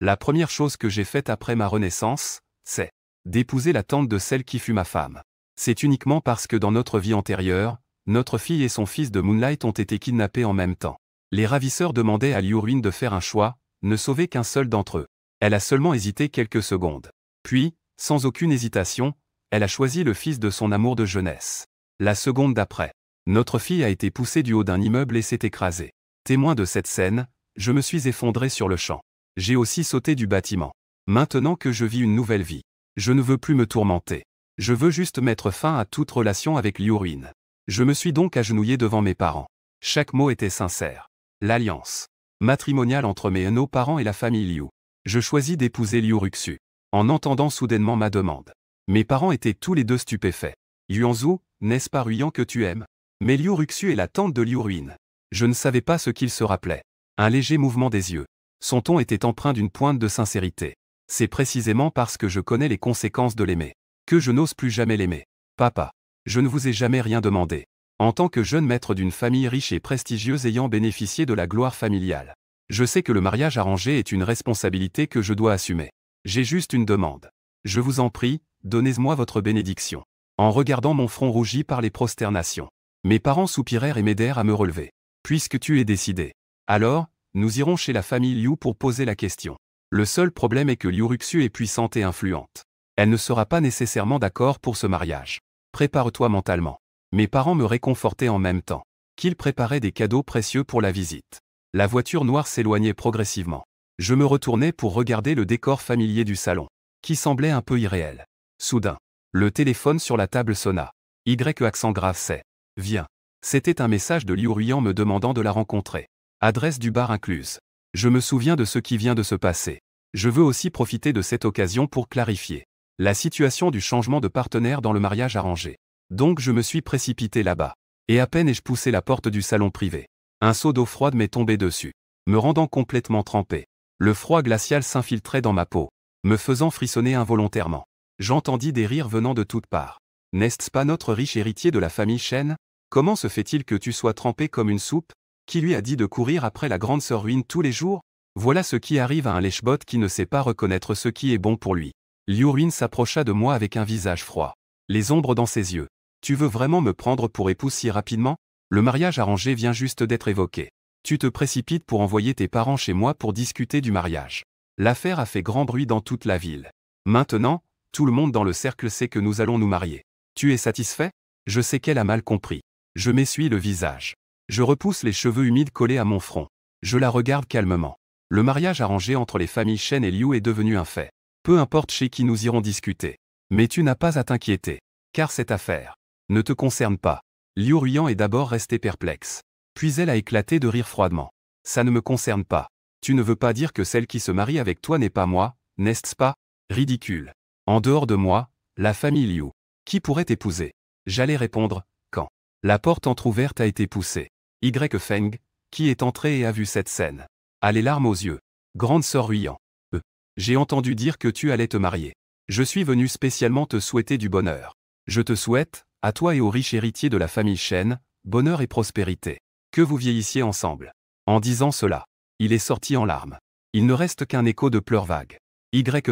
La première chose que j'ai faite après ma renaissance, c'est d'épouser la tante de celle qui fut ma femme. C'est uniquement parce que dans notre vie antérieure, notre fille et son fils de Moonlight ont été kidnappés en même temps. Les ravisseurs demandaient à Liu Ruin de faire un choix, ne sauver qu'un seul d'entre eux. Elle a seulement hésité quelques secondes. Puis, sans aucune hésitation, elle a choisi le fils de son amour de jeunesse. La seconde d'après, notre fille a été poussée du haut d'un immeuble et s'est écrasée. Témoin de cette scène, je me suis effondré sur le champ. J'ai aussi sauté du bâtiment. Maintenant que je vis une nouvelle vie, je ne veux plus me tourmenter. Je veux juste mettre fin à toute relation avec Liu Ruin. Je me suis donc agenouillé devant mes parents. Chaque mot était sincère. L'alliance matrimoniale entre nos parents et la famille Liu. Je choisis d'épouser Liu Ruxu. En entendant soudainement ma demande. Mes parents étaient tous les deux stupéfaits. Yuanzhu, n'est-ce pas Ruyan que tu aimes? Mais Liu Ruxu est la tante de Liu Ruin. Je ne savais pas ce qu'il se rappelait. Un léger mouvement des yeux. Son ton était empreint d'une pointe de sincérité. C'est précisément parce que je connais les conséquences de l'aimer que je n'ose plus jamais l'aimer. Papa, je ne vous ai jamais rien demandé. En tant que jeune maître d'une famille riche et prestigieuse ayant bénéficié de la gloire familiale, je sais que le mariage arrangé est une responsabilité que je dois assumer. J'ai juste une demande. Je vous en prie, donnez-moi votre bénédiction. En regardant mon front rougi par les prosternations, mes parents soupirèrent et m'aidèrent à me relever. Puisque tu es décidé, alors, nous irons chez la famille Liu pour poser la question. Le seul problème est que Liu Ruxu est puissante et influente. Elle ne sera pas nécessairement d'accord pour ce mariage. Prépare-toi mentalement. Mes parents me réconfortaient en même temps qu'ils préparaient des cadeaux précieux pour la visite. La voiture noire s'éloignait progressivement. Je me retournai pour regarder le décor familier du salon, qui semblait un peu irréel. Soudain, le téléphone sur la table sonna. Accent grave c'est. Viens. C'était un message de Liu Ruyan me demandant de la rencontrer. Adresse du bar incluse. Je me souviens de ce qui vient de se passer. Je veux aussi profiter de cette occasion pour clarifier la situation du changement de partenaire dans le mariage arrangé. Donc je me suis précipité là-bas. Et à peine ai-je poussé la porte du salon privé. Un seau d'eau froide m'est tombé dessus, me rendant complètement trempé. Le froid glacial s'infiltrait dans ma peau, me faisant frissonner involontairement. J'entendis des rires venant de toutes parts. N'est-ce pas notre riche héritier de la famille Shen? Comment se fait-il que tu sois trempé comme une soupe? Qui lui a dit de courir après la grande sœur Ruine tous les jours? Voilà ce qui arrive à un lèche-bot qui ne sait pas reconnaître ce qui est bon pour lui. Liu Ruin s'approcha de moi avec un visage froid. Les ombres dans ses yeux. Tu veux vraiment me prendre pour épouse si rapidement? Le mariage arrangé vient juste d'être évoqué. Tu te précipites pour envoyer tes parents chez moi pour discuter du mariage. L'affaire a fait grand bruit dans toute la ville. Maintenant, tout le monde dans le cercle sait que nous allons nous marier. Tu es satisfait? Je sais qu'elle a mal compris. Je m'essuie le visage. Je repousse les cheveux humides collés à mon front. Je la regarde calmement. Le mariage arrangé entre les familles Shen et Liu est devenu un fait. Peu importe chez qui nous irons discuter. Mais tu n'as pas à t'inquiéter. Car cette affaire ne te concerne pas. Liu Ruyan est d'abord restée perplexe. Puis elle a éclaté de rire froidement. Ça ne me concerne pas. Tu ne veux pas dire que celle qui se marie avec toi n'est pas moi, n'est-ce pas? Ridicule. En dehors de moi, la famille Liu. Qui pourrait t'épouser? J'allais répondre, quand la porte entr'ouverte a été poussée. Feng, qui est entré et a vu cette scène, a les larmes aux yeux. Grande sœur Ruyan. J'ai entendu dire que tu allais te marier. Je suis venu spécialement te souhaiter du bonheur. Je te souhaite, à toi et au riche héritier de la famille Shen, bonheur et prospérité. Que vous vieillissiez ensemble. En disant cela, il est sorti en larmes. Il ne reste qu'un écho de pleurs vagues.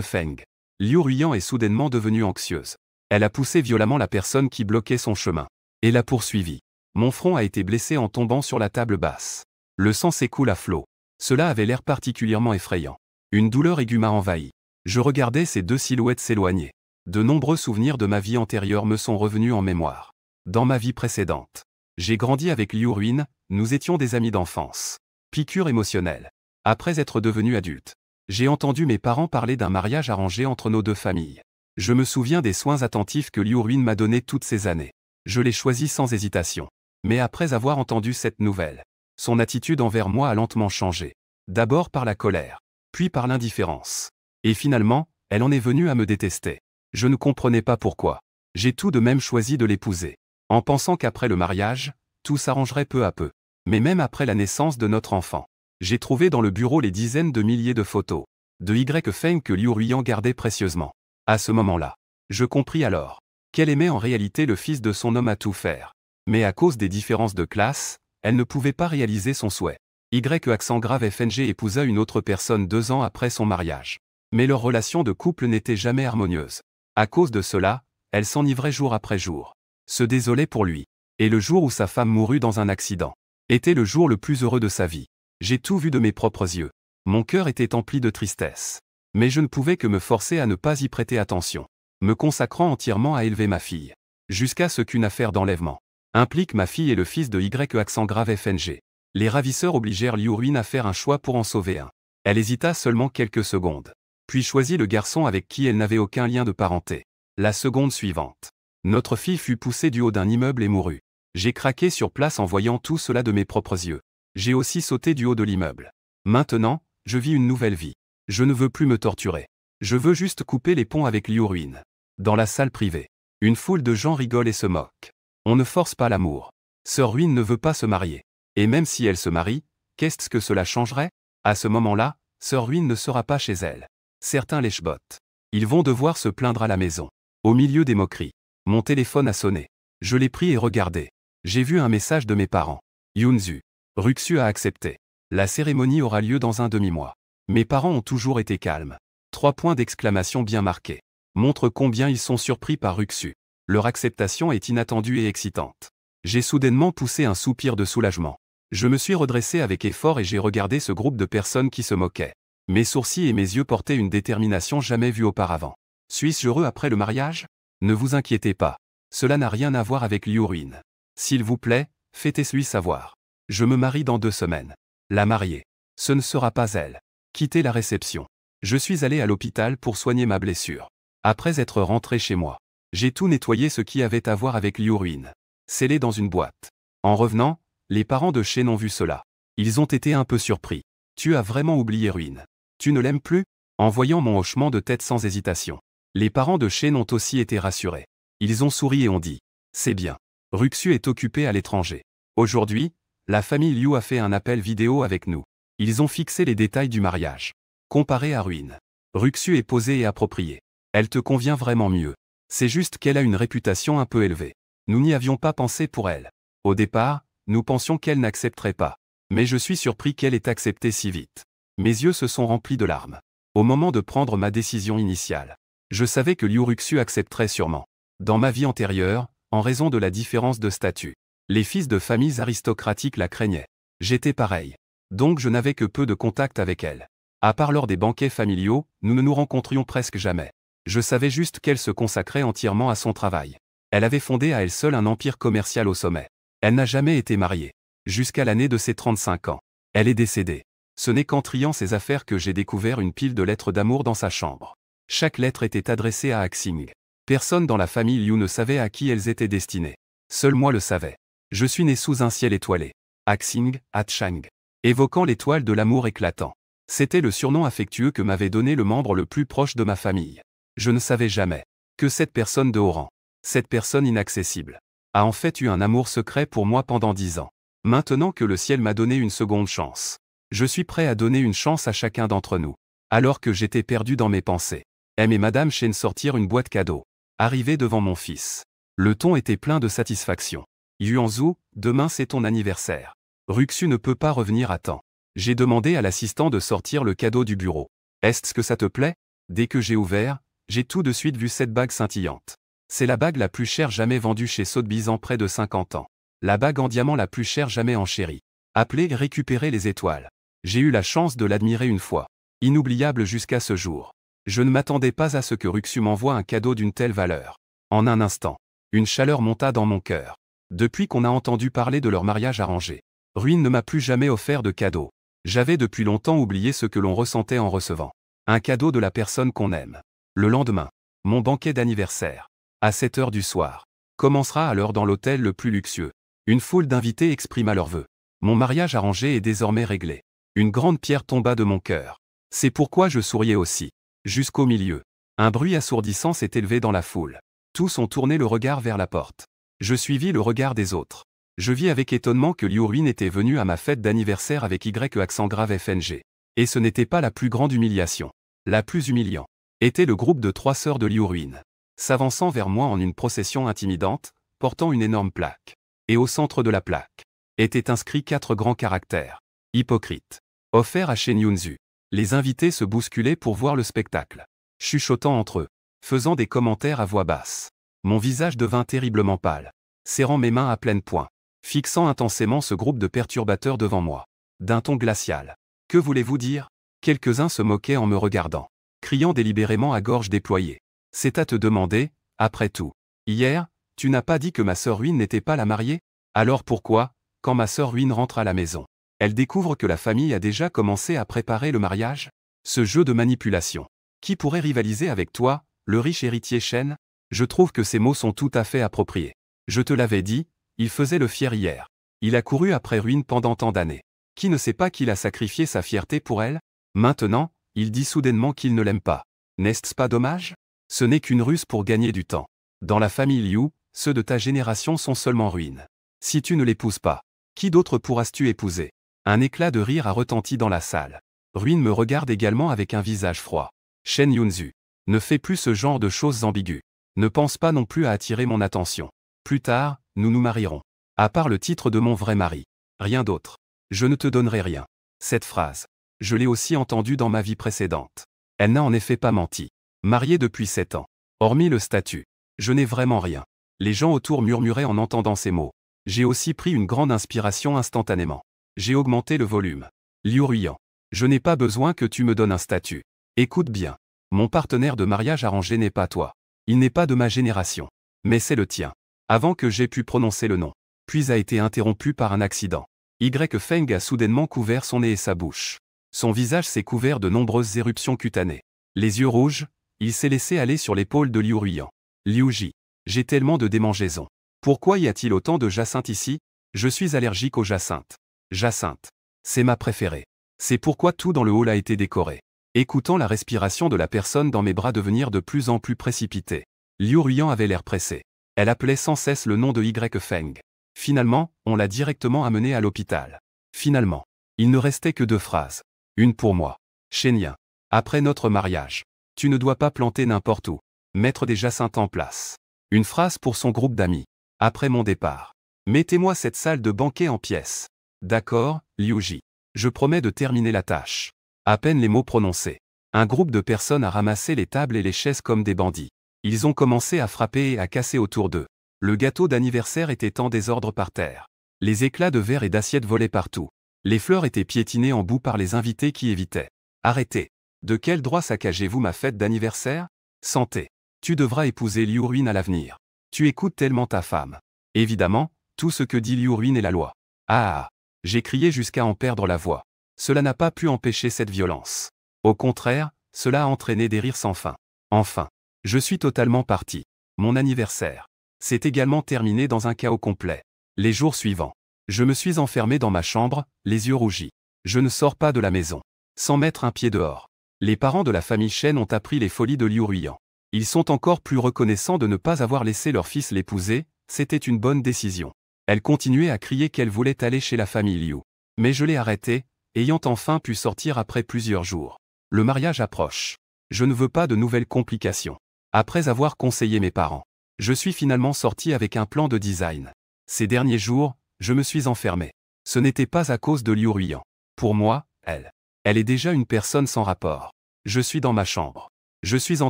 Feng. Liu Ruyan est soudainement devenue anxieuse. Elle a poussé violemment la personne qui bloquait son chemin. Et l'a poursuivi. Mon front a été blessé en tombant sur la table basse. Le sang s'écoule à flots. Cela avait l'air particulièrement effrayant. Une douleur aiguë m'a envahi. Je regardais ces deux silhouettes s'éloigner. De nombreux souvenirs de ma vie antérieure me sont revenus en mémoire. Dans ma vie précédente, j'ai grandi avec Liu Ruin, nous étions des amis d'enfance. Piqûre émotionnelle. Après être devenu adulte, j'ai entendu mes parents parler d'un mariage arrangé entre nos deux familles. Je me souviens des soins attentifs que Liu Ruin m'a donnés toutes ces années. Je l'ai choisi sans hésitation. Mais après avoir entendu cette nouvelle, son attitude envers moi a lentement changé. D'abord par la colère, puis par l'indifférence. Et finalement, elle en est venue à me détester. Je ne comprenais pas pourquoi. J'ai tout de même choisi de l'épouser, en pensant qu'après le mariage, tout s'arrangerait peu à peu. Mais même après la naissance de notre enfant, j'ai trouvé dans le bureau les dizaines de milliers de photos de Feng que Liu Ruyan gardait précieusement. À ce moment-là, je compris alors qu'elle aimait en réalité le fils de son homme à tout faire. Mais à cause des différences de classe, elle ne pouvait pas réaliser son souhait. Y accent grave FNG épousa une autre personne 2 ans après son mariage. Mais leur relation de couple n'était jamais harmonieuse. À cause de cela, elle s'enivrait jour après jour. Se désolait pour lui. Et le jour où sa femme mourut dans un accident était le jour le plus heureux de sa vie. J'ai tout vu de mes propres yeux. Mon cœur était empli de tristesse. Mais je ne pouvais que me forcer à ne pas y prêter attention, me consacrant entièrement à élever ma fille. Jusqu'à ce qu'une affaire d'enlèvement implique ma fille et le fils de Y accent grave FNG. Les ravisseurs obligèrent Liu Ruin à faire un choix pour en sauver un. Elle hésita seulement quelques secondes, puis choisit le garçon avec qui elle n'avait aucun lien de parenté. La seconde suivante, notre fille fut poussée du haut d'un immeuble et mourut. J'ai craqué sur place en voyant tout cela de mes propres yeux. J'ai aussi sauté du haut de l'immeuble. Maintenant, je vis une nouvelle vie. Je ne veux plus me torturer. Je veux juste couper les ponts avec Liu Ruin. Dans la salle privée, une foule de gens rigole et se moque. On ne force pas l'amour. Sœur Ruin ne veut pas se marier. Et même si elle se marie, qu'est-ce que cela changerait? À ce moment-là, Sœur Ruin ne sera pas chez elle. Certains l'échebottent. Ils vont devoir se plaindre à la maison. Au milieu des moqueries, mon téléphone a sonné. Je l'ai pris et regardé. J'ai vu un message de mes parents. Yunzu. Ruxu a accepté. La cérémonie aura lieu dans un demi-mois. Mes parents ont toujours été calmes. 3 points d'exclamation bien marqués. Montre combien ils sont surpris par Ruxu. Leur acceptation est inattendue et excitante. J'ai soudainement poussé un soupir de soulagement. Je me suis redressé avec effort et j'ai regardé ce groupe de personnes qui se moquaient. Mes sourcils et mes yeux portaient une détermination jamais vue auparavant. Suis-je heureux après le mariage? Ne vous inquiétez pas. Cela n'a rien à voir avec Liu Ruin. S'il vous plaît, faites-lui savoir. Je me marie dans 2 semaines. La mariée. Ce ne sera pas elle. Quittez la réception. Je suis allé à l'hôpital pour soigner ma blessure. Après être rentré chez moi, j'ai tout nettoyé ce qui avait à voir avec Liu Ruin. Scellé dans une boîte. En revenant, les parents de Shen ont vu cela. Ils ont été un peu surpris. Tu as vraiment oublié Ruin. Tu ne l'aimes plus? En voyant mon hochement de tête sans hésitation. Les parents de Shen ont aussi été rassurés. Ils ont souri et ont dit « C'est bien. Ruxu est occupé à l'étranger. » Aujourd'hui, la famille Liu a fait un appel vidéo avec nous. Ils ont fixé les détails du mariage. Comparé à Ruin, Ruxu est posée et appropriée. Elle te convient vraiment mieux. C'est juste qu'elle a une réputation un peu élevée. Nous n'y avions pas pensé pour elle. Au départ, nous pensions qu'elle n'accepterait pas. Mais je suis surpris qu'elle ait accepté si vite. Mes yeux se sont remplis de larmes. Au moment de prendre ma décision initiale, je savais que Liu Ruxu accepterait sûrement. Dans ma vie antérieure, en raison de la différence de statut, les fils de familles aristocratiques la craignaient. J'étais pareil. Donc je n'avais que peu de contact avec elle. À part lors des banquets familiaux, nous ne nous rencontrions presque jamais. Je savais juste qu'elle se consacrait entièrement à son travail. Elle avait fondé à elle seule un empire commercial au sommet. Elle n'a jamais été mariée. Jusqu'à l'année de ses 35 ans. Elle est décédée. Ce n'est qu'en triant ses affaires que j'ai découvert une pile de lettres d'amour dans sa chambre. Chaque lettre était adressée à Axing. Personne dans la famille Liu ne savait à qui elles étaient destinées. Seul moi le savais. Je suis né sous un ciel étoilé. Axing, Hatchang. Évoquant l'étoile de l'amour éclatant. C'était le surnom affectueux que m'avait donné le membre le plus proche de ma famille. Je ne savais jamais que cette personne de haut rang, cette personne inaccessible, a en fait eu un amour secret pour moi pendant 10 ans. Maintenant que le ciel m'a donné une seconde chance, je suis prêt à donner une chance à chacun d'entre nous. Alors que j'étais perdu dans mes pensées, M et Madame Shen sortirent une boîte cadeau. Arrivé devant mon fils, le ton était plein de satisfaction. Yuanzhu, demain c'est ton anniversaire. Ruxu ne peut pas revenir à temps. J'ai demandé à l'assistant de sortir le cadeau du bureau. Est-ce que ça te plaît? Dès que j'ai ouvert, j'ai tout de suite vu cette bague scintillante. C'est la bague la plus chère jamais vendue chez Sotheby's en près de 50 ans. La bague en diamant la plus chère jamais enchérie. Appelée récupérer les étoiles. J'ai eu la chance de l'admirer une fois. Inoubliable jusqu'à ce jour. Je ne m'attendais pas à ce que Ruxu m'envoie un cadeau d'une telle valeur. En un instant, une chaleur monta dans mon cœur. Depuis qu'on a entendu parler de leur mariage arrangé, Ruin ne m'a plus jamais offert de cadeau. J'avais depuis longtemps oublié ce que l'on ressentait en recevant un cadeau de la personne qu'on aime. Le lendemain, mon banquet d'anniversaire, à 7 heures du soir, commencera alors dans l'hôtel le plus luxueux. Une foule d'invités exprima leurs vœux. Mon mariage arrangé est désormais réglé. Une grande pierre tomba de mon cœur. C'est pourquoi je souriais aussi. Jusqu'au milieu, un bruit assourdissant s'est élevé dans la foule. Tous ont tourné le regard vers la porte. Je suivis le regard des autres. Je vis avec étonnement que Liu Ruin était venu à ma fête d'anniversaire avec Y accent grave FNG. Et ce n'était pas la plus grande humiliation. La plus humiliante était le groupe de 3 sœurs de Liu Ruin, s'avançant vers moi en une procession intimidante, portant une énorme plaque. Et au centre de la plaque étaient inscrits 4 grands caractères. Hypocrite. Offert à Shen Yunzu. Les invités se bousculaient pour voir le spectacle, chuchotant entre eux, faisant des commentaires à voix basse. Mon visage devint terriblement pâle, serrant mes mains à pleine poing, fixant intensément ce groupe de perturbateurs devant moi. D'un ton glacial. Que voulez-vous dire? Quelques-uns se moquaient en me regardant, criant délibérément à gorge déployée. C'est à te demander, après tout. Hier, tu n'as pas dit que ma sœur Ruine n'était pas la mariée? Alors pourquoi, quand ma sœur Ruine rentre à la maison, elle découvre que la famille a déjà commencé à préparer le mariage? Ce jeu de manipulation. Qui pourrait rivaliser avec toi, le riche héritier Shen? Je trouve que ces mots sont tout à fait appropriés. Je te l'avais dit, il faisait le fier hier. Il a couru après Ruine pendant tant d'années. Qui ne sait pas qu'il a sacrifié sa fierté pour elle? Maintenant, il dit soudainement qu'il ne l'aime pas. N'est-ce pas dommage? Ce n'est qu'une ruse pour gagner du temps. Dans la famille Liu, ceux de ta génération sont seulement Ruine. Si tu ne l'épouses pas, qui d'autre pourras-tu épouser? Un éclat de rire a retenti dans la salle. Ruine me regarde également avec un visage froid. Shen Yunzu. Ne fais plus ce genre de choses ambiguës. Ne pense pas non plus à attirer mon attention. Plus tard, nous nous marierons. À part le titre de mon vrai mari. Rien d'autre. Je ne te donnerai rien. Cette phrase. Je l'ai aussi entendue dans ma vie précédente. Elle n'a en effet pas menti. Mariée depuis 7 ans. Hormis le statut. Je n'ai vraiment rien. Les gens autour murmuraient en entendant ces mots. J'ai aussi pris une grande inspiration instantanément. J'ai augmenté le volume. Liu Ruiyan. Je n'ai pas besoin que tu me donnes un statut. Écoute bien. Mon partenaire de mariage arrangé n'est pas toi. Il n'est pas de ma génération. Mais c'est le tien. Avant que j'aie pu prononcer le nom. Puis a été interrompu par un accident. Y Feng a soudainement couvert son nez et sa bouche. Son visage s'est couvert de nombreuses éruptions cutanées. Les yeux rouges, il s'est laissé aller sur l'épaule de Liu Ruiyan. Liu Ji. J'ai tellement de démangeaisons. Pourquoi y a-t-il autant de jacinthes ici? Je suis allergique aux jacinthes. Jacinthe. C'est ma préférée. C'est pourquoi tout dans le hall a été décoré. Écoutant la respiration de la personne dans mes bras devenir de plus en plus précipitée. Liu Ruiyan avait l'air pressé. Elle appelait sans cesse le nom de Y Feng. Finalement, on l'a directement amenée à l'hôpital. Finalement. Il ne restait que 2 phrases. Une pour moi. Shen. Après notre mariage. Tu ne dois pas planter n'importe où. Mettre des jacinthes en place. Une phrase pour son groupe d'amis. Après mon départ. Mettez-moi cette salle de banquet en pièces. D'accord, Liu Ji. Je promets de terminer la tâche. À peine les mots prononcés. Un groupe de personnes a ramassé les tables et les chaises comme des bandits. Ils ont commencé à frapper et à casser autour d'eux. Le gâteau d'anniversaire était en désordre par terre. Les éclats de verre et d'assiettes volaient partout. Les fleurs étaient piétinées en bout par les invités qui évitaient. Arrêtez. De quel droit saccagez-vous ma fête d'anniversaire? Santé. Tu devras épouser Liu Ruin à l'avenir. Tu écoutes tellement ta femme. Évidemment, tout ce que dit Liu Ruin est la loi. Ah. J'ai crié jusqu'à en perdre la voix. Cela n'a pas pu empêcher cette violence. Au contraire, cela a entraîné des rires sans fin. Enfin. Je suis totalement parti. Mon anniversaire. C'est également terminé dans un chaos complet. Les jours suivants. Je me suis enfermé dans ma chambre, les yeux rougis. Je ne sors pas de la maison. Sans mettre un pied dehors. Les parents de la famille Shen ont appris les folies de Liu Ruiyan. Ils sont encore plus reconnaissants de ne pas avoir laissé leur fils l'épouser, c'était une bonne décision. Elle continuait à crier qu'elle voulait aller chez la famille Liu. Mais je l'ai arrêtée, ayant enfin pu sortir après plusieurs jours. Le mariage approche. Je ne veux pas de nouvelles complications. Après avoir conseillé mes parents, je suis finalement sorti avec un plan de design. Ces derniers jours, je me suis enfermé. Ce n'était pas à cause de Liu Ruiyan. Pour moi, elle est déjà une personne sans rapport. Je suis dans ma chambre. Je suis en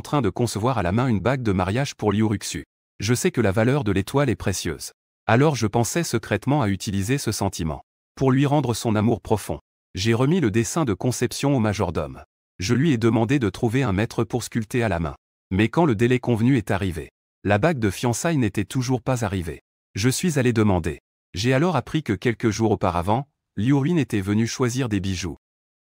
train de concevoir à la main une bague de mariage pour Liu Ruxu. Je sais que la valeur de l'étoile est précieuse. Alors je pensais secrètement à utiliser ce sentiment. Pour lui rendre son amour profond. J'ai remis le dessin de conception au majordome. Je lui ai demandé de trouver un maître pour sculpter à la main. Mais quand le délai convenu est arrivé, la bague de fiançailles n'était toujours pas arrivée. Je suis allé demander. J'ai alors appris que quelques jours auparavant, Liu Ruin était venue choisir des bijoux.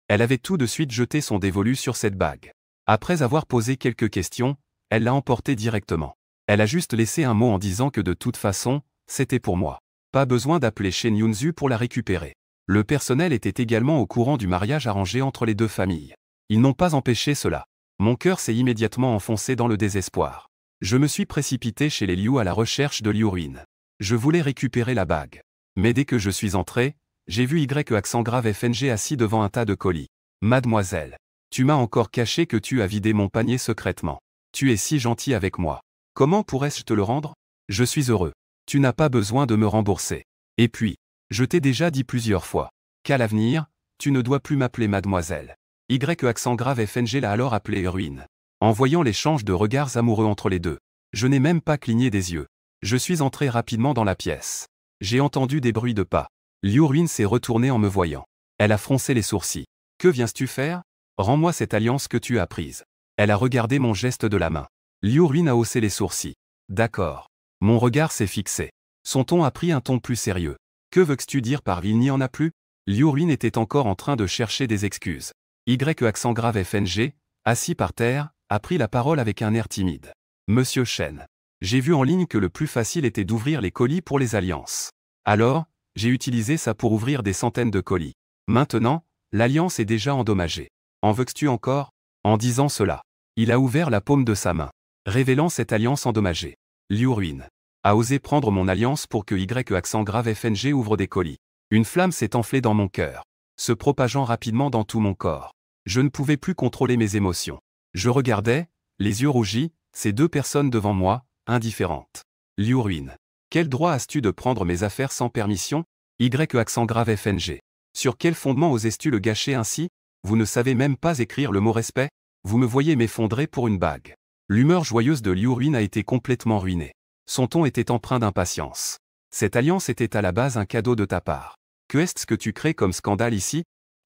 Elle avait tout de suite jeté son dévolu sur cette bague. Après avoir posé quelques questions, elle l'a emportée directement. Elle a juste laissé un mot en disant que de toute façon, c'était pour moi. Pas besoin d'appeler Shen Yunzu pour la récupérer. Le personnel était également au courant du mariage arrangé entre les 2 familles. Ils n'ont pas empêché cela. Mon cœur s'est immédiatement enfoncé dans le désespoir. Je me suis précipité chez les Liu à la recherche de Liu Ruin. Je voulais récupérer la bague. Mais dès que je suis entré, j'ai vu Y accent grave FNG assis devant un tas de colis. Mademoiselle. Tu m'as encore caché que tu as vidé mon panier secrètement. Tu es si gentil avec moi. Comment pourrais-je te le rendre? Je suis heureux. Tu n'as pas besoin de me rembourser. Et puis, je t'ai déjà dit plusieurs fois qu'à l'avenir, Tu ne dois plus m'appeler mademoiselle. Y accent grave FNG l'a alors appelé Ruine. En voyant l'échange de regards amoureux entre les deux, je n'ai même pas cligné des yeux. Je suis entré rapidement dans la pièce. J'ai entendu des bruits de pas. Liu Ruine s'est retournée en me voyant. Elle a froncé les sourcils. Que viens-tu faire? Rends-moi cette alliance que tu as prise. Elle a regardé mon geste de la main. Liu Ruine a haussé les sourcils. D'accord. Mon regard s'est fixé. Son ton a pris un ton plus sérieux. Que veux-tu dire par il n'y en a plus? Liu Ruine était encore en train de chercher des excuses. Y accent grave FNG, assis par terre, a pris la parole avec un air timide. Monsieur Chen. J'ai vu en ligne que le plus facile était d'ouvrir les colis pour les alliances. Alors, j'ai utilisé ça pour ouvrir des centaines de colis. Maintenant, l'alliance est déjà endommagée. En veux-tu encore? En disant cela, il a ouvert la paume de sa main, révélant cette alliance endommagée. Liu Ruine a osé prendre mon alliance pour que Y accent grave FNG ouvre des colis. Une flamme s'est enflée dans mon cœur, se propageant rapidement dans tout mon corps. Je ne pouvais plus contrôler mes émotions. Je regardais, les yeux rougis, ces deux personnes devant moi, indifférentes. Liu Ruine. Quel droit as-tu de prendre mes affaires sans permission? Y accent grave FNG. Sur quel fondement osais-tu le gâcher ainsi? Vous ne savez même pas écrire le mot respect? Vous me voyez m'effondrer pour une bague. L'humeur joyeuse de Liu Ruine a été complètement ruinée. Son ton était empreint d'impatience. Cette alliance était à la base un cadeau de ta part. Que est-ce que tu crées comme scandale ici?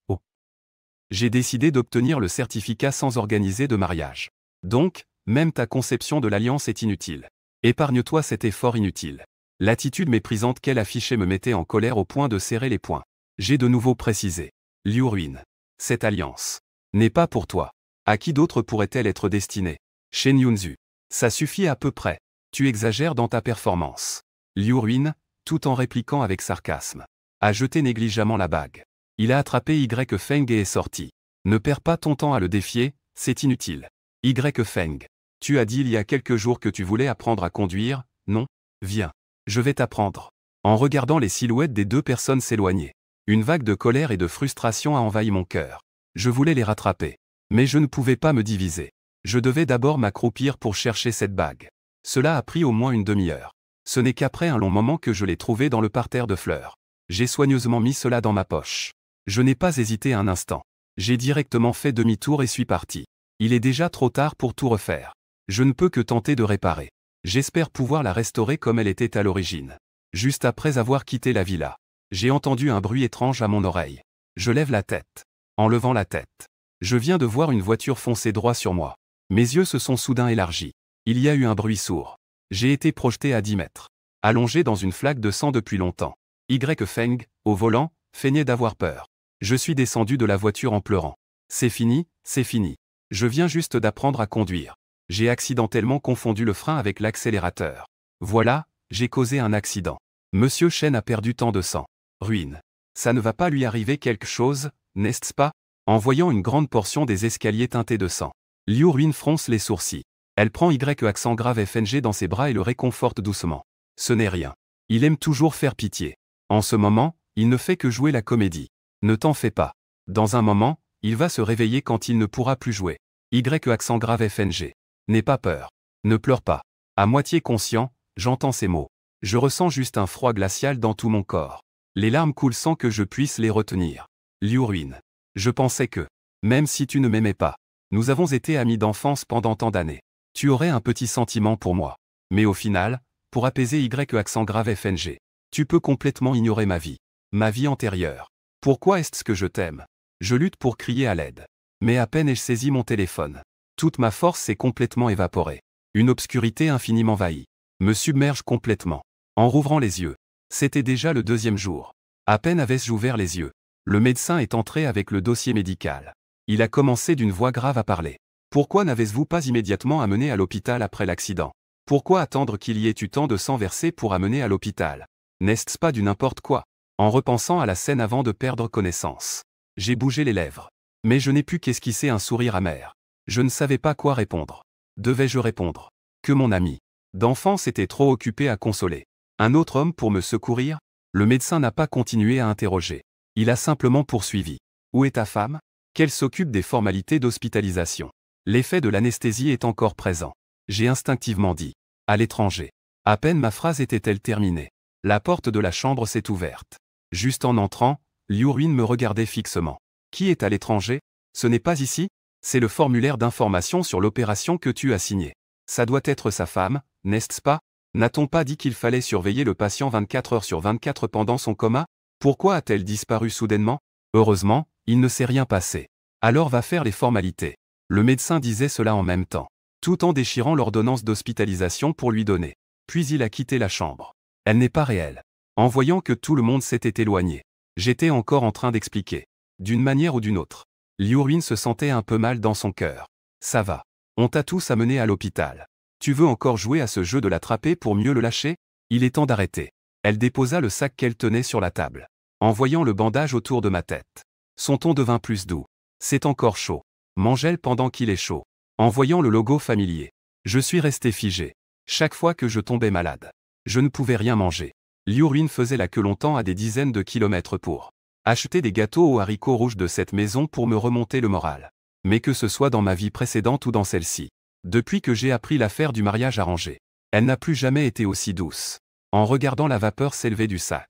Oh. J'ai décidé d'obtenir le certificat sans organiser de mariage. Donc, même ta conception de l'alliance est inutile. Épargne-toi cet effort inutile. L'attitude méprisante qu'elle affichait me mettait en colère au point de serrer les poings. J'ai de nouveau précisé. Liu Ruine. Cette alliance n'est pas pour toi. À qui d'autre pourrait-elle être destinée? Shen Yunzu. Ça suffit à peu près. Tu exagères dans ta performance. Liu Ruine, tout en répliquant avec sarcasme, a jeté négligemment la bague. Il a attrapé Y Feng et est sorti. Ne perds pas ton temps à le défier, c'est inutile. Y Feng. Tu as dit il y a quelques jours que tu voulais apprendre à conduire, non? Viens. Je vais t'apprendre. En regardant les silhouettes des deux personnes s'éloigner, une vague de colère et de frustration a envahi mon cœur. Je voulais les rattraper. Mais je ne pouvais pas me diviser. Je devais d'abord m'accroupir pour chercher cette bague. Cela a pris au moins une demi-heure. Ce n'est qu'après un long moment que je l'ai trouvée dans le parterre de fleurs. J'ai soigneusement mis cela dans ma poche. Je n'ai pas hésité un instant. J'ai directement fait demi-tour et suis parti. Il est déjà trop tard pour tout refaire. Je ne peux que tenter de réparer. J'espère pouvoir la restaurer comme elle était à l'origine. Juste après avoir quitté la villa, j'ai entendu un bruit étrange à mon oreille. Je lève la tête. En levant la tête, je viens de voir une voiture foncer droit sur moi. Mes yeux se sont soudain élargis. Il y a eu un bruit sourd. J'ai été projeté à 10 mètres. Allongé dans une flaque de sang depuis longtemps. Y Feng, au volant, feignait d'avoir peur. Je suis descendu de la voiture en pleurant. C'est fini, c'est fini. Je viens juste d'apprendre à conduire. J'ai accidentellement confondu le frein avec l'accélérateur. Voilà, j'ai causé un accident. Monsieur Chen a perdu tant de sang. Ruine. Ça ne va pas lui arriver quelque chose, n'est-ce pas? En voyant une grande portion des escaliers teintés de sang, Liu Ruine fronce les sourcils. Elle prend Y accent grave FNG dans ses bras et le réconforte doucement. Ce n'est rien. Il aime toujours faire pitié. En ce moment, il ne fait que jouer la comédie. Ne t'en fais pas. Dans un moment, il va se réveiller quand il ne pourra plus jouer. Y accent grave FNG. N'aie pas peur. Ne pleure pas. À moitié conscient, j'entends ces mots. Je ressens juste un froid glacial dans tout mon corps. Les larmes coulent sans que je puisse les retenir. Liu Ruine. Je pensais que, même si tu ne m'aimais pas, nous avons été amis d'enfance pendant tant d'années. Tu aurais un petit sentiment pour moi. Mais au final, pour apaiser Y accent grave FNG, tu peux complètement ignorer ma vie antérieure. Pourquoi est-ce que je t'aime? Je lutte pour crier à l'aide. Mais à peine ai-je saisi mon téléphone. Toute ma force s'est complètement évaporée. Une obscurité infiniment envahie me submerge complètement. En rouvrant les yeux, c'était déjà le deuxième jour. À peine avais-je ouvert les yeux. Le médecin est entré avec le dossier médical. Il a commencé d'une voix grave à parler. Pourquoi n'avez-vous pas immédiatement amené à l'hôpital après l'accident? Pourquoi attendre qu'il y ait eu tant de sang versé pour amener à l'hôpital? N'est-ce pas du n'importe quoi? En repensant à la scène avant de perdre connaissance, j'ai bougé les lèvres. Mais je n'ai pu qu'esquisser un sourire amer. Je ne savais pas quoi répondre. Devais-je répondre que mon ami d'enfance était trop occupé à consoler un autre homme pour me secourir? Le médecin n'a pas continué à interroger. Il a simplement poursuivi. Où est ta femme? Qu'elle s'occupe des formalités d'hospitalisation. L'effet de l'anesthésie est encore présent. J'ai instinctivement dit. À l'étranger. À peine ma phrase était-elle terminée. La porte de la chambre s'est ouverte. Juste en entrant, Liu Ruine me regardait fixement. Qui est à l'étranger? Ce n'est pas ici? C'est le formulaire d'information sur l'opération que tu as signé. Ça doit être sa femme, n'est-ce pas? N'a-t-on pas dit qu'il fallait surveiller le patient 24 heures sur 24 pendant son coma? Pourquoi a-t-elle disparu soudainement? Heureusement, il ne s'est rien passé. Alors va faire les formalités. Le médecin disait cela en même temps, tout en déchirant l'ordonnance d'hospitalisation pour lui donner. Puis il a quitté la chambre. Elle n'est pas réelle. En voyant que tout le monde s'était éloigné, j'étais encore en train d'expliquer. D'une manière ou d'une autre. Liu Ruin se sentait un peu mal dans son cœur. Ça va. On t'a tous amené à l'hôpital. Tu veux encore jouer à ce jeu de l'attraper pour mieux le lâcher? Il est temps d'arrêter. Elle déposa le sac qu'elle tenait sur la table. En voyant le bandage autour de ma tête. Son ton devint plus doux. C'est encore chaud. Mange-le pendant qu'il est chaud. En voyant le logo familier. Je suis resté figé. Chaque fois que je tombais malade. Je ne pouvais rien manger. Liu Ruin faisait la queue longtemps à des dizaines de kilomètres pour acheter des gâteaux aux haricots rouges de cette maison pour me remonter le moral. Mais que ce soit dans ma vie précédente ou dans celle-ci. Depuis que j'ai appris l'affaire du mariage arrangé. Elle n'a plus jamais été aussi douce. En regardant la vapeur s'élever du sac.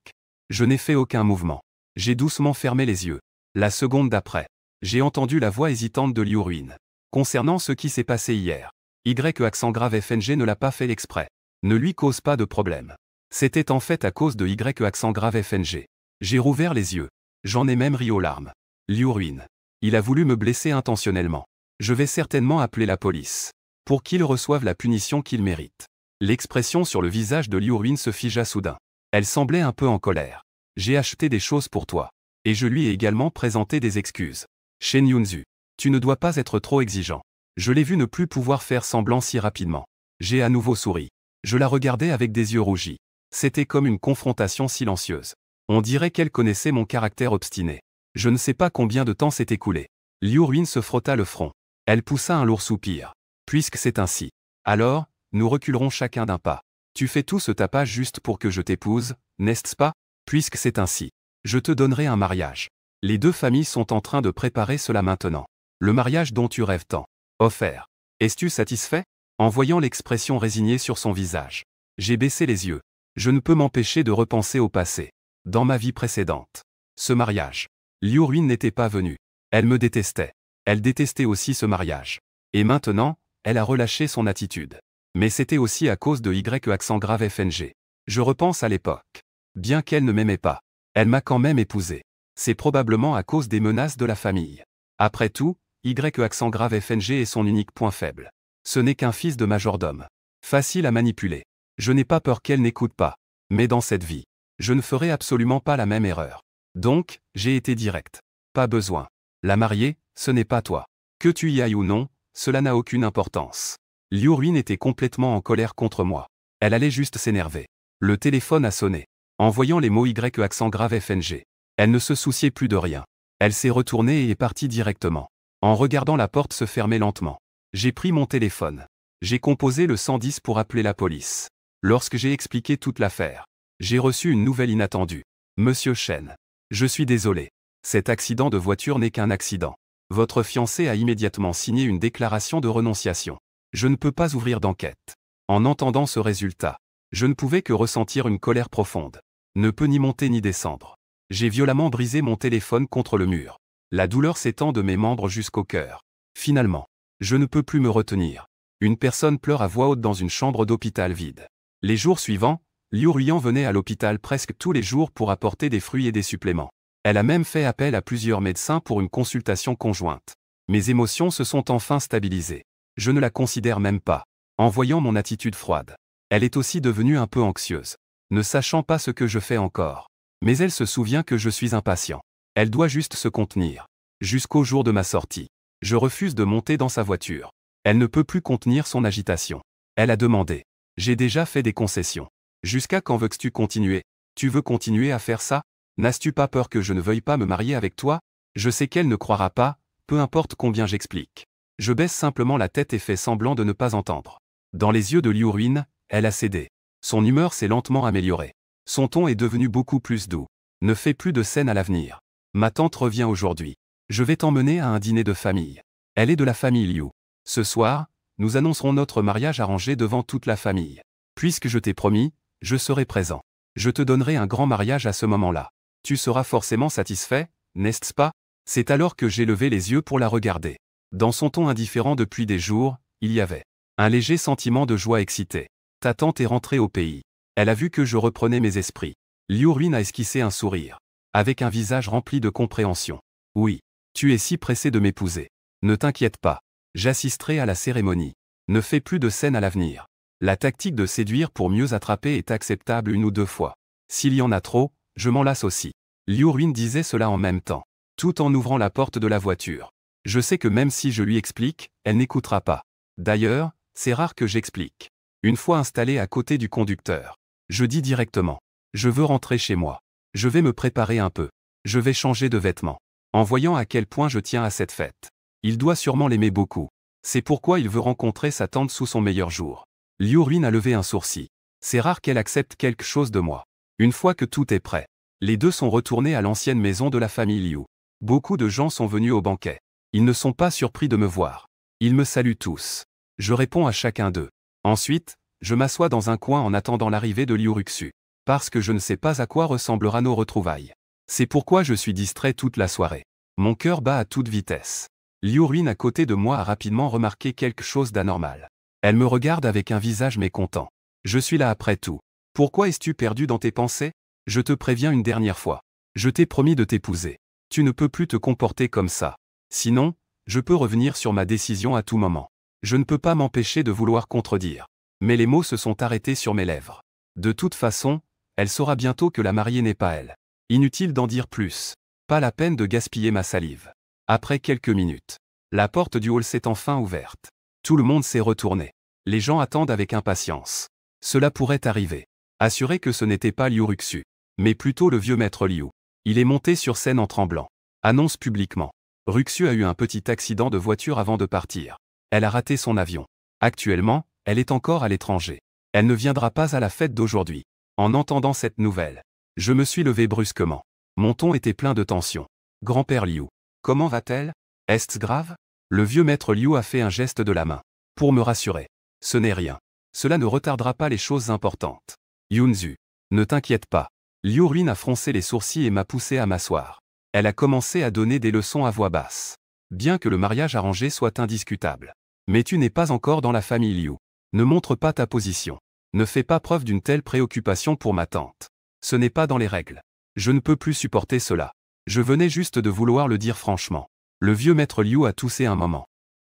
Je n'ai fait aucun mouvement. J'ai doucement fermé les yeux. La seconde d'après. J'ai entendu la voix hésitante de Liu Ruin. Concernant ce qui s'est passé hier. Y accent grave FNG ne l'a pas fait exprès. Ne lui cause pas de problème. C'était en fait à cause de Y accent grave FNG. J'ai rouvert les yeux. J'en ai même ri aux larmes. Liu Ruin. Il a voulu me blesser intentionnellement. Je vais certainement appeler la police. Pour qu'il reçoive la punition qu'il mérite. L'expression sur le visage de Liu Ruin se figea soudain. Elle semblait un peu en colère. J'ai acheté des choses pour toi. Et je lui ai également présenté des excuses. Shen Yunzu. Tu ne dois pas être trop exigeant. Je l'ai vu ne plus pouvoir faire semblant si rapidement. J'ai à nouveau souri. Je la regardais avec des yeux rougis. C'était comme une confrontation silencieuse. On dirait qu'elle connaissait mon caractère obstiné. Je ne sais pas combien de temps s'est écoulé. Liu Ruin se frotta le front. Elle poussa un lourd soupir. Puisque c'est ainsi. Alors, nous reculerons chacun d'un pas. Tu fais tout ce tapage juste pour que je t'épouse, n'est-ce pas? Puisque c'est ainsi. Je te donnerai un mariage. Les deux familles sont en train de préparer cela maintenant. Le mariage dont tu rêves tant. Offert. Es-tu satisfait? En voyant l'expression résignée sur son visage. J'ai baissé les yeux. Je ne peux m'empêcher de repenser au passé. Dans ma vie précédente. Ce mariage. Liu Ruin n'était pas venue. Elle me détestait. Elle détestait aussi ce mariage. Et maintenant, elle a relâché son attitude. Mais c'était aussi à cause de Y accent grave FNG. Je repense à l'époque. Bien qu'elle ne m'aimait pas. Elle m'a quand même épousé. C'est probablement à cause des menaces de la famille. Après tout, Y accent grave FNG est son unique point faible. Ce n'est qu'un fils de majordome. Facile à manipuler. Je n'ai pas peur qu'elle n'écoute pas. Mais dans cette vie, je ne ferai absolument pas la même erreur. Donc, j'ai été direct. Pas besoin. La marier, ce n'est pas toi. Que tu y ailles ou non, cela n'a aucune importance. Liu Ruin était complètement en colère contre moi. Elle allait juste s'énerver. Le téléphone a sonné. En voyant les mots Y accent grave FNG. Elle ne se souciait plus de rien. Elle s'est retournée et est partie directement. En regardant la porte se fermer lentement. J'ai pris mon téléphone. J'ai composé le 110 pour appeler la police. Lorsque j'ai expliqué toute l'affaire, j'ai reçu une nouvelle inattendue. Monsieur Shen. Je suis désolé. Cet accident de voiture n'est qu'un accident. Votre fiancé a immédiatement signé une déclaration de renonciation. Je ne peux pas ouvrir d'enquête. En entendant ce résultat, je ne pouvais que ressentir une colère profonde. Ne peut ni monter ni descendre. J'ai violemment brisé mon téléphone contre le mur. La douleur s'étend de mes membres jusqu'au cœur. Finalement, je ne peux plus me retenir. Une personne pleure à voix haute dans une chambre d'hôpital vide. Les jours suivants, Liu Ruyan venait à l'hôpital presque tous les jours pour apporter des fruits et des suppléments. Elle a même fait appel à plusieurs médecins pour une consultation conjointe. Mes émotions se sont enfin stabilisées. Je ne la considère même pas. En voyant mon attitude froide. Elle est aussi devenue un peu anxieuse. Ne sachant pas ce que je fais encore. Mais elle se souvient que je suis impatient. Elle doit juste se contenir. Jusqu'au jour de ma sortie. Je refuse de monter dans sa voiture. Elle ne peut plus contenir son agitation. Elle a demandé. J'ai déjà fait des concessions. Jusqu'à quand veux-tu continuer? Tu veux continuer à faire ça? N'as-tu pas peur que je ne veuille pas me marier avec toi? Je sais qu'elle ne croira pas, peu importe combien j'explique. Je baisse simplement la tête et fais semblant de ne pas entendre. Dans les yeux de Liu Ruin, elle a cédé. Son humeur s'est lentement améliorée. Son ton est devenu beaucoup plus doux. Ne fais plus de scène à l'avenir. Ma tante revient aujourd'hui. Je vais t'emmener à un dîner de famille. Elle est de la famille Liu. Ce soir, nous annoncerons notre mariage arrangé devant toute la famille. Puisque je t'ai promis, je serai présent. Je te donnerai un grand mariage à ce moment-là. Tu seras forcément satisfait, n'est-ce pas? C'est alors que j'ai levé les yeux pour la regarder. Dans son ton indifférent depuis des jours, il y avait un léger sentiment de joie excitée. Ta tante est rentrée au pays. Elle a vu que je reprenais mes esprits. Liu Ruin a esquissé un sourire, avec un visage rempli de compréhension. Oui, tu es si pressé de m'épouser. Ne t'inquiète pas. J'assisterai à la cérémonie. Ne fais plus de scène à l'avenir. La tactique de séduire pour mieux attraper est acceptable une ou deux fois. S'il y en a trop, je m'en lasse aussi. Liu Ruin disait cela en même temps, tout en ouvrant la porte de la voiture. Je sais que même si je lui explique, elle n'écoutera pas. D'ailleurs, c'est rare que j'explique. Une fois installé à côté du conducteur, je dis directement. Je veux rentrer chez moi. Je vais me préparer un peu. Je vais changer de vêtements. En voyant à quel point je tiens à cette fête. Il doit sûrement l'aimer beaucoup. C'est pourquoi il veut rencontrer sa tante sous son meilleur jour. Liu Ruin a levé un sourcil. C'est rare qu'elle accepte quelque chose de moi. Une fois que tout est prêt, les deux sont retournés à l'ancienne maison de la famille Liu. Beaucoup de gens sont venus au banquet. Ils ne sont pas surpris de me voir. Ils me saluent tous. Je réponds à chacun d'eux. Ensuite, je m'assois dans un coin en attendant l'arrivée de Liu Ruxu. Parce que je ne sais pas à quoi ressemblera nos retrouvailles. C'est pourquoi je suis distrait toute la soirée. Mon cœur bat à toute vitesse. Liu Ruin à côté de moi a rapidement remarqué quelque chose d'anormal. Elle me regarde avec un visage mécontent. Je suis là après tout. Pourquoi es-tu perdu dans tes pensées? Je te préviens une dernière fois. Je t'ai promis de t'épouser. Tu ne peux plus te comporter comme ça. Sinon, je peux revenir sur ma décision à tout moment. Je ne peux pas m'empêcher de vouloir contredire. Mais les mots se sont arrêtés sur mes lèvres. De toute façon, elle saura bientôt que la mariée n'est pas elle. Inutile d'en dire plus. Pas la peine de gaspiller ma salive. Après quelques minutes, la porte du hall s'est enfin ouverte. Tout le monde s'est retourné. Les gens attendent avec impatience. Cela pourrait arriver. Assuré que ce n'était pas Liu Ruxu, mais plutôt le vieux maître Liu. Il est monté sur scène en tremblant. Annonce publiquement. Ruxu a eu un petit accident de voiture avant de partir. Elle a raté son avion. Actuellement, elle est encore à l'étranger. Elle ne viendra pas à la fête d'aujourd'hui. En entendant cette nouvelle, je me suis levé brusquement. Mon ton était plein de tension. Grand-père Liu. Comment va-t-elle? Est-ce grave? Le vieux maître Liu a fait un geste de la main. Pour me rassurer. Ce n'est rien. Cela ne retardera pas les choses importantes. Yunzu. Ne t'inquiète pas. Liu Ruin a froncé les sourcils et m'a poussé à m'asseoir. Elle a commencé à donner des leçons à voix basse. Bien que le mariage arrangé soit indiscutable. Mais tu n'es pas encore dans la famille Liu. Ne montre pas ta position. Ne fais pas preuve d'une telle préoccupation pour ma tante. Ce n'est pas dans les règles. Je ne peux plus supporter cela. Je venais juste de vouloir le dire franchement. Le vieux maître Liu a toussé un moment.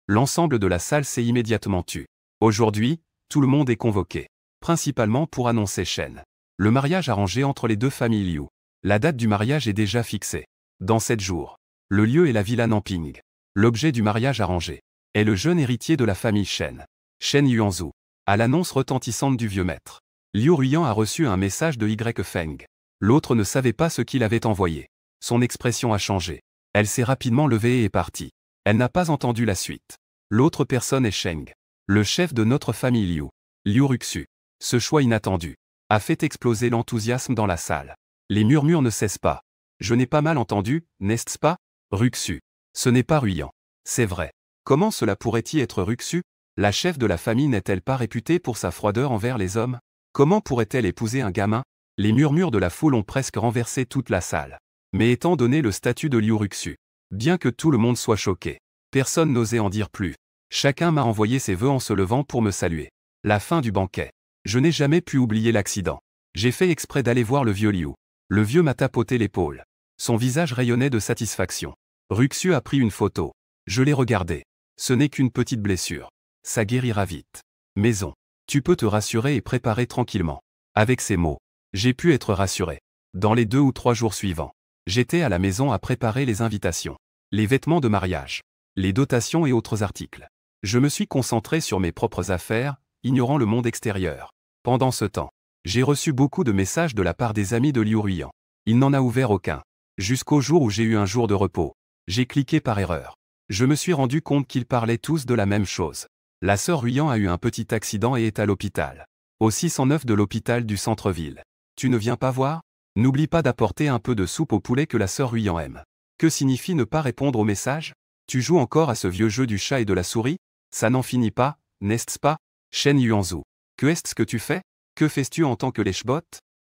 L'ensemble de la salle s'est immédiatement tu. Aujourd'hui, tout le monde est convoqué. Principalement pour annoncer Shen. Le mariage arrangé entre les deux familles Liu. La date du mariage est déjà fixée. Dans 7 jours. Le lieu est la villa Namping. L'objet du mariage arrangé est le jeune héritier de la famille Shen. Shen Yuanzhu. À l'annonce retentissante du vieux maître, Liu Ruyan a reçu un message de Y Feng. L'autre ne savait pas ce qu'il avait envoyé. Son expression a changé. Elle s'est rapidement levée et est partie. Elle n'a pas entendu la suite. L'autre personne est Sheng. Le chef de notre famille Liu. Liu Ruxu. Ce choix inattendu a fait exploser l'enthousiasme dans la salle. Les murmures ne cessent pas. Je n'ai pas mal entendu, n'est-ce pas? Ruxu. Ce n'est pas Ruyan. C'est vrai. Comment cela pourrait-il être Ruxu? La chef de la famille n'est-elle pas réputée pour sa froideur envers les hommes? Comment pourrait-elle épouser un gamin? Les murmures de la foule ont presque renversé toute la salle. Mais étant donné le statut de Liu Ruxu, bien que tout le monde soit choqué, personne n'osait en dire plus. Chacun m'a envoyé ses vœux en se levant pour me saluer. La fin du banquet. Je n'ai jamais pu oublier l'accident. J'ai fait exprès d'aller voir le vieux Liu. Le vieux m'a tapoté l'épaule. Son visage rayonnait de satisfaction. Ruxu a pris une photo. Je l'ai regardée. Ce n'est qu'une petite blessure. Ça guérira vite. Maison. Tu peux te rassurer et préparer tranquillement. Avec ces mots, j'ai pu être rassuré. Dans les 2 ou 3 jours suivants, j'étais à la maison à préparer les invitations, les vêtements de mariage, les dotations et autres articles. Je me suis concentré sur mes propres affaires, ignorant le monde extérieur. Pendant ce temps, j'ai reçu beaucoup de messages de la part des amis de Liu Ruyan. Il n'en a ouvert aucun. Jusqu'au jour où j'ai eu un jour de repos. J'ai cliqué par erreur. Je me suis rendu compte qu'ils parlaient tous de la même chose. La sœur Ruyan a eu un petit accident et est à l'hôpital. Au 609 de l'hôpital du centre-ville. Tu ne viens pas voir? N'oublie pas d'apporter un peu de soupe au poulet que la sœur Ruyan aime. Que signifie ne pas répondre aux messages? Tu joues encore à ce vieux jeu du chat et de la souris? Ça n'en finit pas, n'est-ce pas? Shen Yuanzhu. Que est-ce que tu fais? Que fais-tu en tant que lèche-bot?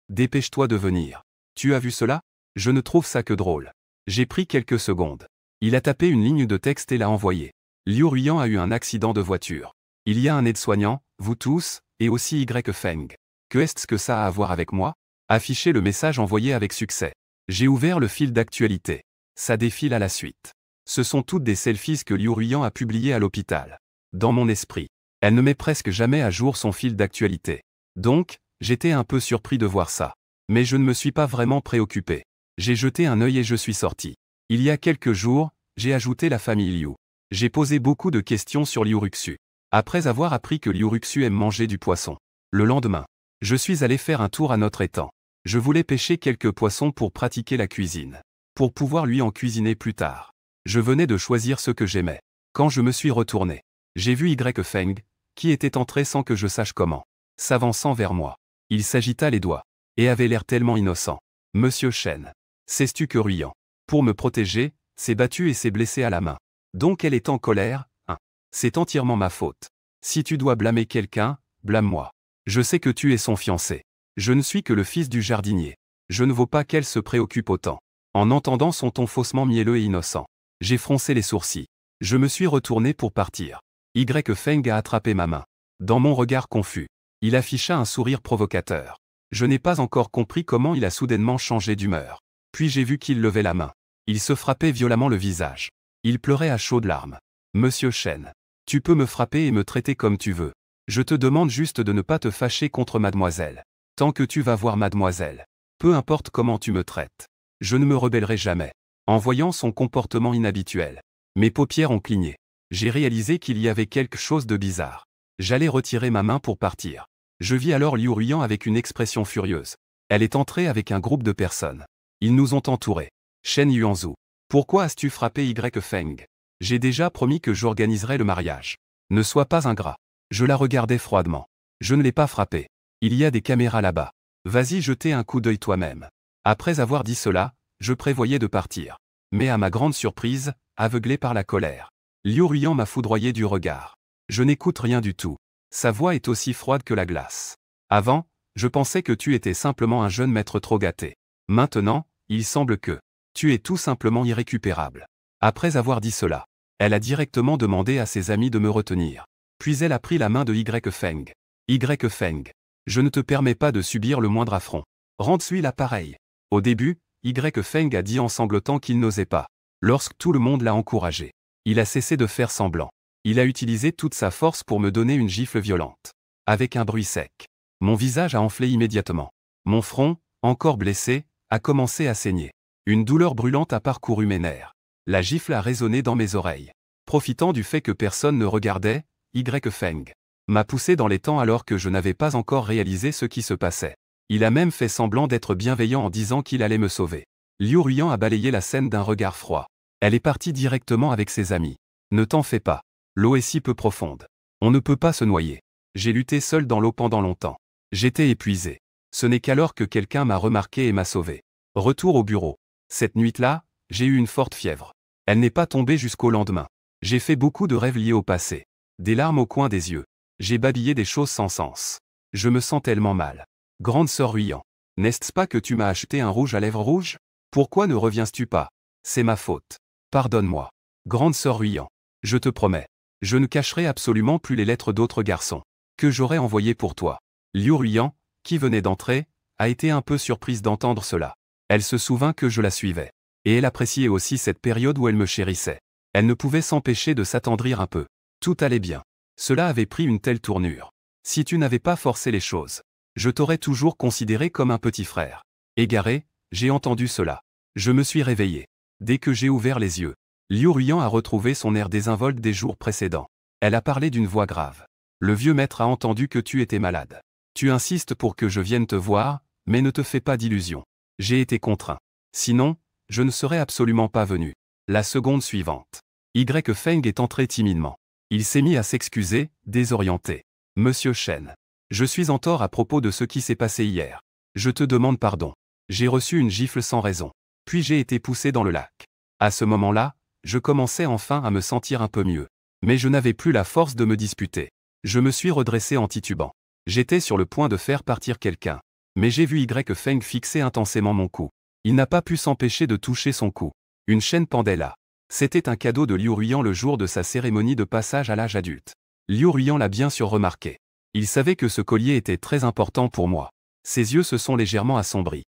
Dépêche-toi de venir. Tu as vu cela? Je ne trouve ça que drôle. J'ai pris quelques secondes. Il a tapé une ligne de texte et l'a envoyée. Liu Ruyan a eu un accident de voiture. Il y a un aide-soignant, vous tous, et aussi Y Feng. Que est-ce que ça a à voir avec moi? Afficher le message envoyé avec succès. J'ai ouvert le fil d'actualité. Ça défile à la suite. Ce sont toutes des selfies que Liu Ruyan a publiées à l'hôpital. Dans mon esprit, elle ne met presque jamais à jour son fil d'actualité. Donc, j'étais un peu surpris de voir ça. Mais je ne me suis pas vraiment préoccupé. J'ai jeté un œil et je suis sorti. Il y a quelques jours, j'ai ajouté la famille Liu. J'ai posé beaucoup de questions sur Liu Ruxu. Après avoir appris que Liu Ruxu aime manger du poisson. Le lendemain, je suis allé faire un tour à notre étang. Je voulais pêcher quelques poissons pour pratiquer la cuisine. Pour pouvoir lui en cuisiner plus tard. Je venais de choisir ce que j'aimais. Quand je me suis retourné, j'ai vu Y Feng, qui était entré sans que je sache comment. S'avançant vers moi. Il s'agita les doigts. Et avait l'air tellement innocent. Monsieur Shen. Sais-tu que Ruyan, pour me protéger, s'est battu et s'est blessé à la main. Donc elle est en colère, hein. C'est entièrement ma faute. Si tu dois blâmer quelqu'un, blâme-moi. Je sais que tu es son fiancé. Je ne suis que le fils du jardinier. Je ne vaux pas qu'elle se préoccupe autant. En entendant son ton faussement mielleux et innocent, j'ai froncé les sourcils. Je me suis retourné pour partir. Y Feng a attrapé ma main. Dans mon regard confus, il afficha un sourire provocateur. Je n'ai pas encore compris comment il a soudainement changé d'humeur. Puis j'ai vu qu'il levait la main. Il se frappait violemment le visage. Il pleurait à chaudes larmes. Monsieur Shen, tu peux me frapper et me traiter comme tu veux. Je te demande juste de ne pas te fâcher contre mademoiselle. Tant que tu vas voir mademoiselle. Peu importe comment tu me traites. Je ne me rebellerai jamais. En voyant son comportement inhabituel, mes paupières ont cligné. J'ai réalisé qu'il y avait quelque chose de bizarre. J'allais retirer ma main pour partir. Je vis alors Liu Ruyan avec une expression furieuse. Elle est entrée avec un groupe de personnes. Ils nous ont entourés. Shen Yuanzhu. Pourquoi as-tu frappé Y Feng? J'ai déjà promis que j'organiserais le mariage. Ne sois pas ingrat. Je la regardais froidement. Je ne l'ai pas frappé. Il y a des caméras là-bas. Vas-y jeter un coup d'œil toi-même. Après avoir dit cela, je prévoyais de partir. Mais à ma grande surprise, aveuglé par la colère, Liu Ruyan m'a foudroyé du regard. Je n'écoute rien du tout. Sa voix est aussi froide que la glace. Avant, je pensais que tu étais simplement un jeune maître trop gâté. Maintenant, il semble que tu es tout simplement irrécupérable. Après avoir dit cela, elle a directement demandé à ses amis de me retenir. Puis elle a pris la main de Y Feng. Y Feng. Je ne te permets pas de subir le moindre affront. Rends-lui l'appareil. Au début, Y Feng a dit en sanglotant qu'il n'osait pas. Lorsque tout le monde l'a encouragé, il a cessé de faire semblant. Il a utilisé toute sa force pour me donner une gifle violente. Avec un bruit sec. Mon visage a enflé immédiatement. Mon front, encore blessé, a commencé à saigner. Une douleur brûlante a parcouru mes nerfs. La gifle a résonné dans mes oreilles. Profitant du fait que personne ne regardait, Y Feng m'a poussé dans les temps alors que je n'avais pas encore réalisé ce qui se passait. Il a même fait semblant d'être bienveillant en disant qu'il allait me sauver. Liu Ruyan a balayé la scène d'un regard froid. Elle est partie directement avec ses amis. Ne t'en fais pas. L'eau est si peu profonde. On ne peut pas se noyer. J'ai lutté seul dans l'eau pendant longtemps. J'étais épuisé. Ce n'est qu'alors que quelqu'un m'a remarqué et m'a sauvé. Retour au bureau. Cette nuit-là, j'ai eu une forte fièvre. Elle n'est pas tombée jusqu'au lendemain. J'ai fait beaucoup de rêves liés au passé. Des larmes au coin des yeux. J'ai babillé des choses sans sens. Je me sens tellement mal. Grande sœur Ruyan. N'est-ce pas que tu m'as acheté un rouge à lèvres rouge? Pourquoi ne reviens-tu pas? C'est ma faute. Pardonne-moi. Grande sœur Ruyan. Je te promets. Je ne cacherai absolument plus les lettres d'autres garçons que j'aurais envoyées pour toi. Liu Ruyan, qui venait d'entrer, a été un peu surprise d'entendre cela. Elle se souvint que je la suivais. Et elle appréciait aussi cette période où elle me chérissait. Elle ne pouvait s'empêcher de s'attendrir un peu. Tout allait bien. Cela avait pris une telle tournure. Si tu n'avais pas forcé les choses, je t'aurais toujours considéré comme un petit frère. Égaré, j'ai entendu cela. Je me suis réveillé. Dès que j'ai ouvert les yeux, Liu Ruyan a retrouvé son air désinvolte des jours précédents. Elle a parlé d'une voix grave. Le vieux maître a entendu que tu étais malade. Tu insistes pour que je vienne te voir, mais ne te fais pas d'illusions. J'ai été contraint. Sinon, je ne serais absolument pas venu. La seconde suivante. Y Feng est entré timidement. Il s'est mis à s'excuser, désorienté. Monsieur Shen. Je suis en tort à propos de ce qui s'est passé hier. Je te demande pardon. J'ai reçu une gifle sans raison. Puis j'ai été poussé dans le lac. À ce moment-là, je commençais enfin à me sentir un peu mieux. Mais je n'avais plus la force de me disputer. Je me suis redressé en titubant. J'étais sur le point de faire partir quelqu'un. Mais j'ai vu Y Feng fixer intensément mon cou. Il n'a pas pu s'empêcher de toucher son cou. Une chaîne pendait là. C'était un cadeau de Liu Ruiyan le jour de sa cérémonie de passage à l'âge adulte. Liu Ruiyan l'a bien sûr remarqué. Il savait que ce collier était très important pour moi. Ses yeux se sont légèrement assombris.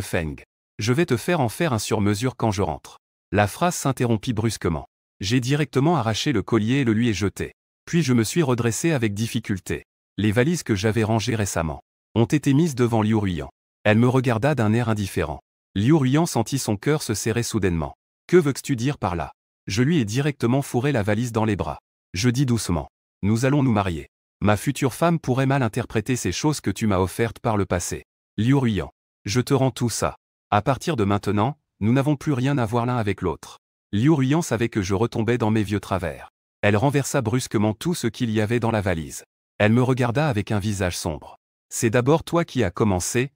Feng. Je vais te faire en faire un sur-mesure quand je rentre. La phrase s'interrompit brusquement. J'ai directement arraché le collier et le lui ai jeté. Puis je me suis redressé avec difficulté. Les valises que j'avais rangées récemment ont été mises devant Liu Ruiyan. Elle me regarda d'un air indifférent. Liu Ruiyan sentit son cœur se serrer soudainement. Que veux-tu dire par là? Je lui ai directement fourré la valise dans les bras. Je dis doucement. Nous allons nous marier. Ma future femme pourrait mal interpréter ces choses que tu m'as offertes par le passé. Liu Ruiyan. Je te rends tout ça. À partir de maintenant, nous n'avons plus rien à voir l'un avec l'autre. Liu Ruiyan savait que je retombais dans mes vieux travers. Elle renversa brusquement tout ce qu'il y avait dans la valise. Elle me regarda avec un visage sombre. C'est d'abord toi qui as commencé,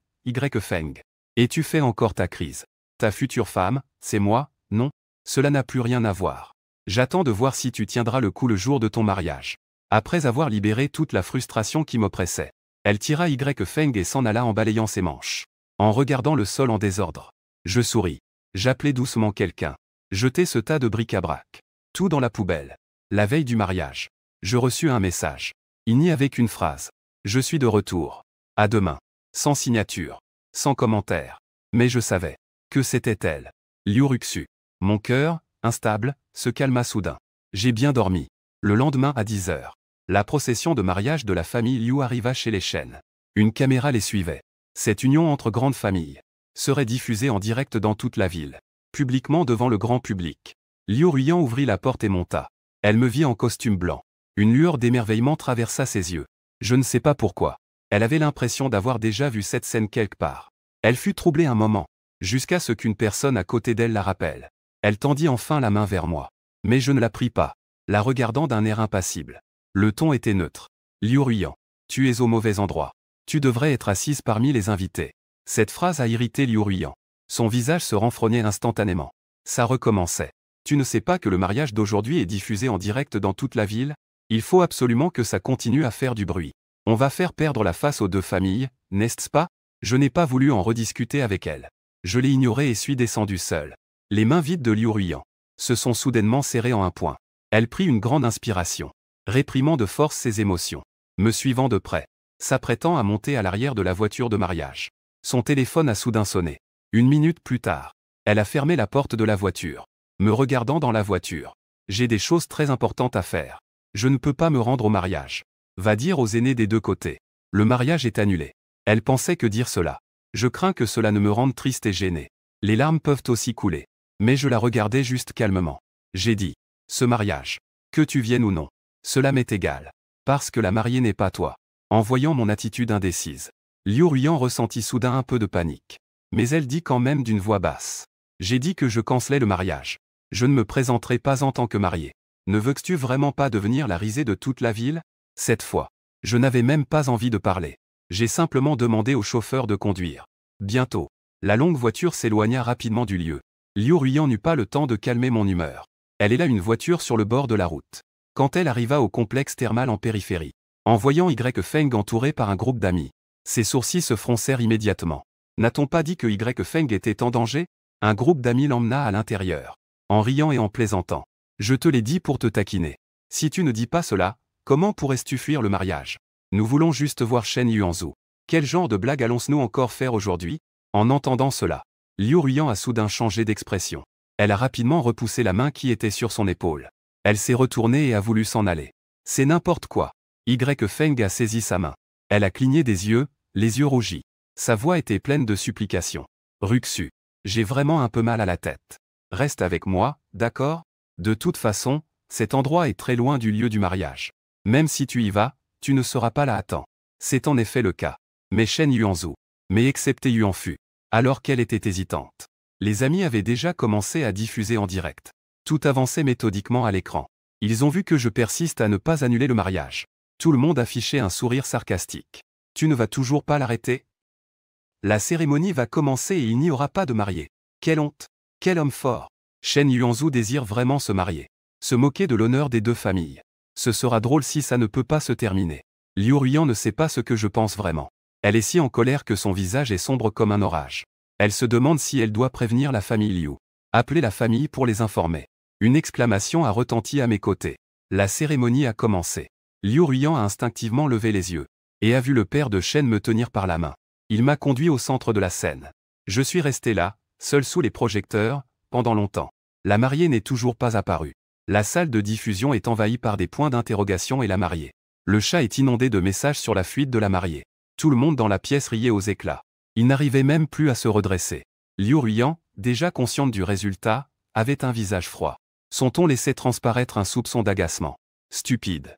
Feng. Et tu fais encore ta crise. Ta future femme, c'est moi, non? Cela n'a plus rien à voir. J'attends de voir si tu tiendras le coup le jour de ton mariage. Après avoir libéré toute la frustration qui m'oppressait, elle tira Feng et s'en alla en balayant ses manches. En regardant le sol en désordre. Je souris. J'appelai doucement quelqu'un. Jetai ce tas de bric-à-brac. Tout dans la poubelle. La veille du mariage. Je reçus un message. Il n'y avait qu'une phrase. Je suis de retour. À demain. Sans signature. Sans commentaire. Mais je savais. Que c'était elle. Liu Ruxu. Mon cœur, instable, se calma soudain. J'ai bien dormi. Le lendemain à 10 h. La procession de mariage de la famille Liu arriva chez les Shen. Une caméra les suivait. Cette union entre grandes familles serait diffusée en direct dans toute la ville. Publiquement devant le grand public. Liu Ruiyan ouvrit la porte et monta. Elle me vit en costume blanc. Une lueur d'émerveillement traversa ses yeux. Je ne sais pas pourquoi. Elle avait l'impression d'avoir déjà vu cette scène quelque part. Elle fut troublée un moment, jusqu'à ce qu'une personne à côté d'elle la rappelle. Elle tendit enfin la main vers moi. Mais je ne la pris pas, la regardant d'un air impassible. Le ton était neutre. Liu Ruiyan. Tu es au mauvais endroit. Tu devrais être assise parmi les invités. Cette phrase a irrité Liu Ruiyan. Son visage se renfrognait instantanément. Ça recommençait. Tu ne sais pas que le mariage d'aujourd'hui est diffusé en direct dans toute la ville? Il faut absolument que ça continue à faire du bruit. On va faire perdre la face aux deux familles, n'est-ce pas? Je n'ai pas voulu en rediscuter avec elle. Je l'ai ignorée et suis descendu seul. Les mains vides de Liu Ruiyan se sont soudainement serrées en un point. Elle prit une grande inspiration, réprimant de force ses émotions, me suivant de près, s'apprêtant à monter à l'arrière de la voiture de mariage. Son téléphone a soudain sonné. 1 minute plus tard, elle a fermé la porte de la voiture, me regardant dans la voiture. J'ai des choses très importantes à faire. Je ne peux pas me rendre au mariage. Va dire aux aînés des deux côtés. Le mariage est annulé. Elle pensait que dire cela. Je crains que cela ne me rende triste et gêné. Les larmes peuvent aussi couler. Mais je la regardais juste calmement. J'ai dit. Ce mariage. Que tu viennes ou non. Cela m'est égal. Parce que la mariée n'est pas toi. En voyant mon attitude indécise, Liu Ruiyan ressentit soudain un peu de panique. Mais elle dit quand même d'une voix basse. J'ai dit que je cancelais le mariage. Je ne me présenterai pas en tant que mariée. Ne veux-tu vraiment pas devenir la risée de toute la ville? Cette fois, je n'avais même pas envie de parler. J'ai simplement demandé au chauffeur de conduire. Bientôt, la longue voiture s'éloigna rapidement du lieu. Liu Ruiyan n'eut pas le temps de calmer mon humeur. Elle est là une voiture sur le bord de la route. Quand elle arriva au complexe thermal en périphérie, en voyant Feng entouré par un groupe d'amis, ses sourcils se froncèrent immédiatement. N'a-t-on pas dit que Feng était en danger? Un groupe d'amis l'emmena à l'intérieur, en riant et en plaisantant. Je te l'ai dit pour te taquiner. Si tu ne dis pas cela, comment pourrais-tu fuir le mariage? Nous voulons juste voir Shen Yuanzhu. Quel genre de blague allons-nous encore faire aujourd'hui? En entendant cela, Liu Ruiyan a soudain changé d'expression. Elle a rapidement repoussé la main qui était sur son épaule. Elle s'est retournée et a voulu s'en aller. C'est n'importe quoi. Feng a saisi sa main. Elle a cligné des yeux, les yeux rougis. Sa voix était pleine de supplications. Ruxu. J'ai vraiment un peu mal à la tête. Reste avec moi, d'accord? De toute façon, cet endroit est très loin du lieu du mariage. Même si tu y vas, tu ne seras pas là à temps. C'est en effet le cas. Mais Shen Yuanzhu. Mais excepté Yuanfu. Alors qu'elle était hésitante. Les amis avaient déjà commencé à diffuser en direct. Tout avançait méthodiquement à l'écran. Ils ont vu que je persiste à ne pas annuler le mariage. Tout le monde affichait un sourire sarcastique. Tu ne vas toujours pas l'arrêter? La cérémonie va commencer et il n'y aura pas de marié. Quelle honte! Quel homme fort! Shen Yuanzhu désire vraiment se marier. Se moquer de l'honneur des deux familles. Ce sera drôle si ça ne peut pas se terminer. Liu Ruiyan ne sait pas ce que je pense vraiment. Elle est si en colère que son visage est sombre comme un orage. Elle se demande si elle doit prévenir la famille Liu. Appeler la famille pour les informer. Une exclamation a retenti à mes côtés. La cérémonie a commencé. Liu Ruiyan a instinctivement levé les yeux et a vu le père de Shen me tenir par la main. Il m'a conduit au centre de la scène. Je suis resté là, seul sous les projecteurs, pendant longtemps. La mariée n'est toujours pas apparue. La salle de diffusion est envahie par des points d'interrogation et la mariée. Le chat est inondé de messages sur la fuite de la mariée. Tout le monde dans la pièce riait aux éclats. Il n'arrivait même plus à se redresser. Liu Ruiyan, déjà consciente du résultat, avait un visage froid. Son ton laissait transparaître un soupçon d'agacement. Stupide.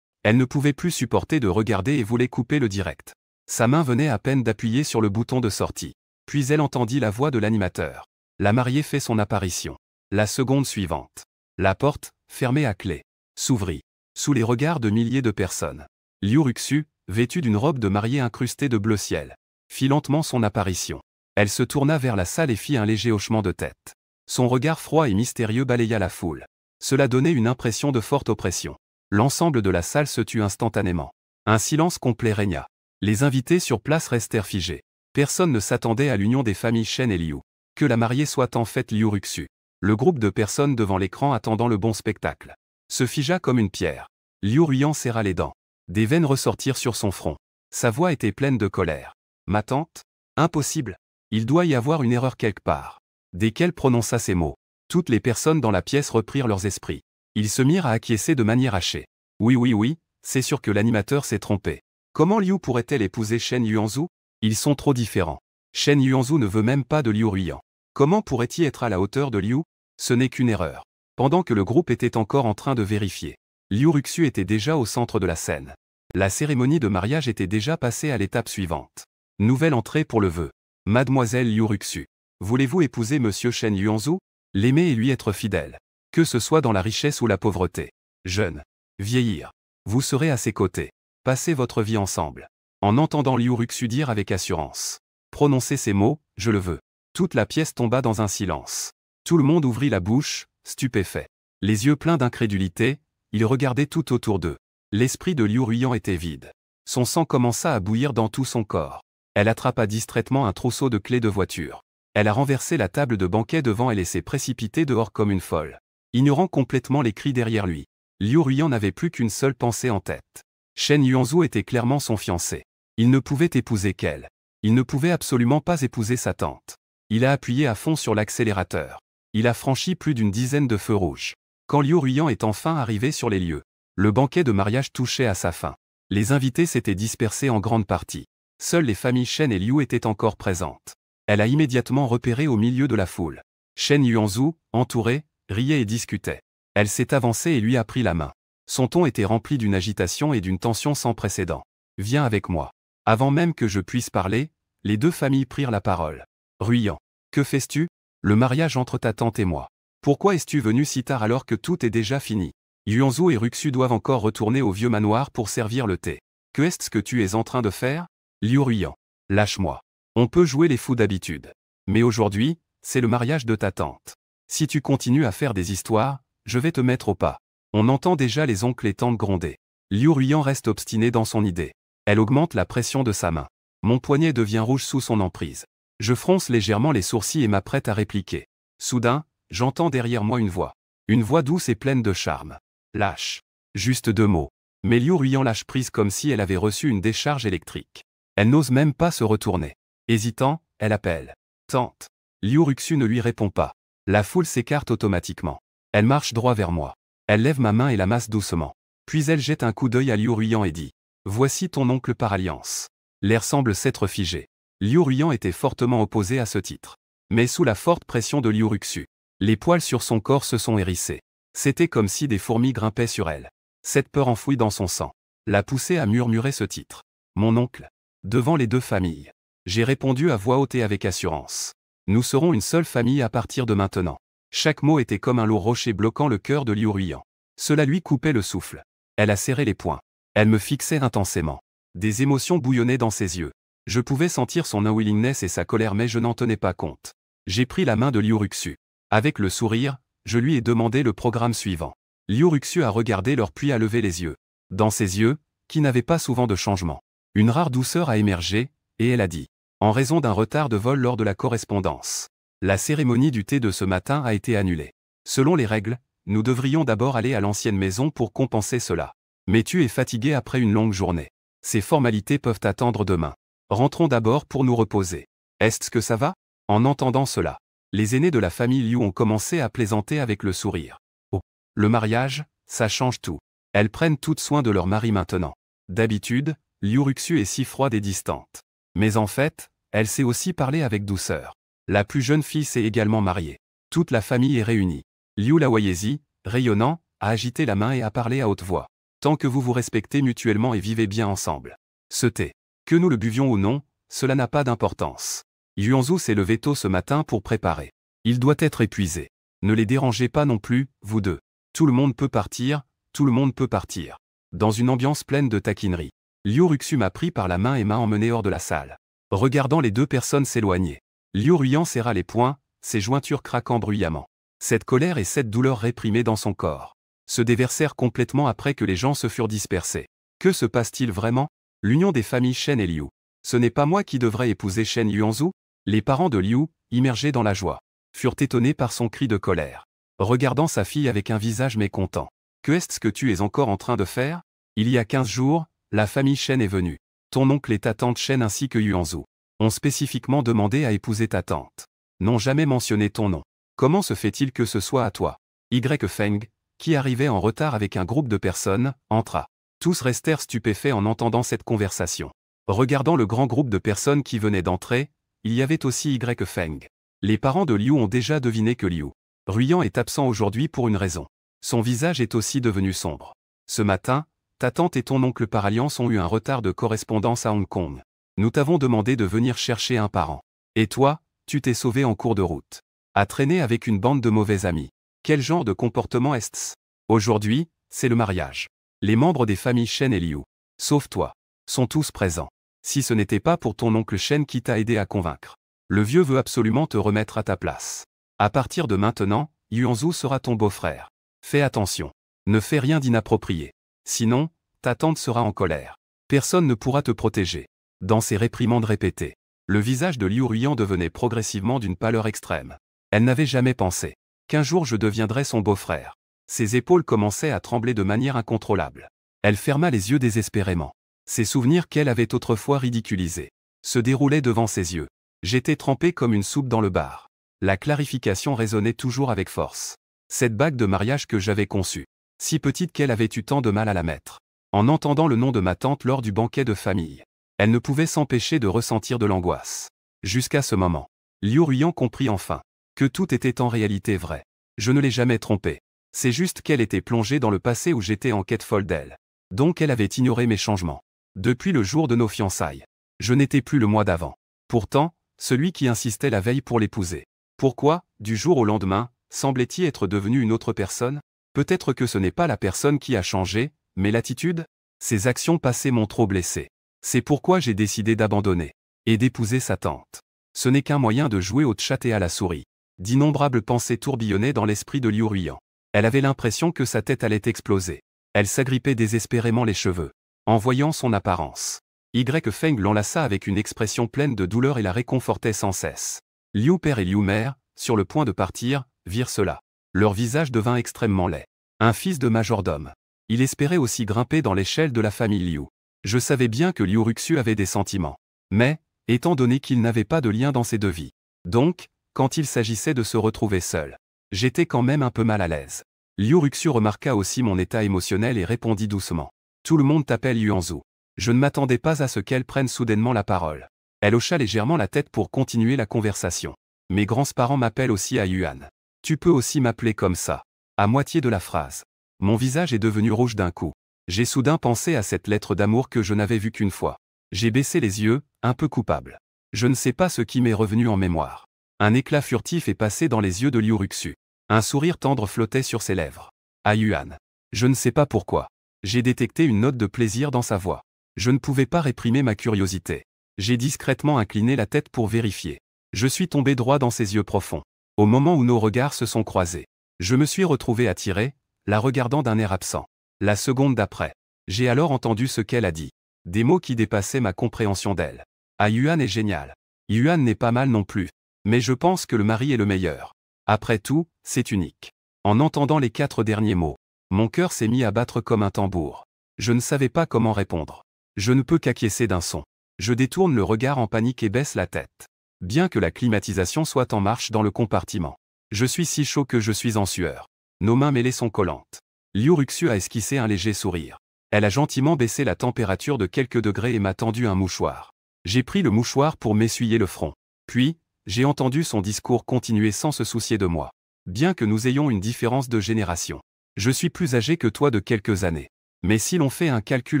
Elle ne pouvait plus supporter de regarder et voulait couper le direct. Sa main venait à peine d'appuyer sur le bouton de sortie. Puis elle entendit la voix de l'animateur. La mariée fait son apparition. La seconde suivante. La porte, fermée à clé, s'ouvrit. Sous les regards de milliers de personnes. Liu Ruxu, vêtue d'une robe de mariée incrustée de bleu ciel, fit lentement son apparition. Elle se tourna vers la salle et fit un léger hochement de tête. Son regard froid et mystérieux balaya la foule. Cela donnait une impression de forte oppression. L'ensemble de la salle se tut instantanément. Un silence complet régna. Les invités sur place restèrent figés. Personne ne s'attendait à l'union des familles Shen et Liu. Que la mariée soit en fait Liu Ruxu. Le groupe de personnes devant l'écran attendant le bon spectacle se figea comme une pierre. Liu Ruiyan serra les dents. Des veines ressortirent sur son front. Sa voix était pleine de colère. Ma tante? Impossible. Il doit y avoir une erreur quelque part. Dès qu'elle prononça ces mots, toutes les personnes dans la pièce reprirent leurs esprits. Ils se mirent à acquiescer de manière hachée. Oui, c'est sûr que l'animateur s'est trompé. Comment Liu pourrait-elle épouser Shen Yuanzhu? Ils sont trop différents. Shen Yuanzhu ne veut même pas de Liu Ruiyan. Comment pourrait-il être à la hauteur de Liu? Ce n'est qu'une erreur. Pendant que le groupe était encore en train de vérifier, Liu Ruxu était déjà au centre de la scène. La cérémonie de mariage était déjà passée à l'étape suivante. Nouvelle entrée pour le vœu. Mademoiselle Liu Ruxu. Voulez-vous épouser Monsieur Shen Yuanzhu? L'aimer et lui être fidèle. Que ce soit dans la richesse ou la pauvreté. Jeune. Vieillir. Vous serez à ses côtés. Passez votre vie ensemble. En entendant Liu Ruxu dire avec assurance. Prononcer ces mots, je le veux. Toute la pièce tomba dans un silence. Tout le monde ouvrit la bouche, stupéfait. Les yeux pleins d'incrédulité, ils regardaient tout autour d'eux. L'esprit de Liu Ruiyan était vide. Son sang commença à bouillir dans tout son corps. Elle attrapa distraitement un trousseau de clés de voiture. Elle a renversé la table de banquet devant elle et s'est précipitée dehors comme une folle. Ignorant complètement les cris derrière lui. Liu Ruiyan n'avait plus qu'une seule pensée en tête. Shen Yuanzhu était clairement son fiancé. Il ne pouvait épouser qu'elle. Il ne pouvait absolument pas épouser sa tante. Il a appuyé à fond sur l'accélérateur. Il a franchi plus d'une dizaine de feux rouges. Quand Liu Ruiyan est enfin arrivé sur les lieux, le banquet de mariage touchait à sa fin. Les invités s'étaient dispersés en grande partie. Seules les familles Shen et Liu étaient encore présentes. Elle a immédiatement repéré au milieu de la foule. Shen Yuanzhu, entouré, riait et discutait. Elle s'est avancée et lui a pris la main. Son ton était rempli d'une agitation et d'une tension sans précédent. Viens avec moi. Avant même que je puisse parler, les deux familles prirent la parole. Ruiyan. Que fais-tu? Le mariage entre ta tante et moi. Pourquoi es-tu venu si tard alors que tout est déjà fini? Yuanzhu et Ruxu doivent encore retourner au vieux manoir pour servir le thé. Que est-ce que tu es en train de faire? Liu Ruiyan. Lâche-moi. On peut jouer les fous d'habitude. Mais aujourd'hui, c'est le mariage de ta tante. Si tu continues à faire des histoires, je vais te mettre au pas. On entend déjà les oncles et tantes gronder. Liu Ruiyan reste obstiné dans son idée. Elle augmente la pression de sa main. Mon poignet devient rouge sous son emprise. Je fronce légèrement les sourcils et m'apprête à répliquer. Soudain, j'entends derrière moi une voix. Une voix douce et pleine de charme. Lâche. Juste 2 mots. Mais Liu Ruiyan lâche prise comme si elle avait reçu une décharge électrique. Elle n'ose même pas se retourner. Hésitant, elle appelle. Tante. Liu Ruxu ne lui répond pas. La foule s'écarte automatiquement. Elle marche droit vers moi. Elle lève ma main et la masse doucement. Puis elle jette un coup d'œil à Liu Ruiyan et dit. Voici ton oncle par alliance. L'air semble s'être figé. Liu Ruiyan était fortement opposé à ce titre. Mais sous la forte pression de Liu Ruxu, les poils sur son corps se sont hérissés. C'était comme si des fourmis grimpaient sur elle. Cette peur enfouie dans son sang l'a poussé à murmurer ce titre. Mon oncle. Devant les deux familles. J'ai répondu à voix haute et avec assurance. Nous serons une seule famille à partir de maintenant. Chaque mot était comme un lourd rocher bloquant le cœur de Liu Ruiyan. Cela lui coupait le souffle. Elle a serré les poings. Elle me fixait intensément. Des émotions bouillonnaient dans ses yeux. Je pouvais sentir son unwillingness et sa colère mais je n'en tenais pas compte. J'ai pris la main de Liu Ruxu. Avec le sourire, je lui ai demandé le programme suivant. Liu Ruxu a regardé leur puis a levé les yeux. Dans ses yeux, qui n'avaient pas souvent de changement, une rare douceur a émergé, et elle a dit. En raison d'un retard de vol lors de la correspondance. La cérémonie du thé de ce matin a été annulée. Selon les règles, nous devrions d'abord aller à l'ancienne maison pour compenser cela. Mais tu es fatigué après une longue journée. Ces formalités peuvent attendre demain. Rentrons d'abord pour nous reposer. Est-ce que ça va? En entendant cela, les aînés de la famille Liu ont commencé à plaisanter avec le sourire. Oh, le mariage, ça change tout. Elles prennent toutes soin de leur mari maintenant. D'habitude, Liu Ruxu est si froide et distante. Mais en fait, elle sait aussi parler avec douceur. La plus jeune fille s'est également mariée. Toute la famille est réunie. Liu Lawayezi, rayonnant, a agité la main et a parlé à haute voix. Tant que vous vous respectez mutuellement et vivez bien ensemble. Ce thé. Que nous le buvions ou non, cela n'a pas d'importance. Yuanzhu s'est levé tôt ce matin pour préparer. Il doit être épuisé. Ne les dérangez pas non plus, vous deux. Tout le monde peut partir, tout le monde peut partir. Dans une ambiance pleine de taquinerie. Liu Ruxu m'a pris par la main et m'a emmené hors de la salle. Regardant les deux personnes s'éloigner. Liu Ruyan serra les poings, ses jointures craquant bruyamment. Cette colère et cette douleur réprimée dans son corps se déversèrent complètement après que les gens se furent dispersés. Que se passe-t-il vraiment? L'union des familles Shen et Liu. Ce n'est pas moi qui devrais épouser Shen Yuanzhu? Les parents de Liu, immergés dans la joie, furent étonnés par son cri de colère. Regardant sa fille avec un visage mécontent. Que est-ce que tu es encore en train de faire? Il y a 15 jours, la famille Shen est venue. Ton oncle et ta tante Shen ainsi que Yuanzhu ont spécifiquement demandé à épouser ta tante. N'ont jamais mentionné ton nom. Comment se fait-il que ce soit à toi? Y Feng, qui arrivait en retard avec un groupe de personnes, entra. Tous restèrent stupéfaits en entendant cette conversation. Regardant le grand groupe de personnes qui venaient d'entrer, il y avait aussi Y Feng. Les parents de Liu ont déjà deviné que Liu Ruyan est absent aujourd'hui pour une raison. Son visage est aussi devenu sombre. Ce matin, ta tante et ton oncle par alliance ont eu un retard de correspondance à Hong Kong. Nous t'avons demandé de venir chercher un parent. Et toi, tu t'es sauvé en cours de route. À traîner avec une bande de mauvais amis. Quel genre de comportement est-ce? Aujourd'hui, c'est le mariage. Les membres des familles Shen et Liu, sauf toi, sont tous présents. Si ce n'était pas pour ton oncle Shen qui t'a aidé à convaincre. Le vieux veut absolument te remettre à ta place. À partir de maintenant, Yuanzhu sera ton beau-frère. Fais attention. Ne fais rien d'inapproprié. Sinon, ta tante sera en colère. Personne ne pourra te protéger. Dans ses réprimandes répétées, le visage de Liu Ruyan devenait progressivement d'une pâleur extrême. Elle n'avait jamais pensé qu'un jour je deviendrais son beau-frère. Ses épaules commençaient à trembler de manière incontrôlable. Elle ferma les yeux désespérément. Ces souvenirs qu'elle avait autrefois ridiculisés se déroulaient devant ses yeux. J'étais trempé comme une soupe dans le bar. La clarification résonnait toujours avec force. Cette bague de mariage que j'avais conçue, si petite qu'elle avait eu tant de mal à la mettre. En entendant le nom de ma tante lors du banquet de famille, elle ne pouvait s'empêcher de ressentir de l'angoisse. Jusqu'à ce moment, Liu Ruyan comprit enfin que tout était en réalité vrai. Je ne l'ai jamais trompée. C'est juste qu'elle était plongée dans le passé où j'étais en quête folle d'elle. Donc elle avait ignoré mes changements. Depuis le jour de nos fiançailles, je n'étais plus le mois d'avant. Pourtant, celui qui insistait la veille pour l'épouser. Pourquoi, du jour au lendemain, semblait-il être devenu une autre personne? Peut-être que ce n'est pas la personne qui a changé, mais l'attitude? Ses actions passées m'ont trop blessé. C'est pourquoi j'ai décidé d'abandonner et d'épouser sa tante. Ce n'est qu'un moyen de jouer au chat et à la souris. D'innombrables pensées tourbillonnaient dans l'esprit de Liu Ruyan. Elle avait l'impression que sa tête allait exploser. Elle s'agrippait désespérément les cheveux, en voyant son apparence. Y Feng l'enlaça avec une expression pleine de douleur et la réconfortait sans cesse. Liu père et Liu mère, sur le point de partir, virent cela. Leur visage devint extrêmement laid. Un fils de majordome. Il espérait aussi grimper dans l'échelle de la famille Liu. Je savais bien que Liu Ruxu avait des sentiments. Mais, étant donné qu'il n'avait pas de lien dans ces deux vies. Donc, quand il s'agissait de se retrouver seul, j'étais quand même un peu mal à l'aise. Liu Ruxu remarqua aussi mon état émotionnel et répondit doucement. Tout le monde t'appelle Yuanzhu. Je ne m'attendais pas à ce qu'elle prenne soudainement la parole. Elle hocha légèrement la tête pour continuer la conversation. Mes grands-parents m'appellent aussi à Yuan. Tu peux aussi m'appeler comme ça. À moitié de la phrase. Mon visage est devenu rouge d'un coup. J'ai soudain pensé à cette lettre d'amour que je n'avais vue qu'une fois. J'ai baissé les yeux, un peu coupable. Je ne sais pas ce qui m'est revenu en mémoire. Un éclat furtif est passé dans les yeux de Liu Ruxu. Un sourire tendre flottait sur ses lèvres. À Yuan. Je ne sais pas pourquoi. J'ai détecté une note de plaisir dans sa voix. Je ne pouvais pas réprimer ma curiosité. J'ai discrètement incliné la tête pour vérifier. Je suis tombé droit dans ses yeux profonds. Au moment où nos regards se sont croisés, je me suis retrouvé attiré, la regardant d'un air absent. La seconde d'après, j'ai alors entendu ce qu'elle a dit. Des mots qui dépassaient ma compréhension d'elle. Ah, Yuan est génial. Yuan n'est pas mal non plus. Mais je pense que le mari est le meilleur. Après tout, c'est unique. En entendant les 4 derniers mots, mon cœur s'est mis à battre comme un tambour. Je ne savais pas comment répondre. Je ne peux qu'acquiescer d'un son. Je détourne le regard en panique et baisse la tête. Bien que la climatisation soit en marche dans le compartiment. Je suis si chaud que je suis en sueur. Nos mains mêlées sont collantes. Liu Ruxu a esquissé un léger sourire. Elle a gentiment baissé la température de quelques degrés et m'a tendu un mouchoir. J'ai pris le mouchoir pour m'essuyer le front. Puis, j'ai entendu son discours continuer sans se soucier de moi. Bien que nous ayons une différence de génération. Je suis plus âgé que toi de quelques années. Mais si l'on fait un calcul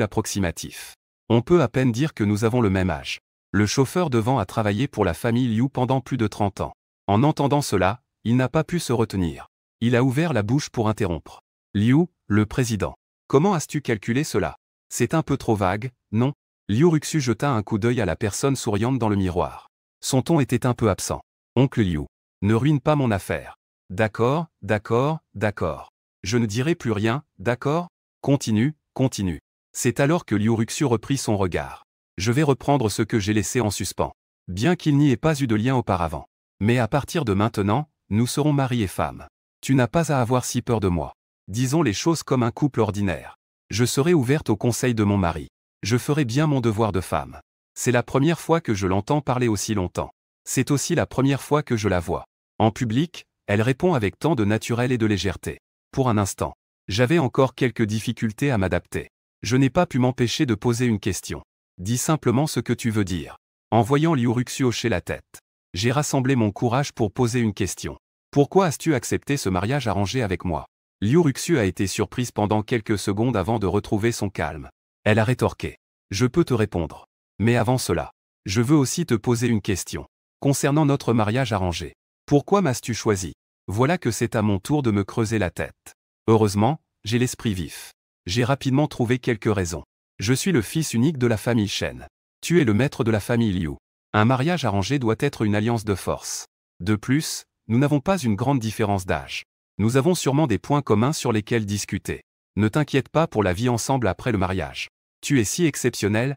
approximatif, on peut à peine dire que nous avons le même âge. Le chauffeur devant a travaillé pour la famille Liu pendant plus de 30 ans. En entendant cela, il n'a pas pu se retenir. Il a ouvert la bouche pour interrompre. Liu, le président. Comment as-tu calculé cela? C'est un peu trop vague, non? Liu Ruxu jeta un coup d'œil à la personne souriante dans le miroir. Son ton était un peu absent. Oncle Liu, ne ruine pas mon affaire. D'accord, d'accord, d'accord. Je ne dirai plus rien, d'accord? Continue, continue. C'est alors que Liu Ruxu reprit son regard. Je vais reprendre ce que j'ai laissé en suspens. Bien qu'il n'y ait pas eu de lien auparavant. Mais à partir de maintenant, nous serons mari et femme. Tu n'as pas à avoir si peur de moi. Disons les choses comme un couple ordinaire. Je serai ouverte aux conseils de mon mari. Je ferai bien mon devoir de femme. C'est la première fois que je l'entends parler aussi longtemps. C'est aussi la première fois que je la vois. En public, elle répond avec tant de naturel et de légèreté. Pour un instant, j'avais encore quelques difficultés à m'adapter. Je n'ai pas pu m'empêcher de poser une question. Dis simplement ce que tu veux dire. En voyant Liu Ruxu hocher la tête, j'ai rassemblé mon courage pour poser une question. Pourquoi as-tu accepté ce mariage arrangé avec moi? Liu Ruxu a été surprise pendant quelques secondes avant de retrouver son calme. Elle a rétorqué. Je peux te répondre. Mais avant cela, je veux aussi te poser une question. Concernant notre mariage arrangé. Pourquoi m'as-tu choisi? Voilà que c'est à mon tour de me creuser la tête. Heureusement, j'ai l'esprit vif. J'ai rapidement trouvé quelques raisons. Je suis le fils unique de la famille Shen. Tu es le maître de la famille Liu. Un mariage arrangé doit être une alliance de force. De plus, nous n'avons pas une grande différence d'âge. Nous avons sûrement des points communs sur lesquels discuter. Ne t'inquiète pas pour la vie ensemble après le mariage. Tu es si exceptionnel,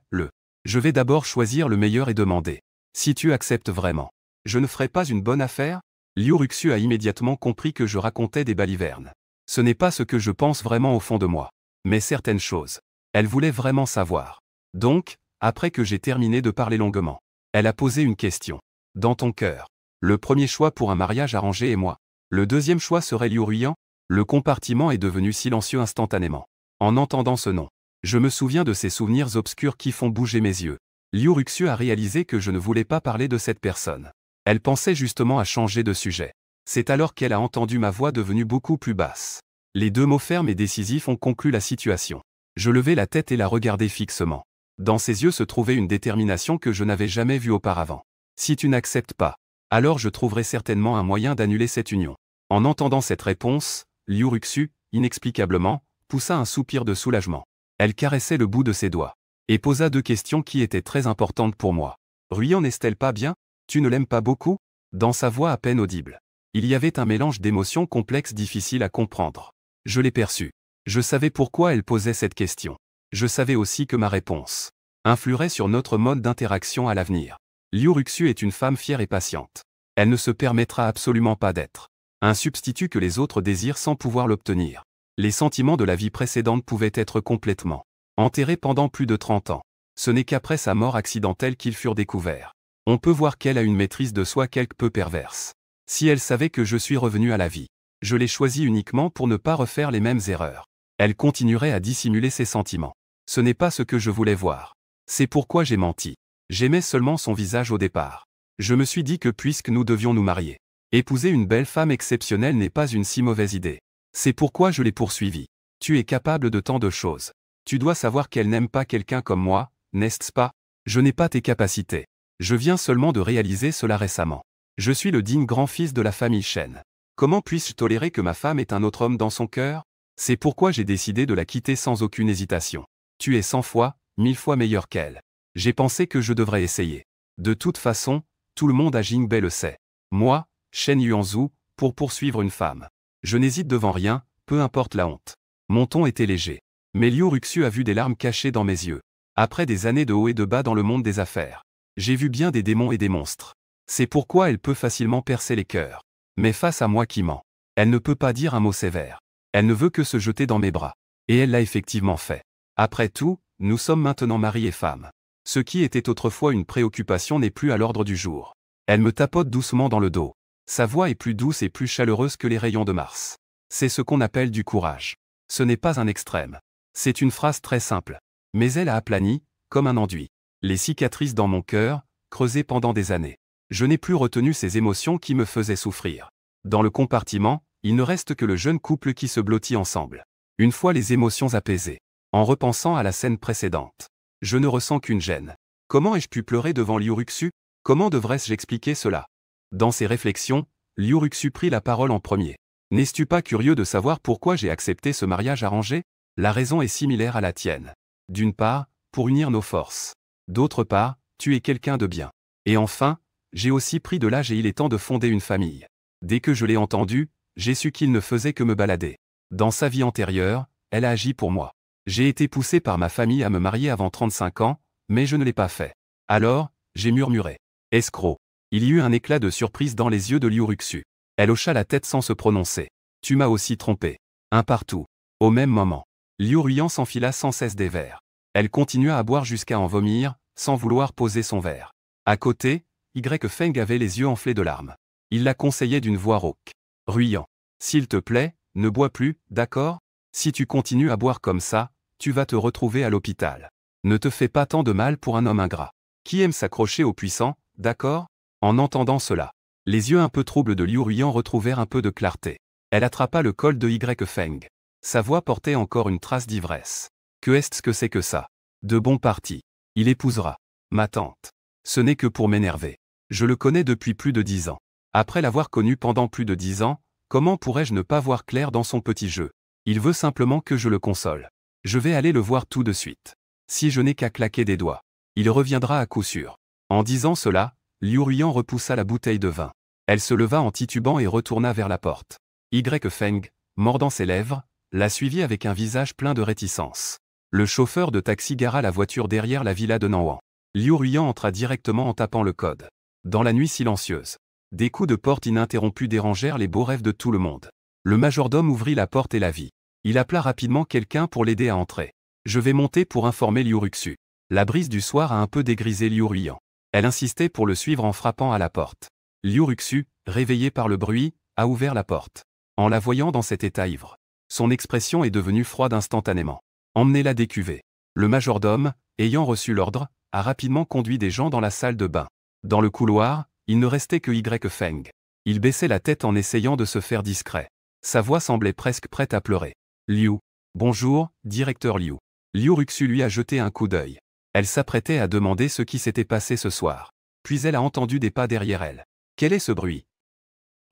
Je vais d'abord choisir le meilleur et demander. Si tu acceptes vraiment. Je ne ferai pas une bonne affaire? Liu Ruxu a immédiatement compris que je racontais des balivernes. Ce n'est pas ce que je pense vraiment au fond de moi. Mais certaines choses. Elle voulait vraiment savoir. Donc, après que j'ai terminé de parler longuement, elle a posé une question. Dans ton cœur, le premier choix pour un mariage arrangé est moi. Le deuxième choix serait Liu Ruyan? Le compartiment est devenu silencieux instantanément. En entendant ce nom, je me souviens de ces souvenirs obscurs qui font bouger mes yeux. Liu Ruxu a réalisé que je ne voulais pas parler de cette personne. Elle pensait justement à changer de sujet. C'est alors qu'elle a entendu ma voix devenue beaucoup plus basse. Les 2 mots fermes et décisifs ont conclu la situation. Je levai la tête et la regardai fixement. Dans ses yeux se trouvait une détermination que je n'avais jamais vue auparavant. Si tu n'acceptes pas, alors je trouverai certainement un moyen d'annuler cette union. En entendant cette réponse, Liu Ruxu, inexplicablement, poussa un soupir de soulagement. Elle caressait le bout de ses doigts. Et posa 2 questions qui étaient très importantes pour moi. Ruyan n'est-elle pas bien? Tu ne l'aimes pas beaucoup? Dans sa voix à peine audible. Il y avait un mélange d'émotions complexes difficiles à comprendre. Je l'ai perçu. Je savais pourquoi elle posait cette question. Je savais aussi que ma réponse influerait sur notre mode d'interaction à l'avenir. Liu Ruxu est une femme fière et patiente. Elle ne se permettra absolument pas d'être un substitut que les autres désirent sans pouvoir l'obtenir. Les sentiments de la vie précédente pouvaient être complètement enterrés pendant plus de 30 ans. Ce n'est qu'après sa mort accidentelle qu'ils furent découverts. On peut voir qu'elle a une maîtrise de soi quelque peu perverse. Si elle savait que je suis revenu à la vie, je l'ai choisie uniquement pour ne pas refaire les mêmes erreurs. Elle continuerait à dissimuler ses sentiments. Ce n'est pas ce que je voulais voir. C'est pourquoi j'ai menti. J'aimais seulement son visage au départ. Je me suis dit que puisque nous devions nous marier, épouser une belle femme exceptionnelle n'est pas une si mauvaise idée. C'est pourquoi je l'ai poursuivie. Tu es capable de tant de choses. Tu dois savoir qu'elle n'aime pas quelqu'un comme moi, n'est-ce pas? Je n'ai pas tes capacités. Je viens seulement de réaliser cela récemment. Je suis le digne grand-fils de la famille Shen. Comment puis-je tolérer que ma femme ait un autre homme dans son cœur? C'est pourquoi j'ai décidé de la quitter sans aucune hésitation. Tu es 100 fois, 1000 fois meilleur qu'elle. J'ai pensé que je devrais essayer. De toute façon, tout le monde à Jingbei le sait. Moi, Shen Yuanzhu, pour poursuivre une femme. Je n'hésite devant rien, peu importe la honte. Mon ton était léger. Mais Liu Ruxu a vu des larmes cachées dans mes yeux. Après des années de haut et de bas dans le monde des affaires, j'ai vu bien des démons et des monstres. C'est pourquoi elle peut facilement percer les cœurs. Mais face à moi qui ment, Elle ne peut pas dire un mot sévère. Elle ne veut que se jeter dans mes bras. Et elle l'a effectivement fait. Après tout, nous sommes maintenant mari et femme. Ce qui était autrefois une préoccupation n'est plus à l'ordre du jour. Elle me tapote doucement dans le dos. Sa voix est plus douce et plus chaleureuse que les rayons de Mars. C'est ce qu'on appelle du courage. Ce n'est pas un extrême. C'est une phrase très simple. Mais elle a aplani, comme un enduit, les cicatrices dans mon cœur, creusées pendant des années. Je n'ai plus retenu ces émotions qui me faisaient souffrir. Dans le compartiment, il ne reste que le jeune couple qui se blottit ensemble. Une fois les émotions apaisées, en repensant à la scène précédente, je ne ressens qu'une gêne. Comment ai-je pu pleurer devant Liuruxu? Comment devrais-je expliquer cela? Dans ses réflexions, Liuruxu prit la parole en premier. N'es-tu pas curieux de savoir pourquoi j'ai accepté ce mariage arrangé? La raison est similaire à la tienne. D'une part, pour unir nos forces. D'autre part, tu es quelqu'un de bien. Et enfin, j'ai aussi pris de l'âge et il est temps de fonder une famille. Dès que je l'ai entendu, j'ai su qu'il ne faisait que me balader. Dans sa vie antérieure, elle a agi pour moi. J'ai été poussé par ma famille à me marier avant 35 ans, mais je ne l'ai pas fait. Alors, j'ai murmuré. Escroc. Il y eut un éclat de surprise dans les yeux de Liuruxu. Elle hocha la tête sans se prononcer. Tu m'as aussi trompé. Un partout. Au même moment, Liu Ruyan s'enfila sans cesse des verres. Elle continua à boire jusqu'à en vomir, sans vouloir poser son verre. À côté, Y Feng avait les yeux enflés de larmes. Il la conseillait d'une voix rauque. Ruyan. S'il te plaît, ne bois plus, d'accord? Si tu continues à boire comme ça, tu vas te retrouver à l'hôpital. Ne te fais pas tant de mal pour un homme ingrat. Qui aime s'accrocher aux puissants, d'accord? En entendant cela, les yeux un peu troubles de Liu Ruyan retrouvèrent un peu de clarté. Elle attrapa le col de Y Feng. Sa voix portait encore une trace d'ivresse. Que est-ce que c'est que ça? De bon parti. Il épousera ma tante. Ce n'est que pour m'énerver. Je le connais depuis plus de 10 ans. Après l'avoir connu pendant plus de 10 ans, comment pourrais-je ne pas voir clair dans son petit jeu? Il veut simplement que je le console. Je vais aller le voir tout de suite. Si je n'ai qu'à claquer des doigts, il reviendra à coup sûr. En disant cela, Liu Ruyan repoussa la bouteille de vin. Elle se leva en titubant et retourna vers la porte. Y Feng, mordant ses lèvres, la suivit avec un visage plein de réticence. Le chauffeur de taxi gara la voiture derrière la villa de Nanwan. Liu Ruyan entra directement en tapant le code. Dans la nuit silencieuse, des coups de porte ininterrompus dérangèrent les beaux rêves de tout le monde. Le majordome ouvrit la porte et la vit. Il appela rapidement quelqu'un pour l'aider à entrer. Je vais monter pour informer Liuruxu. La brise du soir a un peu dégrisé Liu Ruyan. Elle insistait pour le suivre en frappant à la porte. Liuruxu, réveillé par le bruit, a ouvert la porte. En la voyant dans cet état ivre, son expression est devenue froide instantanément. Emmenez-la décuvée. Le majordome, ayant reçu l'ordre, a rapidement conduit des gens dans la salle de bain. Dans le couloir, il ne restait que Y Feng. Il baissait la tête en essayant de se faire discret. Sa voix semblait presque prête à pleurer. Liu. Bonjour, directeur Liu. Liuruxu lui a jeté un coup d'œil. Elle s'apprêtait à demander ce qui s'était passé ce soir. Puis elle a entendu des pas derrière elle. Quel est ce bruit?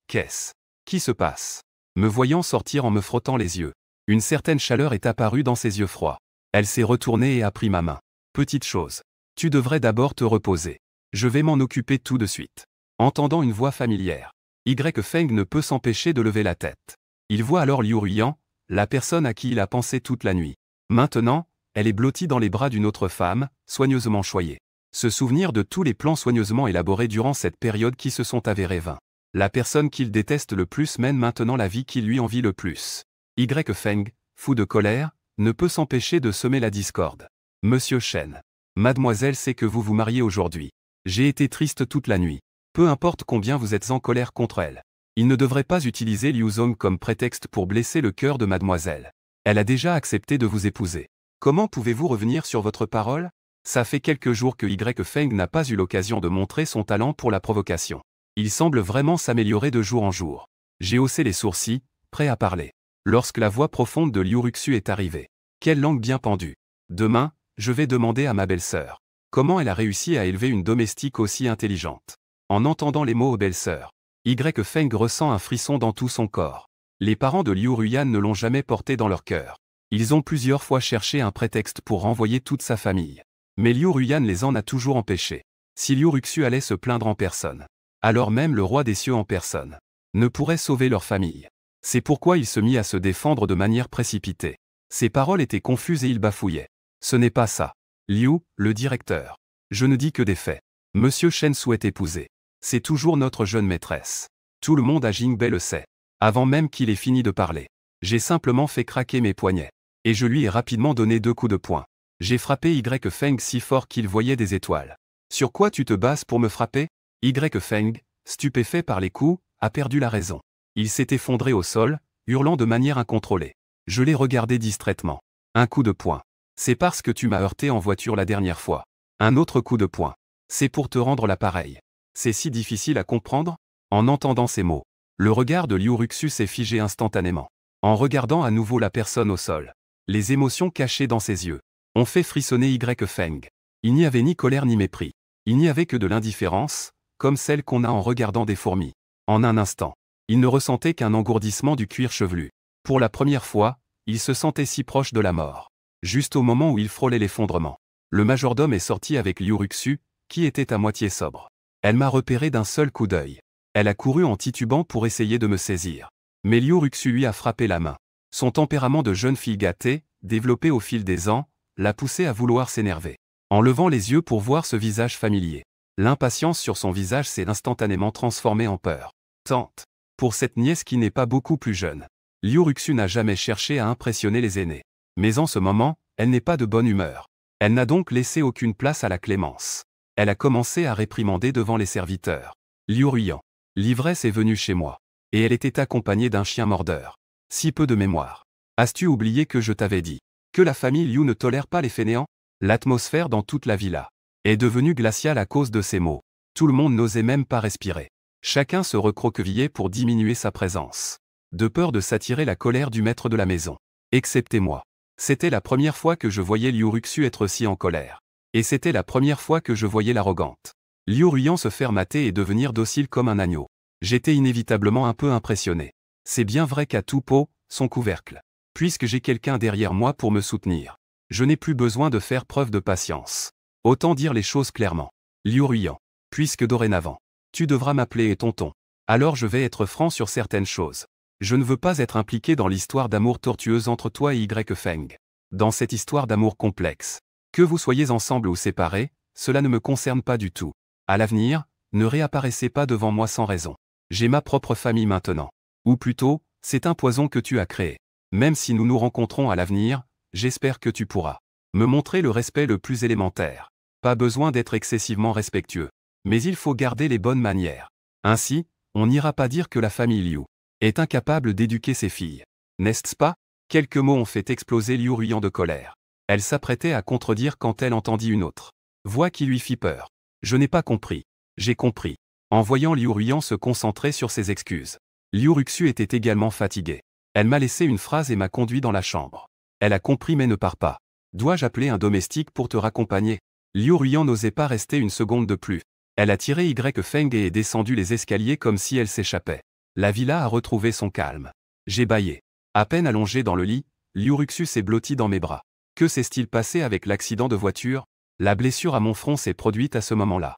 Qu'est-ce qui se passe? Me voyant sortir en me frottant les yeux, une certaine chaleur est apparue dans ses yeux froids. Elle s'est retournée et a pris ma main. Petite chose. Tu devrais d'abord te reposer. Je vais m'en occuper tout de suite. Entendant une voix familière, Y Feng ne peut s'empêcher de lever la tête. Il voit alors Liu Ruyan, la personne à qui il a pensé toute la nuit. Maintenant, elle est blottie dans les bras d'une autre femme, soigneusement choyée. Se souvenir de tous les plans soigneusement élaborés durant cette période qui se sont avérés vains. La personne qu'il déteste le plus mène maintenant la vie qui lui envie le plus. Y Feng, fou de colère, ne peut s'empêcher de semer la discorde. Monsieur Shen. Mademoiselle sait que vous vous mariez aujourd'hui. J'ai été triste toute la nuit. Peu importe combien vous êtes en colère contre elle. Il ne devrait pas utiliser Liu Zong comme prétexte pour blesser le cœur de mademoiselle. Elle a déjà accepté de vous épouser. Comment pouvez-vous revenir sur votre parole? Ça fait quelques jours que Y Feng n'a pas eu l'occasion de montrer son talent pour la provocation. Il semble vraiment s'améliorer de jour en jour. J'ai haussé les sourcils, prêt à parler. Lorsque la voix profonde de Liuruxu est arrivée. Quelle langue bien pendue. Demain, je vais demander à ma belle-sœur. Comment elle a réussi à élever une domestique aussi intelligente? En entendant les mots belle-sœur, Y Feng ressent un frisson dans tout son corps. Les parents de Liu Ruyan ne l'ont jamais porté dans leur cœur. Ils ont plusieurs fois cherché un prétexte pour renvoyer toute sa famille. Mais Liu Ruyan les en a toujours empêchés. Si Liuruxu allait se plaindre en personne, alors même le roi des cieux en personne ne pourrait sauver leur famille. C'est pourquoi il se mit à se défendre de manière précipitée. Ses paroles étaient confuses et il bafouillait. Ce n'est pas ça. Liu, le directeur. Je ne dis que des faits. Monsieur Shen souhaite épouser. C'est toujours notre jeune maîtresse. Tout le monde à Jingbei le sait. Avant même qu'il ait fini de parler. J'ai simplement fait craquer mes poignets. Et je lui ai rapidement donné 2 coups de poing. J'ai frappé Y Feng si fort qu'il voyait des étoiles. Sur quoi tu te bases pour me frapper? Y Feng, stupéfait par les coups, a perdu la raison. Il s'est effondré au sol, hurlant de manière incontrôlée. Je l'ai regardé distraitement. Un coup de poing. C'est parce que tu m'as heurté en voiture la dernière fois. Un autre coup de poing. C'est pour te rendre l'appareil. C'est si difficile à comprendre? En entendant ces mots, le regard de Liu Ruxu s'est figé instantanément. En regardant à nouveau la personne au sol, les émotions cachées dans ses yeux ont fait frissonner Y Feng. Il n'y avait ni colère ni mépris. Il n'y avait que de l'indifférence, comme celle qu'on a en regardant des fourmis. En un instant, il ne ressentait qu'un engourdissement du cuir chevelu. Pour la première fois, il se sentait si proche de la mort. Juste au moment où il frôlait l'effondrement, le majordome est sorti avec Liu Ruxu, qui était à moitié sobre. Elle m'a repéré d'un seul coup d'œil. Elle a couru en titubant pour essayer de me saisir. Mais Liu Ruxu lui a frappé la main. Son tempérament de jeune fille gâtée, développé au fil des ans, l'a poussé à vouloir s'énerver. En levant les yeux pour voir ce visage familier, l'impatience sur son visage s'est instantanément transformée en peur. Tante. Pour cette nièce qui n'est pas beaucoup plus jeune. Liu Ruxu n'a jamais cherché à impressionner les aînés. Mais en ce moment, elle n'est pas de bonne humeur. Elle n'a donc laissé aucune place à la clémence. Elle a commencé à réprimander devant les serviteurs. Liu Ruyan. L'ivresse est venue chez moi. Et elle était accompagnée d'un chien mordeur. Si peu de mémoire. As-tu oublié que je t'avais dit que la famille Liu ne tolère pas les fainéants? L'atmosphère dans toute la villa est devenue glaciale à cause de ces mots. Tout le monde n'osait même pas respirer. Chacun se recroquevillait pour diminuer sa présence. De peur de s'attirer la colère du maître de la maison. Excepté moi. C'était la première fois que je voyais Liu Ruxu être si en colère. Et c'était la première fois que je voyais l'arrogante Liu Ruyan se faire mater et devenir docile comme un agneau. J'étais inévitablement un peu impressionné. C'est bien vrai qu'à tout pot, son couvercle. Puisque j'ai quelqu'un derrière moi pour me soutenir. Je n'ai plus besoin de faire preuve de patience. Autant dire les choses clairement. Liu Ruyan. Puisque dorénavant, tu devras m'appeler tonton. Alors je vais être franc sur certaines choses. Je ne veux pas être impliqué dans l'histoire d'amour tortueuse entre toi et Y Feng. Dans cette histoire d'amour complexe. Que vous soyez ensemble ou séparés, cela ne me concerne pas du tout. À l'avenir, ne réapparaissez pas devant moi sans raison. J'ai ma propre famille maintenant. Ou plutôt, c'est un poison que tu as créé. Même si nous nous rencontrons à l'avenir, j'espère que tu pourras me montrer le respect le plus élémentaire. Pas besoin d'être excessivement respectueux. Mais il faut garder les bonnes manières. Ainsi, on n'ira pas dire que la famille Liu est incapable d'éduquer ses filles. N'est-ce pas? Quelques mots ont fait exploser Liu Ruyan de colère. Elle s'apprêtait à contredire quand elle entendit une autre voix qui lui fit peur. Je n'ai pas compris. J'ai compris. En voyant Liu Ruyan se concentrer sur ses excuses. Liu Ruxu était également fatiguée. Elle m'a laissé une phrase et m'a conduit dans la chambre. Elle a compris mais ne part pas. Dois-je appeler un domestique pour te raccompagner? Liu Ruyan n'osait pas rester une seconde de plus. Elle a tiré Y Feng et est descendue les escaliers comme si elle s'échappait. La villa a retrouvé son calme. J'ai bâillé. À peine allongé dans le lit, Liu Ruxu s'est blotti dans mes bras. Que s'est-il passé avec l'accident de voiture? La blessure à mon front s'est produite à ce moment-là.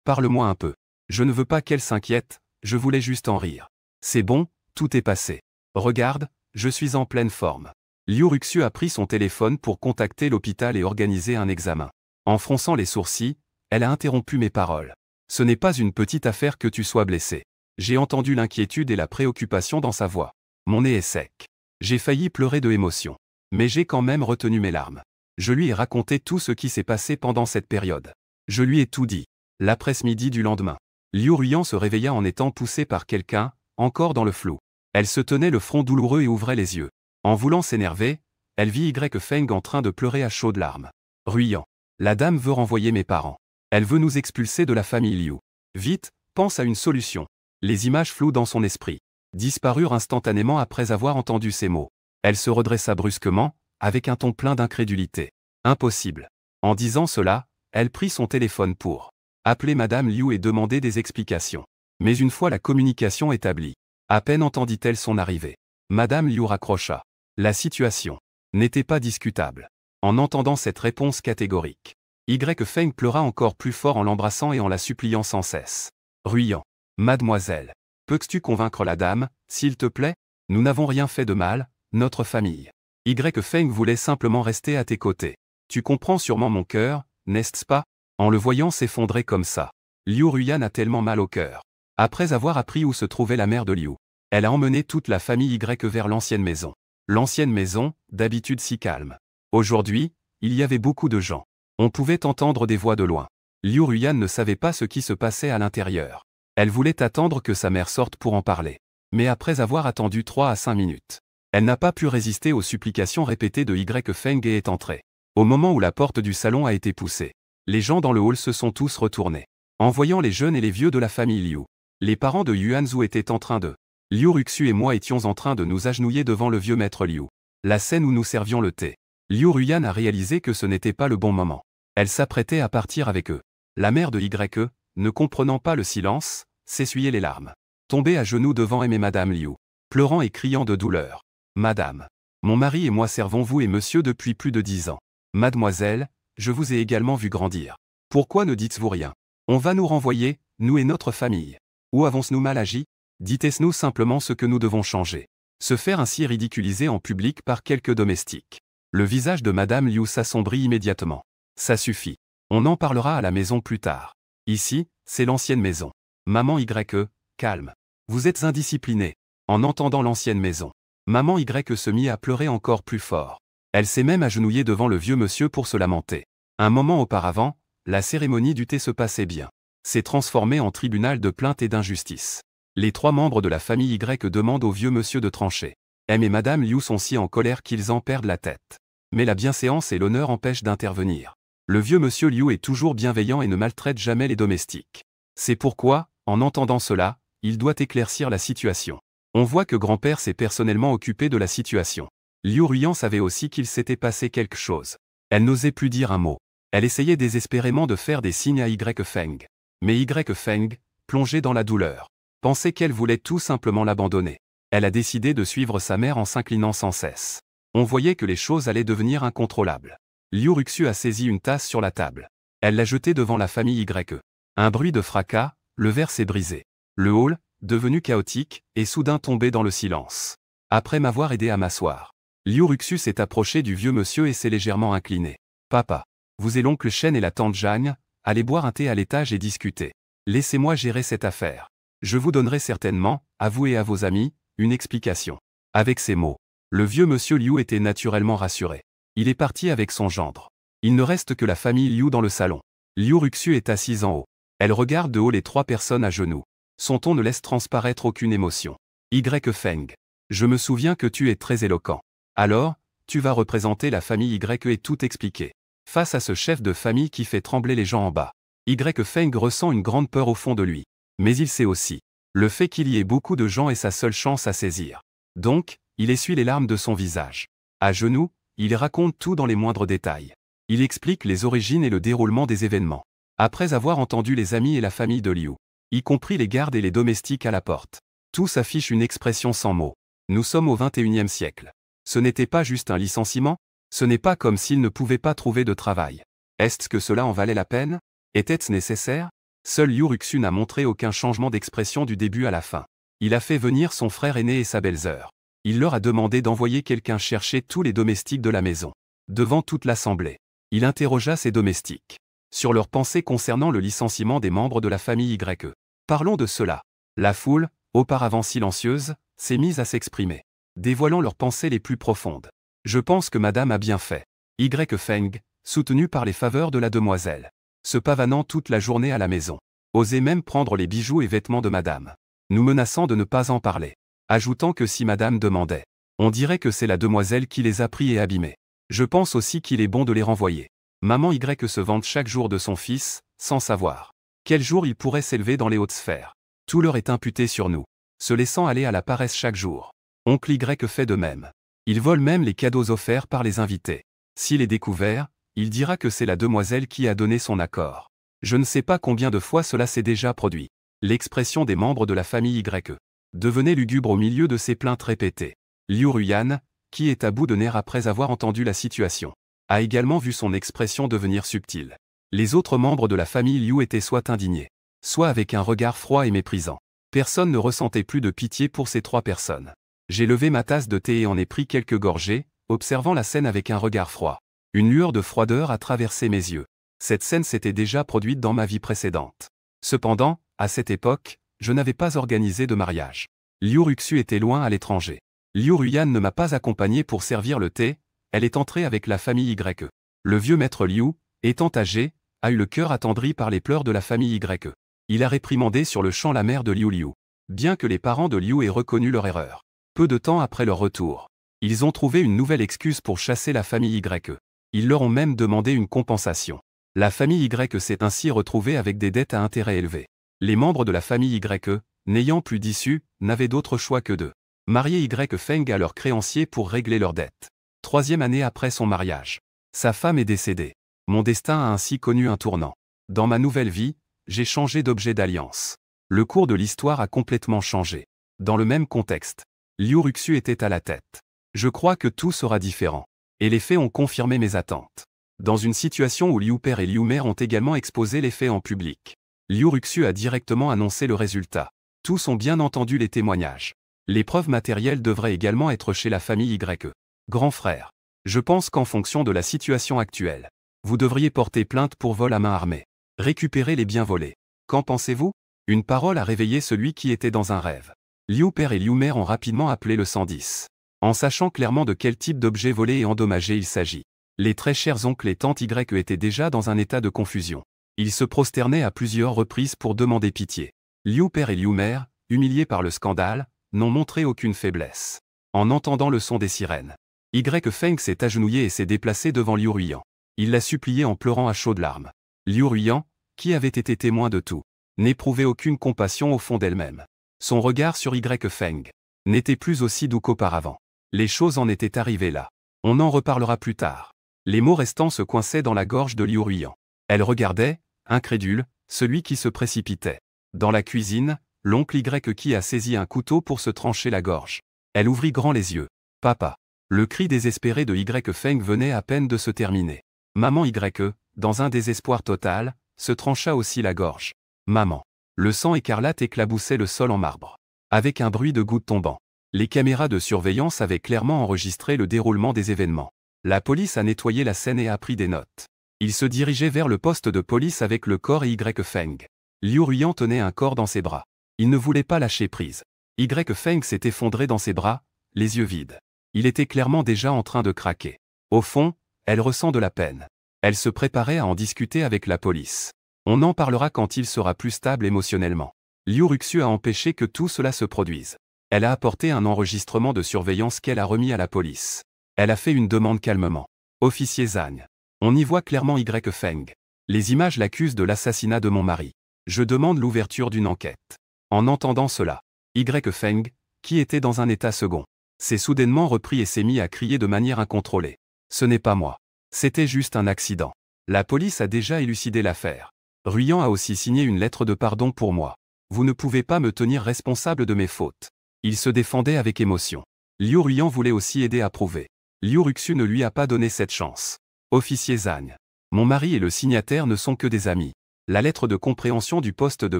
Parle-moi un peu. Je ne veux pas qu'elle s'inquiète, je voulais juste en rire. C'est bon, tout est passé. Regarde, je suis en pleine forme. Liu Ruxu a pris son téléphone pour contacter l'hôpital et organiser un examen. En fronçant les sourcils, elle a interrompu mes paroles. Ce n'est pas une petite affaire que tu sois blessé. J'ai entendu l'inquiétude et la préoccupation dans sa voix. Mon nez est sec. J'ai failli pleurer de émotion. Mais j'ai quand même retenu mes larmes. Je lui ai raconté tout ce qui s'est passé pendant cette période. Je lui ai tout dit. L'après-midi du lendemain, Liu Ruyan se réveilla en étant poussé par quelqu'un, encore dans le flou. Elle se tenait le front douloureux et ouvrait les yeux. En voulant s'énerver, elle vit Y Feng en train de pleurer à chaudes larmes. Ruyan. La dame veut renvoyer mes parents. Elle veut nous expulser de la famille Liu. Vite, pense à une solution. Les images floues dans son esprit disparurent instantanément après avoir entendu ces mots. Elle se redressa brusquement, avec un ton plein d'incrédulité. Impossible. En disant cela, elle prit son téléphone pour appeler Madame Liu et demander des explications. Mais une fois la communication établie, à peine entendit-elle son arrivée. Madame Liu raccrocha. La situation n'était pas discutable. En entendant cette réponse catégorique, Y Feng pleura encore plus fort en l'embrassant et en la suppliant sans cesse. Ruyan. Mademoiselle. Peux-tu convaincre la dame, s'il te plaît? Nous n'avons rien fait de mal, notre famille. Y Feng voulait simplement rester à tes côtés. Tu comprends sûrement mon cœur, n'est-ce pas? En le voyant s'effondrer comme ça, Liu Ruyan a tellement mal au cœur. Après avoir appris où se trouvait la mère de Liu, Elle a emmené toute la famille Y vers l'ancienne maison. L'ancienne maison, d'habitude si calme. Aujourd'hui, il y avait beaucoup de gens. On pouvait entendre des voix de loin. Liu Ruyan ne savait pas ce qui se passait à l'intérieur. Elle voulait attendre que sa mère sorte pour en parler. Mais après avoir attendu 3 à 5 minutes, elle n'a pas pu résister aux supplications répétées de Y Feng et est entrée. Au moment où la porte du salon a été poussée, les gens dans le hall se sont tous retournés. En voyant les jeunes et les vieux de la famille Liu, les parents de Yuanzhu étaient en train de... Liu Ruxu et moi étions en train de nous agenouiller devant le vieux maître Liu. La scène où nous servions le thé. Liu Ruyan a réalisé que ce n'était pas le bon moment. Elle s'apprêtait à partir avec eux. La mère de Y, ne comprenant pas le silence, s'essuyait les larmes. Tombée à genoux devant M et Madame Liu, pleurant et criant de douleur. Madame, mon mari et moi servons vous et monsieur depuis plus de 10 ans. Mademoiselle, je vous ai également vu grandir. Pourquoi ne dites-vous rien? On va nous renvoyer, nous et notre famille. Où avons-nous mal agi? Dites-nous simplement ce que nous devons changer. Se faire ainsi ridiculiser en public par quelques domestiques. Le visage de Madame Liu s'assombrit immédiatement. Ça suffit. On en parlera à la maison plus tard. Ici, c'est l'ancienne maison. Maman Y, calme. Vous êtes indisciplinée. En entendant l'ancienne maison, Maman Y se mit à pleurer encore plus fort. Elle s'est même agenouillée devant le vieux monsieur pour se lamenter. Un moment auparavant, la cérémonie du thé se passait bien. S'est transformée en tribunal de plainte et d'injustice. Les 3 membres de la famille Y demandent au vieux monsieur de trancher. M et Madame Liu sont si en colère qu'ils en perdent la tête. Mais la bienséance et l'honneur empêchent d'intervenir. Le vieux monsieur Liu est toujours bienveillant et ne maltraite jamais les domestiques. C'est pourquoi, en entendant cela, il doit éclaircir la situation. On voit que grand-père s'est personnellement occupé de la situation. Liu Ruyan savait aussi qu'il s'était passé quelque chose. Elle n'osait plus dire un mot. Elle essayait désespérément de faire des signes à Y Feng. Mais Y Feng, plongée dans la douleur, pensait qu'elle voulait tout simplement l'abandonner. Elle a décidé de suivre sa mère en s'inclinant sans cesse. On voyait que les choses allaient devenir incontrôlables. Liu Ruxu a saisi une tasse sur la table. Elle l'a jetée devant la famille Y. Un bruit de fracas, le verre s'est brisé. Le hall, devenu chaotique, est soudain tombé dans le silence. Après m'avoir aidé à m'asseoir, Liu Ruxu s'est approché du vieux monsieur et s'est légèrement incliné. Papa, vous et l'oncle Shen et la tante Jeanne, allez boire un thé à l'étage et discuter. Laissez-moi gérer cette affaire. Je vous donnerai certainement, à vous et à vos amis, une explication. Avec ces mots, le vieux monsieur Liu était naturellement rassuré. Il est parti avec son gendre. Il ne reste que la famille Liu dans le salon. Liu Ruxu est assise en haut. Elle regarde de haut les 3 personnes à genoux. Son ton ne laisse transparaître aucune émotion. Y Feng. Je me souviens que tu es très éloquent. Alors, tu vas représenter la famille Y et tout expliquer. Face à ce chef de famille qui fait trembler les gens en bas, Y Feng ressent une grande peur au fond de lui. Mais il sait aussi. Le fait qu'il y ait beaucoup de gens est sa seule chance à saisir. Donc, il essuie les larmes de son visage. À genoux, il raconte tout dans les moindres détails. Il explique les origines et le déroulement des événements. Après avoir entendu les amis et la famille de Liu, y compris les gardes et les domestiques à la porte, tous affichent une expression sans mots. Nous sommes au XXIe siècle. Ce n'était pas juste un licenciement, ce n'est pas comme s'il ne pouvait pas trouver de travail. Est-ce que cela en valait la peine? Était-ce nécessaire? Seul Liu Ruxu n'a montré aucun changement d'expression du début à la fin. Il a fait venir son frère aîné et sa belle-sœur. Il leur a demandé d'envoyer quelqu'un chercher tous les domestiques de la maison. Devant toute l'assemblée, il interrogea ses domestiques sur leurs pensées concernant le licenciement des membres de la famille Y. Parlons de cela. La foule, auparavant silencieuse, s'est mise à s'exprimer, dévoilant leurs pensées les plus profondes. Je pense que madame a bien fait. Y Feng, soutenu par les faveurs de la demoiselle, se pavanant toute la journée à la maison, osait même prendre les bijoux et vêtements de madame, nous menaçant de ne pas en parler, ajoutant que si madame demandait, on dirait que c'est la demoiselle qui les a pris et abîmés. Je pense aussi qu'il est bon de les renvoyer. Maman Y se vante chaque jour de son fils, sans savoir quel jour il pourrait s'élever dans les hautes sphères. Tout leur est imputé sur nous, se laissant aller à la paresse chaque jour. Oncle Y fait de même. Il vole même les cadeaux offerts par les invités. S'il est découvert, il dira que c'est la demoiselle qui a donné son accord. Je ne sais pas combien de fois cela s'est déjà produit. L'expression des membres de la famille Y devenait lugubre au milieu de ces plaintes répétées. Liu Ruyan, qui est à bout de nerfs après avoir entendu la situation, a également vu son expression devenir subtile. Les autres membres de la famille Liu étaient soit indignés, soit avec un regard froid et méprisant. Personne ne ressentait plus de pitié pour ces 3 personnes. J'ai levé ma tasse de thé et en ai pris quelques gorgées, observant la scène avec un regard froid. Une lueur de froideur a traversé mes yeux. Cette scène s'était déjà produite dans ma vie précédente. Cependant, à cette époque, je n'avais pas organisé de mariage. Liu Ruxu était loin à l'étranger. Liu Ruyan ne m'a pas accompagné pour servir le thé, elle est entrée avec la famille Y. Le vieux maître Liu, étant âgé, a eu le cœur attendri par les pleurs de la famille Y. Il a réprimandé sur le champ la mère de Liu Liu. Bien que les parents de Liu aient reconnu leur erreur. Peu de temps après leur retour, ils ont trouvé une nouvelle excuse pour chasser la famille Y. Ils leur ont même demandé une compensation. La famille Y s'est ainsi retrouvée avec des dettes à intérêt élevés. Les membres de la famille Y, n'ayant plus d'issue, n'avaient d'autre choix que de marier Y Feng à leurs créanciers pour régler leurs dettes. 3e année après son mariage. Sa femme est décédée. Mon destin a ainsi connu un tournant. Dans ma nouvelle vie, j'ai changé d'objet d'alliance. Le cours de l'histoire a complètement changé. Dans le même contexte, Liu Ruxu était à la tête. Je crois que tout sera différent. Et les faits ont confirmé mes attentes. Dans une situation où Liu Père et Liu Mère ont également exposé les faits en public, Liu Ruxu a directement annoncé le résultat. Tous ont bien entendu les témoignages. Les preuves matérielles devraient également être chez la famille Y. Grand frère. Je pense qu'en fonction de la situation actuelle, vous devriez porter plainte pour vol à main armée. Récupérer les biens volés. Qu'en pensez-vous? Une parole a réveillé celui qui était dans un rêve. Liu Père et Liu Mère ont rapidement appelé le 110. En sachant clairement de quel type d'objet volé et endommagé il s'agit. Les très chers oncles et tantes Y étaient déjà dans un état de confusion. Ils se prosternaient à plusieurs reprises pour demander pitié. Liu Père et Liu Mère, humiliés par le scandale, n'ont montré aucune faiblesse. En entendant le son des sirènes, Y Feng s'est agenouillé et s'est déplacé devant Liu Ruyan. Il l'a supplié en pleurant à chaudes larmes. Liu Ruyan, qui avait été témoin de tout, n'éprouvait aucune compassion au fond d'elle-même. Son regard sur Y Feng n'était plus aussi doux qu'auparavant. Les choses en étaient arrivées là. On en reparlera plus tard. Les mots restants se coinçaient dans la gorge de Liu Ruyan. Elle regardait, incrédule, celui qui se précipitait. Dans la cuisine, l'oncle Y qui a saisi un couteau pour se trancher la gorge. Elle ouvrit grand les yeux. Papa. Le cri désespéré de Y Feng venait à peine de se terminer. Maman Y, dans un désespoir total, se trancha aussi la gorge. Maman. Le sang écarlate éclaboussait le sol en marbre. Avec un bruit de gouttes tombant. Les caméras de surveillance avaient clairement enregistré le déroulement des événements. La police a nettoyé la scène et a pris des notes. Il se dirigeait vers le poste de police avec le corps et Y Feng. Liu Ruyan tenait un corps dans ses bras. Il ne voulait pas lâcher prise. Y Feng s'est effondré dans ses bras, les yeux vides. Il était clairement déjà en train de craquer. Au fond, elle ressent de la peine. Elle se préparait à en discuter avec la police. On en parlera quand il sera plus stable émotionnellement. Liu Ruxu a empêché que tout cela se produise. Elle a apporté un enregistrement de surveillance qu'elle a remis à la police. Elle a fait une demande calmement. Officier Zhang. On y voit clairement Y Feng. Les images l'accusent de l'assassinat de mon mari. Je demande l'ouverture d'une enquête. En entendant cela, Y Feng, qui était dans un état second, s'est soudainement repris et s'est mis à crier de manière incontrôlée. Ce n'est pas moi. C'était juste un accident. La police a déjà élucidé l'affaire. Ruyan a aussi signé une lettre de pardon pour moi. Vous ne pouvez pas me tenir responsable de mes fautes. Il se défendait avec émotion. Liu Ruyan voulait aussi aider à prouver. Liu Ruxu ne lui a pas donné cette chance. Officier Zhang. Mon mari et le signataire ne sont que des amis. La lettre de compréhension du poste de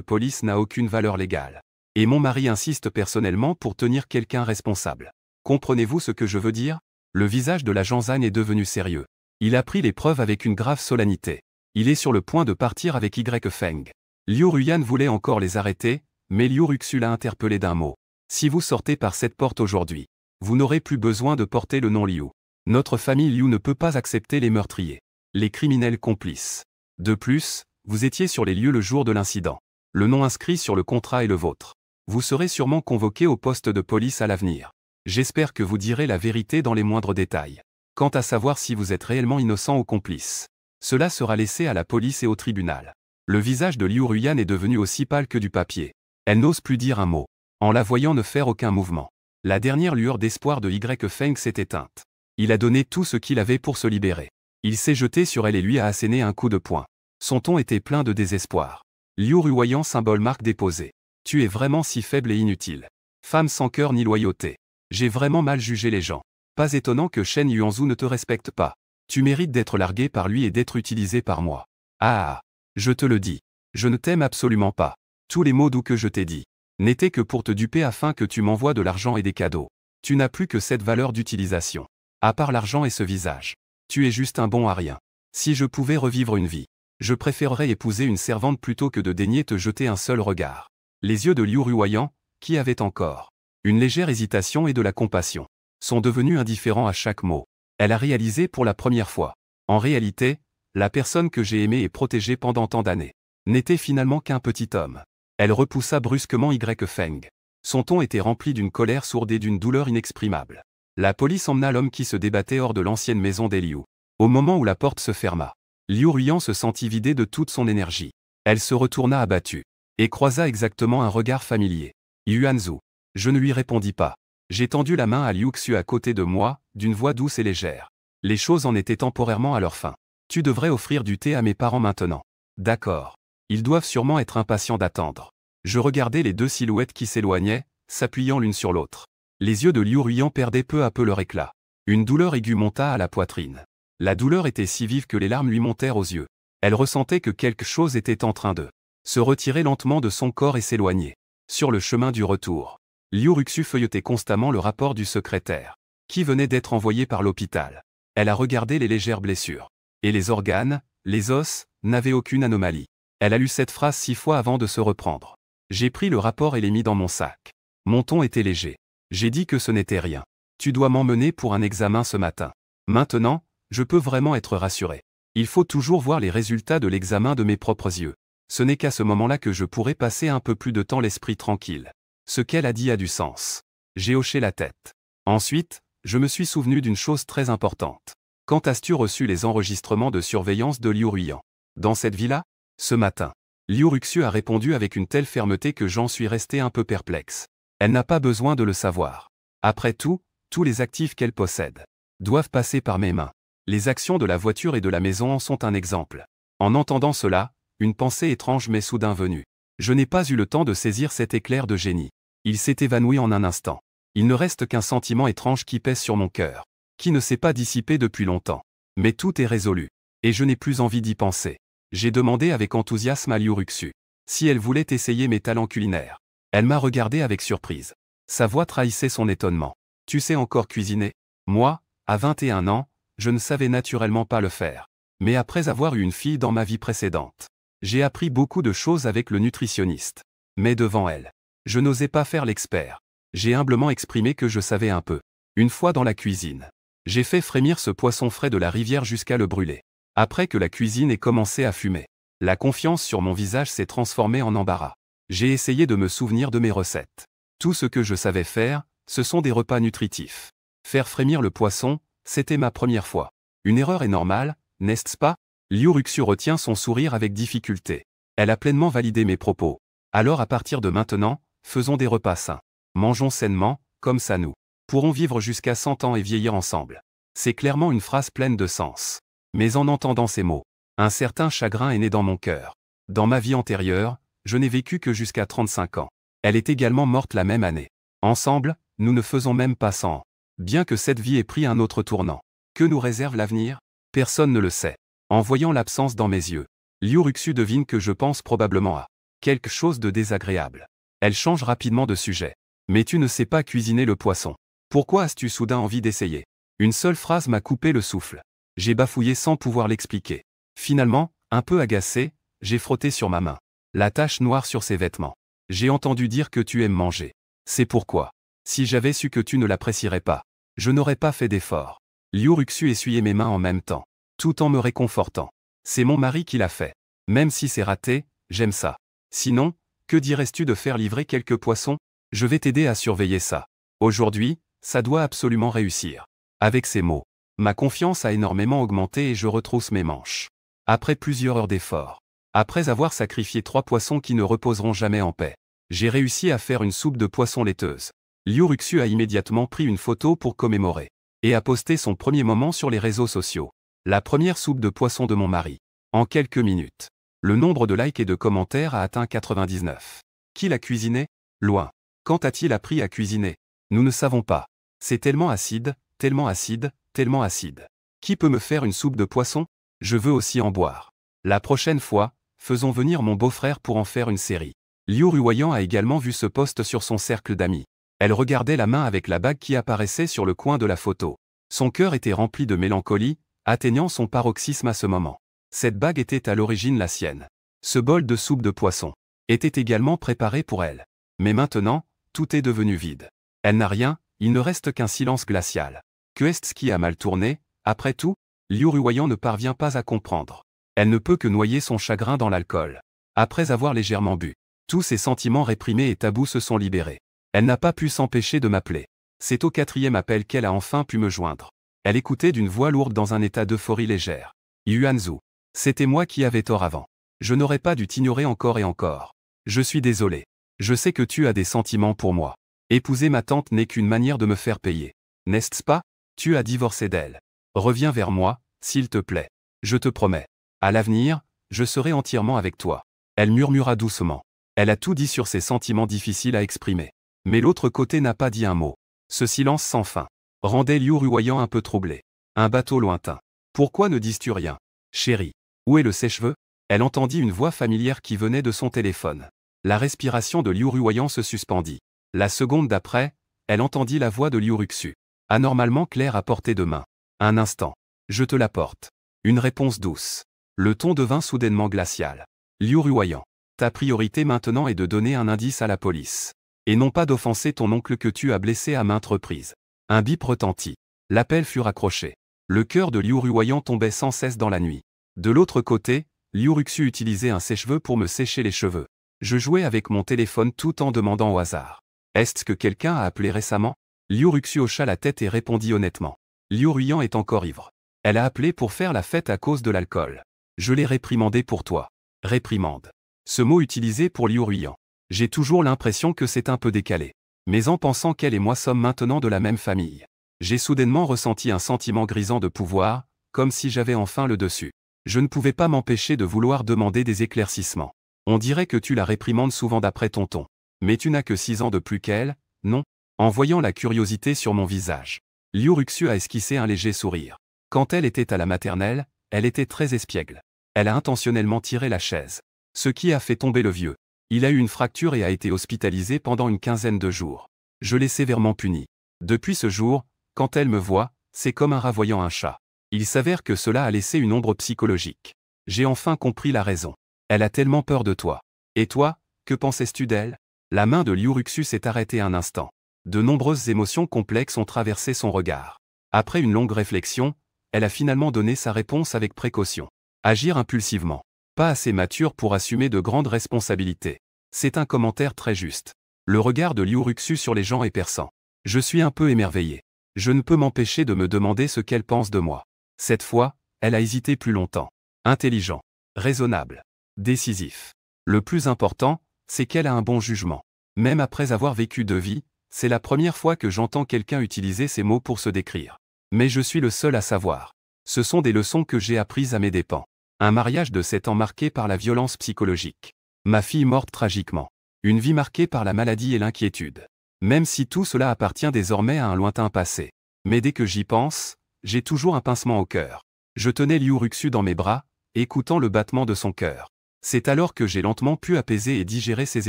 police n'a aucune valeur légale. Et mon mari insiste personnellement pour tenir quelqu'un responsable. Comprenez-vous ce que je veux dire? Le visage de l'agent Zhang est devenu sérieux. Il a pris les preuves avec une grave solennité. Il est sur le point de partir avec Y Feng. Liu Ruyan voulait encore les arrêter, mais Liu Ruxu l'a interpellé d'un mot. Si vous sortez par cette porte aujourd'hui, vous n'aurez plus besoin de porter le nom Liu. Notre famille Liu ne peut pas accepter les meurtriers, les criminels complices. De plus, vous étiez sur les lieux le jour de l'incident. Le nom inscrit sur le contrat est le vôtre. Vous serez sûrement convoqué au poste de police à l'avenir. J'espère que vous direz la vérité dans les moindres détails. Quant à savoir si vous êtes réellement innocent ou complice, cela sera laissé à la police et au tribunal. Le visage de Liu Ruyan est devenu aussi pâle que du papier. Elle n'ose plus dire un mot. En la voyant ne faire aucun mouvement. La dernière lueur d'espoir de Y Feng s'est éteinte. Il a donné tout ce qu'il avait pour se libérer. Il s'est jeté sur elle et lui a asséné un coup de poing. Son ton était plein de désespoir. Liu Ruyan symbole marque déposée. Tu es vraiment si faible et inutile. Femme sans cœur ni loyauté. J'ai vraiment mal jugé les gens. Pas étonnant que Shen Yuanzhu ne te respecte pas. Tu mérites d'être largué par lui et d'être utilisé par moi. Ah, je te le dis. Je ne t'aime absolument pas. Tous les mots doux que je t'ai dit n'étaient que pour te duper afin que tu m'envoies de l'argent et des cadeaux. Tu n'as plus que cette valeur d'utilisation. À part l'argent et ce visage. Tu es juste un bon à rien. Si je pouvais revivre une vie, je préférerais épouser une servante plutôt que de daigner te jeter un seul regard. Les yeux de Liu Ruyan, qui avait encore Une légère hésitation et de la compassion sont devenus indifférents à chaque mot. Elle a réalisé pour la première fois. En réalité, la personne que j'ai aimée et protégée pendant tant d'années n'était finalement qu'un petit homme. Elle repoussa brusquement Feng. Son ton était rempli d'une colère sourde et d'une douleur inexprimable. La police emmena l'homme qui se débattait hors de l'ancienne maison des Liu. Au moment où la porte se ferma, Liu Ruiyan se sentit vidé de toute son énergie. Elle se retourna abattue et croisa exactement un regard familier. Yuanzhu. Je ne lui répondis pas. J'ai tendu la main à Liu Xu à côté de moi, d'une voix douce et légère. Les choses en étaient temporairement à leur fin. Tu devrais offrir du thé à mes parents maintenant. D'accord. Ils doivent sûrement être impatients d'attendre. Je regardais les deux silhouettes qui s'éloignaient, s'appuyant l'une sur l'autre. Les yeux de Liu Ruiyan perdaient peu à peu leur éclat. Une douleur aiguë monta à la poitrine. La douleur était si vive que les larmes lui montèrent aux yeux. Elle ressentait que quelque chose était en train de se retirer lentement de son corps et s'éloigner. Sur le chemin du retour, Liu Ruxu feuilletait constamment le rapport du secrétaire, qui venait d'être envoyé par l'hôpital. Elle a regardé les légères blessures. Et les organes, les os, n'avaient aucune anomalie. Elle a lu cette phrase 6 fois avant de se reprendre. J'ai pris le rapport et l'ai mis dans mon sac. Mon ton était léger. J'ai dit que ce n'était rien. Tu dois m'emmener pour un examen ce matin. Maintenant, je peux vraiment être rassuré. Il faut toujours voir les résultats de l'examen de mes propres yeux. Ce n'est qu'à ce moment-là que je pourrai passer un peu plus de temps l'esprit tranquille. Ce qu'elle a dit a du sens. J'ai hoché la tête. Ensuite, je me suis souvenu d'une chose très importante. Quand as-tu reçu les enregistrements de surveillance de Liu Ruiyan? Dans cette villa? Ce matin. Liu Ruxu a répondu avec une telle fermeté que j'en suis resté un peu perplexe. Elle n'a pas besoin de le savoir. Après tout, tous les actifs qu'elle possède doivent passer par mes mains. Les actions de la voiture et de la maison en sont un exemple. En entendant cela, une pensée étrange m'est soudain venue. Je n'ai pas eu le temps de saisir cet éclair de génie. Il s'est évanoui en un instant. Il ne reste qu'un sentiment étrange qui pèse sur mon cœur, qui ne s'est pas dissipé depuis longtemps. Mais tout est résolu. Et je n'ai plus envie d'y penser. J'ai demandé avec enthousiasme à Liu Ruxu si elle voulait essayer mes talents culinaires. Elle m'a regardé avec surprise. Sa voix trahissait son étonnement. Tu sais encore cuisiner? Moi, à 21 ans, je ne savais naturellement pas le faire. Mais après avoir eu une fille dans ma vie précédente, j'ai appris beaucoup de choses avec le nutritionniste. Mais devant elle, je n'osais pas faire l'expert. J'ai humblement exprimé que je savais un peu. Une fois dans la cuisine, j'ai fait frémir ce poisson frais de la rivière jusqu'à le brûler. Après que la cuisine ait commencé à fumer, la confiance sur mon visage s'est transformée en embarras. J'ai essayé de me souvenir de mes recettes. Tout ce que je savais faire, ce sont des repas nutritifs. Faire frémir le poisson, c'était ma première fois. Une erreur est normale, n'est-ce pas? Liu Ruxu retient son sourire avec difficulté. Elle a pleinement validé mes propos. Alors à partir de maintenant, faisons des repas sains. Mangeons sainement, comme ça nous pourrons vivre jusqu'à 100 ans et vieillir ensemble. C'est clairement une phrase pleine de sens. Mais en entendant ces mots, un certain chagrin est né dans mon cœur. Dans ma vie antérieure, je n'ai vécu que jusqu'à 35 ans. Elle est également morte la même année. Ensemble, nous ne faisons même pas 100 ans. Bien que cette vie ait pris un autre tournant. Que nous réserve l'avenir? Personne ne le sait. En voyant l'absence dans mes yeux, Liu Ruxu devine que je pense probablement à quelque chose de désagréable. Elle change rapidement de sujet. Mais tu ne sais pas cuisiner le poisson. Pourquoi as-tu soudain envie d'essayer? Une seule phrase m'a coupé le souffle. J'ai bafouillé sans pouvoir l'expliquer. Finalement, un peu agacé, j'ai frotté sur ma main. La tache noire sur ses vêtements. J'ai entendu dire que tu aimes manger. C'est pourquoi. Si j'avais su que tu ne l'apprécierais pas, je n'aurais pas fait d'effort. Liu Ruxu essuyait mes mains en même temps, tout en me réconfortant. C'est mon mari qui l'a fait. Même si c'est raté, j'aime ça. Sinon, que dirais-tu de faire livrer quelques poissons? Je vais t'aider à surveiller ça. Aujourd'hui, ça doit absolument réussir. Avec ces mots, ma confiance a énormément augmenté et je retrousse mes manches. Après plusieurs heures d'efforts, après avoir sacrifié 3 poissons qui ne reposeront jamais en paix, j'ai réussi à faire une soupe de poisson laiteuse. Liu Ruxu a immédiatement pris une photo pour commémorer, et a posté son premier moment sur les réseaux sociaux. La première soupe de poisson de mon mari. En quelques minutes, le nombre de likes et de commentaires a atteint 99. Qui l'a cuisiné? Loin. Quand a-t-il appris à cuisiner? Nous ne savons pas. C'est tellement acide, tellement acide, tellement acide. Qui peut me faire une soupe de poisson? Je veux aussi en boire. La prochaine fois, faisons venir mon beau-frère pour en faire une série. Liu Ruiyan a également vu ce post sur son cercle d'amis. Elle regardait la main avec la bague qui apparaissait sur le coin de la photo. Son cœur était rempli de mélancolie, atteignant son paroxysme à ce moment. Cette bague était à l'origine la sienne. Ce bol de soupe de poisson était également préparé pour elle. Mais maintenant, tout est devenu vide. Elle n'a rien, il ne reste qu'un silence glacial. Que est-ce qui a mal tourné, après tout? Liu Ruoyan ne parvient pas à comprendre. Elle ne peut que noyer son chagrin dans l'alcool. Après avoir légèrement bu, tous ses sentiments réprimés et tabous se sont libérés. Elle n'a pas pu s'empêcher de m'appeler. C'est au 4e appel qu'elle a enfin pu me joindre. Elle écoutait d'une voix lourde dans un état d'euphorie légère. Yuanzhu. C'était moi qui avais tort avant. Je n'aurais pas dû t'ignorer encore et encore. Je suis désolé. Je sais que tu as des sentiments pour moi. Épouser ma tante n'est qu'une manière de me faire payer. N'est-ce pas? Tu as divorcé d'elle. Reviens vers moi, s'il te plaît. Je te promets. À l'avenir, je serai entièrement avec toi. Elle murmura doucement. Elle a tout dit sur ses sentiments difficiles à exprimer. Mais l'autre côté n'a pas dit un mot. Ce silence sans fin rendait Liu Ruoyan un peu troublé. Un bateau lointain. Pourquoi ne dis-tu rien? Chérie. Où est le sèche-cheveux? Elle entendit une voix familière qui venait de son téléphone. La respiration de Liu Ruoyan se suspendit. La seconde d'après, elle entendit la voix de Liu Ruxu. Anormalement claire à portée de main. Un instant. Je te l'apporte. Une réponse douce. Le ton devint soudainement glacial. Liu Ruoyan. Ta priorité maintenant est de donner un indice à la police. Et non pas d'offenser ton oncle que tu as blessé à maintes reprises. Un bip retentit. L'appel fut raccroché. Le cœur de Liu Ruoyan tombait sans cesse dans la nuit. De l'autre côté, Liu Ruxu utilisait un sèche-cheveux pour me sécher les cheveux. Je jouais avec mon téléphone tout en demandant au hasard. Est-ce que quelqu'un a appelé récemment? Liu Ruxu hocha la tête et répondit honnêtement. Liu Ruoyan est encore ivre. Elle a appelé pour faire la fête à cause de l'alcool. Je l'ai réprimandé pour toi. Réprimande. Ce mot utilisé pour Liu Ruoyan. J'ai toujours l'impression que c'est un peu décalé. Mais en pensant qu'elle et moi sommes maintenant de la même famille, j'ai soudainement ressenti un sentiment grisant de pouvoir, comme si j'avais enfin le dessus. Je ne pouvais pas m'empêcher de vouloir demander des éclaircissements. On dirait que tu la réprimandes souvent d'après ton ton. Mais tu n'as que 6 ans de plus qu'elle, non? En voyant la curiosité sur mon visage, Liu Ruxu a esquissé un léger sourire. Quand elle était à la maternelle, elle était très espiègle. Elle a intentionnellement tiré la chaise. Ce qui a fait tomber le vieux. Il a eu une fracture et a été hospitalisé pendant une quinzaine de jours. Je l'ai sévèrement puni. Depuis ce jour, quand elle me voit, c'est comme un rat voyant un chat. Il s'avère que cela a laissé une ombre psychologique. J'ai enfin compris la raison. Elle a tellement peur de toi. Et toi, que pensais-tu d'elle? La main de Liu Ruxu s'est arrêtée un instant. De nombreuses émotions complexes ont traversé son regard. Après une longue réflexion, elle a finalement donné sa réponse avec précaution. Agir impulsivement. Pas assez mature pour assumer de grandes responsabilités. C'est un commentaire très juste. Le regard de Liu Ruxu sur les gens est perçant. Je suis un peu émerveillé. Je ne peux m'empêcher de me demander ce qu'elle pense de moi. Cette fois, elle a hésité plus longtemps. Intelligent. Raisonnable. Décisif. Le plus important, c'est qu'elle a un bon jugement. Même après avoir vécu 2 vies, c'est la première fois que j'entends quelqu'un utiliser ces mots pour se décrire. Mais je suis le seul à savoir. Ce sont des leçons que j'ai apprises à mes dépens. Un mariage de 7 ans marqué par la violence psychologique. Ma fille morte tragiquement. Une vie marquée par la maladie et l'inquiétude. Même si tout cela appartient désormais à un lointain passé. Mais dès que j'y pense, j'ai toujours un pincement au cœur. Je tenais Liu Ruxu dans mes bras, écoutant le battement de son cœur. C'est alors que j'ai lentement pu apaiser et digérer ses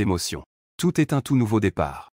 émotions. Tout est un tout nouveau départ.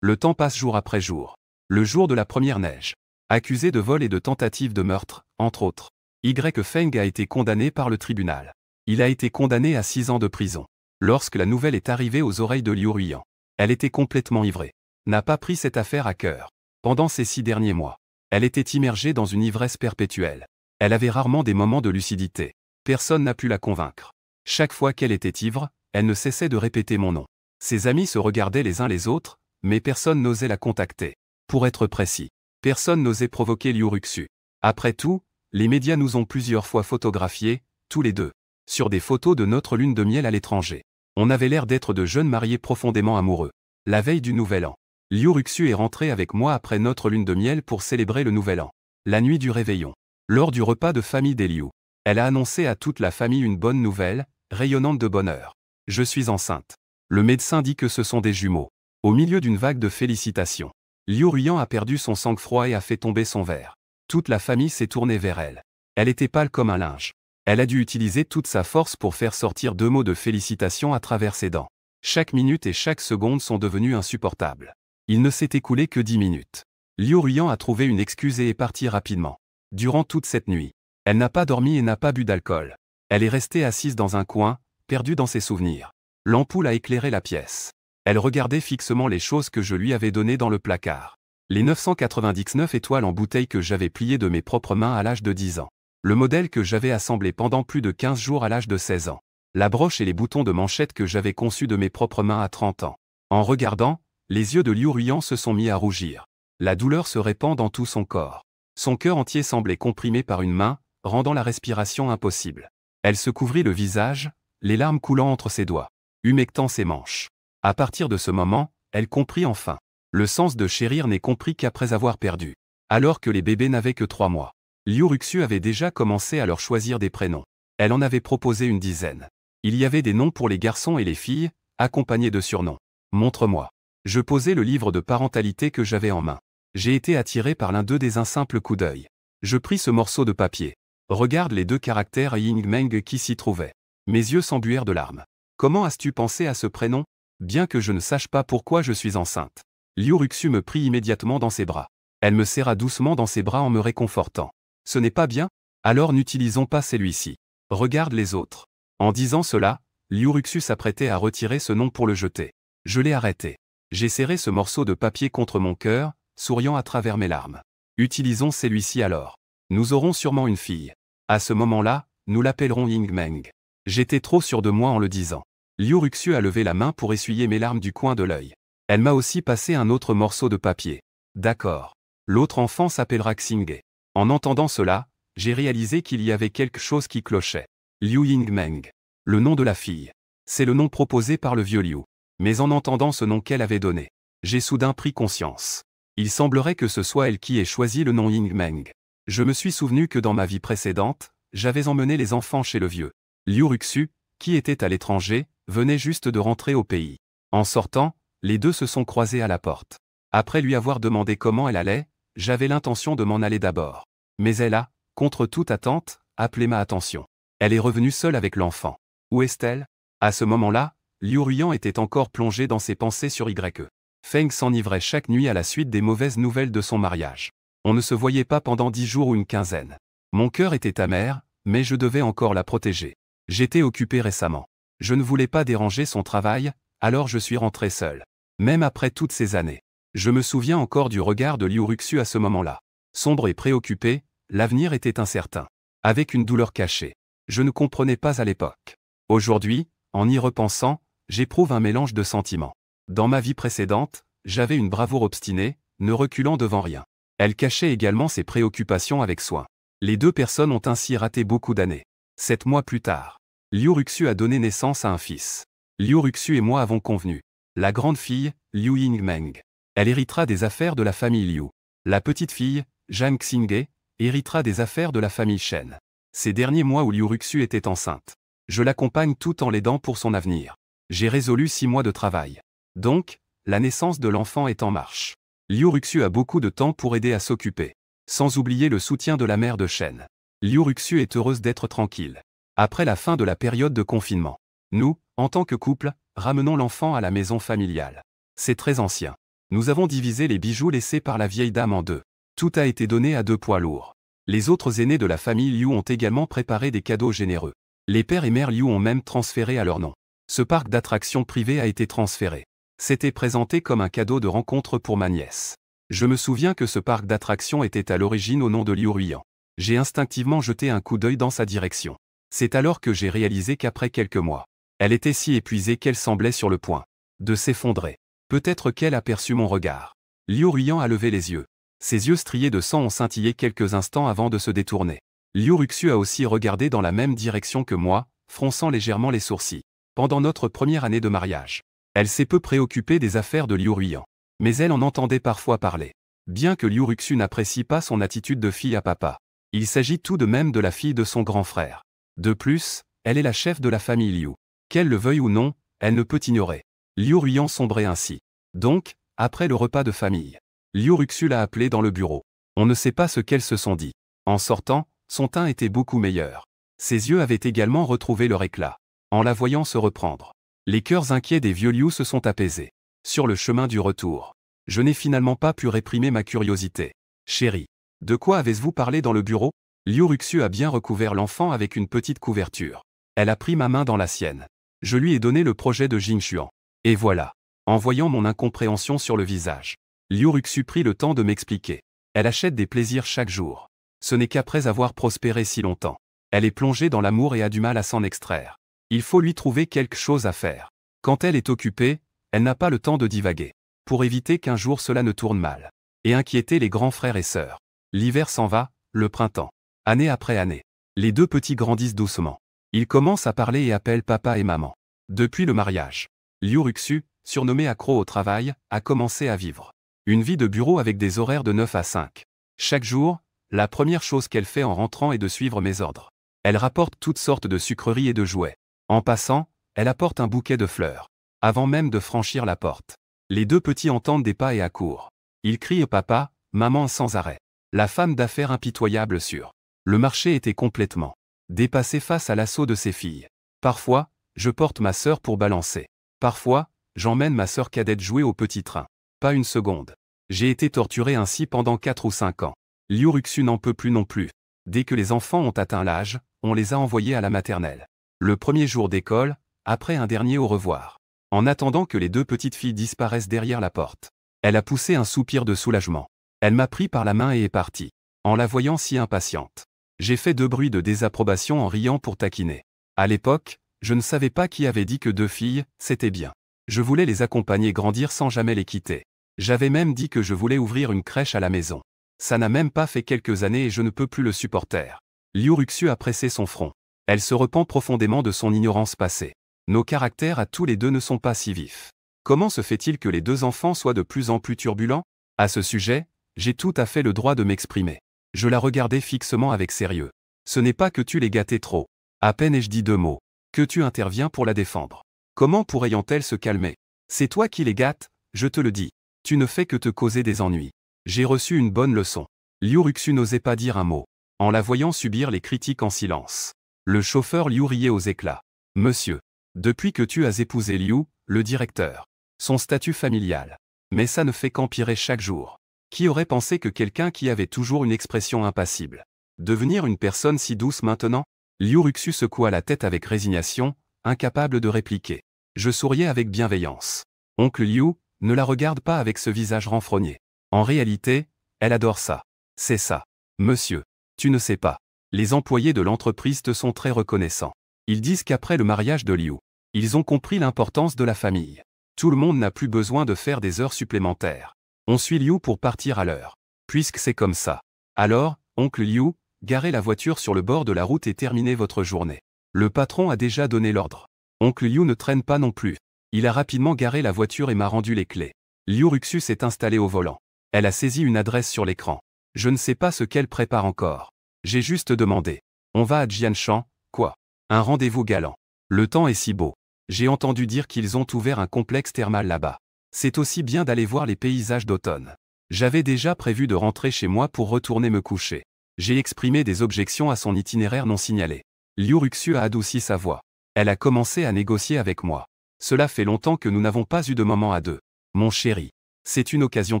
Le temps passe jour après jour. Le jour de la première neige. Accusé de vol et de tentative de meurtre, entre autres. Y. Feng a été condamné par le tribunal. Il a été condamné à 6 ans de prison. Lorsque la nouvelle est arrivée aux oreilles de Liu Ruoyan, elle était complètement ivrée. N'a pas pris cette affaire à cœur. Pendant ces 6 derniers mois, elle était immergée dans une ivresse perpétuelle. Elle avait rarement des moments de lucidité. Personne n'a pu la convaincre. Chaque fois qu'elle était ivre, elle ne cessait de répéter mon nom. Ses amis se regardaient les uns les autres, mais personne n'osait la contacter. Pour être précis, personne n'osait provoquer Liu Ruxu. Après tout, les médias nous ont plusieurs fois photographiés, tous les deux, sur des photos de notre lune de miel à l'étranger. On avait l'air d'être de jeunes mariés profondément amoureux. La veille du Nouvel An, Liu Ruxu est rentré avec moi après notre lune de miel pour célébrer le Nouvel An. La nuit du réveillon, lors du repas de famille des Liu, elle a annoncé à toute la famille une bonne nouvelle, rayonnante de bonheur. Je suis enceinte. Le médecin dit que ce sont des jumeaux. Au milieu d'une vague de félicitations, Liu Ruoyan a perdu son sang-froid et a fait tomber son verre. Toute la famille s'est tournée vers elle. Elle était pâle comme un linge. Elle a dû utiliser toute sa force pour faire sortir 2 mots de félicitations à travers ses dents. Chaque minute et chaque seconde sont devenues insupportables. Il ne s'est écoulé que 10 minutes. Liu Ruoyan a trouvé une excuse et est partie rapidement. Durant toute cette nuit, elle n'a pas dormi et n'a pas bu d'alcool. Elle est restée assise dans un coin, perdue dans ses souvenirs. L'ampoule a éclairé la pièce. Elle regardait fixement les choses que je lui avais données dans le placard. Les 999 étoiles en bouteille que j'avais pliées de mes propres mains à l'âge de 10 ans. Le modèle que j'avais assemblé pendant plus de 15 jours à l'âge de 16 ans. La broche et les boutons de manchette que j'avais conçus de mes propres mains à 30 ans. En regardant, les yeux de Liu Ruyan se sont mis à rougir. La douleur se répand dans tout son corps. Son cœur entier semblait comprimé par une main, rendant la respiration impossible. Elle se couvrit le visage, les larmes coulant entre ses doigts, humectant ses manches. À partir de ce moment, elle comprit enfin. Le sens de chérir n'est compris qu'après avoir perdu. Alors que les bébés n'avaient que 3 mois. Liu Ruxu avait déjà commencé à leur choisir des prénoms. Elle en avait proposé une dizaine. Il y avait des noms pour les garçons et les filles, accompagnés de surnoms. Montre-moi. Je posai le livre de parentalité que j'avais en main. J'ai été attiré par l'un d'eux dès un simple coup d'œil. Je pris ce morceau de papier. Regarde les 2 caractères Ying Meng qui s'y trouvaient. Mes yeux s'embuèrent de larmes. Comment as-tu pensé à ce prénom? Bien que je ne sache pas pourquoi je suis enceinte. Liu Ruxu me prit immédiatement dans ses bras. Elle me serra doucement dans ses bras en me réconfortant. Ce n'est pas bien? Alors n'utilisons pas celui-ci. Regarde les autres. En disant cela, Liu Ruxu s'apprêtait à retirer ce nom pour le jeter. Je l'ai arrêté. J'ai serré ce morceau de papier contre mon cœur, souriant à travers mes larmes. Utilisons celui-ci alors. Nous aurons sûrement une fille. À ce moment-là, nous l'appellerons Ying Meng. J'étais trop sûr de moi en le disant. Liu Ruxu a levé la main pour essuyer mes larmes du coin de l'œil. Elle m'a aussi passé un autre morceau de papier. D'accord. L'autre enfant s'appellera Xinghe. En entendant cela, j'ai réalisé qu'il y avait quelque chose qui clochait. Liu Ying Meng. Le nom de la fille. C'est le nom proposé par le vieux Liu. Mais en entendant ce nom qu'elle avait donné, j'ai soudain pris conscience. Il semblerait que ce soit elle qui ait choisi le nom Ying Meng. Je me suis souvenu que dans ma vie précédente, j'avais emmené les enfants chez le vieux Liu Ruxu, qui était à l'étranger, venait juste de rentrer au pays. En sortant, les deux se sont croisés à la porte. Après lui avoir demandé comment elle allait, j'avais l'intention de m'en aller d'abord. Mais elle a, contre toute attente, appelé ma attention. Elle est revenue seule avec l'enfant. Où est-elle? À ce moment-là, Liu Ruyan était encore plongé dans ses pensées sur Y. Feng s'enivrait chaque nuit à la suite des mauvaises nouvelles de son mariage. On ne se voyait pas pendant 10 jours ou une quinzaine. Mon cœur était amer, mais je devais encore la protéger. J'étais occupé récemment. Je ne voulais pas déranger son travail, alors je suis rentré seul. Même après toutes ces années. Je me souviens encore du regard de Liu Ruxu à ce moment-là. Sombre et préoccupé, l'avenir était incertain. Avec une douleur cachée. Je ne comprenais pas à l'époque. Aujourd'hui, en y repensant, j'éprouve un mélange de sentiments. Dans ma vie précédente, j'avais une bravoure obstinée, ne reculant devant rien. Elle cachait également ses préoccupations avec soin. Les 2 personnes ont ainsi raté beaucoup d'années. 7 mois plus tard, Liu Ruxu a donné naissance à un fils. Liu Ruxu et moi avons convenu. La grande fille, Liu Ying Meng. Elle héritera des affaires de la famille Liu. La petite fille, Zhang Xinghe, héritera des affaires de la famille Shen. Ces derniers mois où Liu Ruxu était enceinte. Je l'accompagne tout en l'aidant pour son avenir. J'ai résolu 6 mois de travail. Donc, la naissance de l'enfant est en marche. Liu Ruxu a beaucoup de temps pour aider à s'occuper. Sans oublier le soutien de la mère de Shen. Liu Ruxu est heureuse d'être tranquille. Après la fin de la période de confinement. Nous, en tant que couple, ramenons l'enfant à la maison familiale. C'est très ancien. Nous avons divisé les bijoux laissés par la vieille dame en 2. Tout a été donné à 2 poids lourds. Les autres aînés de la famille Liu ont également préparé des cadeaux généreux. Les pères et mères Liu ont même transféré à leur nom. Ce parc d'attractions privé a été transféré. C'était présenté comme un cadeau de rencontre pour ma nièce. Je me souviens que ce parc d'attractions était à l'origine au nom de Liu Ruyan. J'ai instinctivement jeté un coup d'œil dans sa direction. C'est alors que j'ai réalisé qu'après quelques mois, elle était si épuisée qu'elle semblait sur le point de s'effondrer. Peut-être qu'elle aperçut mon regard. Liu Ruyan a levé les yeux. Ses yeux striés de sang ont scintillé quelques instants avant de se détourner. Liu Ruxu a aussi regardé dans la même direction que moi, fronçant légèrement les sourcils. Pendant notre première année de mariage, elle s'est peu préoccupée des affaires de Liu Ruyan. Mais elle en entendait parfois parler. Bien que Liu Ruxu n'apprécie pas son attitude de fille à papa, il s'agit tout de même de la fille de son grand frère. De plus, elle est la chef de la famille Liu. Qu'elle le veuille ou non, elle ne peut ignorer. Liu Ruyan sombrait ainsi. Donc, après le repas de famille, Liu Ruxu l'a appelée dans le bureau. On ne sait pas ce qu'elles se sont dit. En sortant, son teint était beaucoup meilleur. Ses yeux avaient également retrouvé leur éclat. En la voyant se reprendre, les cœurs inquiets des vieux Liu se sont apaisés. Sur le chemin du retour, je n'ai finalement pas pu réprimer ma curiosité. Chérie, de quoi avez-vous parlé dans le bureau? Liu Ruxu a bien recouvert l'enfant avec une petite couverture. Elle a pris ma main dans la sienne. Je lui ai donné le projet de Jing Xuan. Et voilà. en voyant mon incompréhension sur le visage. Liu Ruxu prit le temps de m'expliquer. Elle achète des plaisirs chaque jour. Ce n'est qu'après avoir prospéré si longtemps. Elle est plongée dans l'amour et a du mal à s'en extraire. Il faut lui trouver quelque chose à faire. Quand elle est occupée, elle n'a pas le temps de divaguer. Pour éviter qu'un jour cela ne tourne mal. Et inquiéter les grands frères et sœurs. L'hiver s'en va, le printemps. Année après année. Les deux petits grandissent doucement. Ils commencent à parler et appellent papa et maman. Depuis le mariage, Liu Ruxu, surnommé accro au travail, a commencé à vivre une vie de bureau avec des horaires de 9 à 5. Chaque jour, la première chose qu'elle fait en rentrant est de suivre mes ordres. Elle rapporte toutes sortes de sucreries et de jouets. En passant, elle apporte un bouquet de fleurs. Avant même de franchir la porte. Les deux petits entendent des pas et accourent. Ils crient papa, maman sans arrêt. La femme d'affaires impitoyable sur le marché était complètement dépassée face à l'assaut de ses filles. Parfois, je porte ma sœur pour balancer. Parfois, j'emmène ma sœur cadette jouer au petit train. Pas une seconde. J'ai été torturé ainsi pendant 4 ou 5 ans. Liu Ruxu n'en peut plus non plus. Dès que les enfants ont atteint l'âge, on les a envoyés à la maternelle. Le premier jour d'école, après un dernier au revoir. En attendant que les deux petites filles disparaissent derrière la porte. Elle a poussé un soupir de soulagement. Elle m'a pris par la main et est partie. En la voyant si impatiente. J'ai fait 2 bruits de désapprobation en riant pour taquiner. À l'époque, je ne savais pas qui avait dit que 2 filles, c'était bien. Je voulais les accompagner grandir sans jamais les quitter. J'avais même dit que je voulais ouvrir une crèche à la maison. Ça n'a même pas fait quelques années et je ne peux plus le supporter. Liu Ruxu a pressé son front. Elle se repent profondément de son ignorance passée. Nos caractères à tous les deux ne sont pas si vifs. Comment se fait-il que les 2 enfants soient de plus en plus turbulents? À ce sujet, j'ai tout à fait le droit de m'exprimer. Je la regardais fixement avec sérieux. Ce n'est pas que tu les gâtais trop. À peine ai-je dit 2 mots. Que tu interviens pour la défendre. Comment pourrait-elle se calmer? C'est toi qui les gâtes, je te le dis. Tu ne fais que te causer des ennuis. J'ai reçu une bonne leçon. Liu Ruxu n'osait pas dire un mot. En la voyant subir les critiques en silence. Le chauffeur Liu riait aux éclats. Monsieur. Depuis que tu as épousé Liu, le directeur. Son statut familial. Mais ça ne fait qu'empirer chaque jour. Qui aurait pensé que quelqu'un qui avait toujours une expression impassible devenir une personne si douce maintenant? Liu Ruxu secoua la tête avec résignation, incapable de répliquer. Je souriais avec bienveillance. Oncle Liu, ne la regarde pas avec ce visage renfrogné. En réalité, elle adore ça. C'est ça. Monsieur. Tu ne sais pas. Les employés de l'entreprise te sont très reconnaissants. Ils disent qu'après le mariage de Liu, ils ont compris l'importance de la famille. Tout le monde n'a plus besoin de faire des heures supplémentaires. On suit Liu pour partir à l'heure. Puisque c'est comme ça. Alors, oncle Liu, garez la voiture sur le bord de la route et terminez votre journée. Le patron a déjà donné l'ordre. Oncle Liu ne traîne pas non plus. Il a rapidement garé la voiture et m'a rendu les clés. Liu Ruxu s'est installée au volant. Elle a saisi une adresse sur l'écran. Je ne sais pas ce qu'elle prépare encore. J'ai juste demandé. On va à Jianshan, quoi? Un rendez-vous galant. Le temps est si beau. J'ai entendu dire qu'ils ont ouvert un complexe thermal là-bas. C'est aussi bien d'aller voir les paysages d'automne. J'avais déjà prévu de rentrer chez moi pour retourner me coucher. J'ai exprimé des objections à son itinéraire non signalé. Liu Ruxu a adouci sa voix. Elle a commencé à négocier avec moi. Cela fait longtemps que nous n'avons pas eu de moment à 2. Mon chéri. C'est une occasion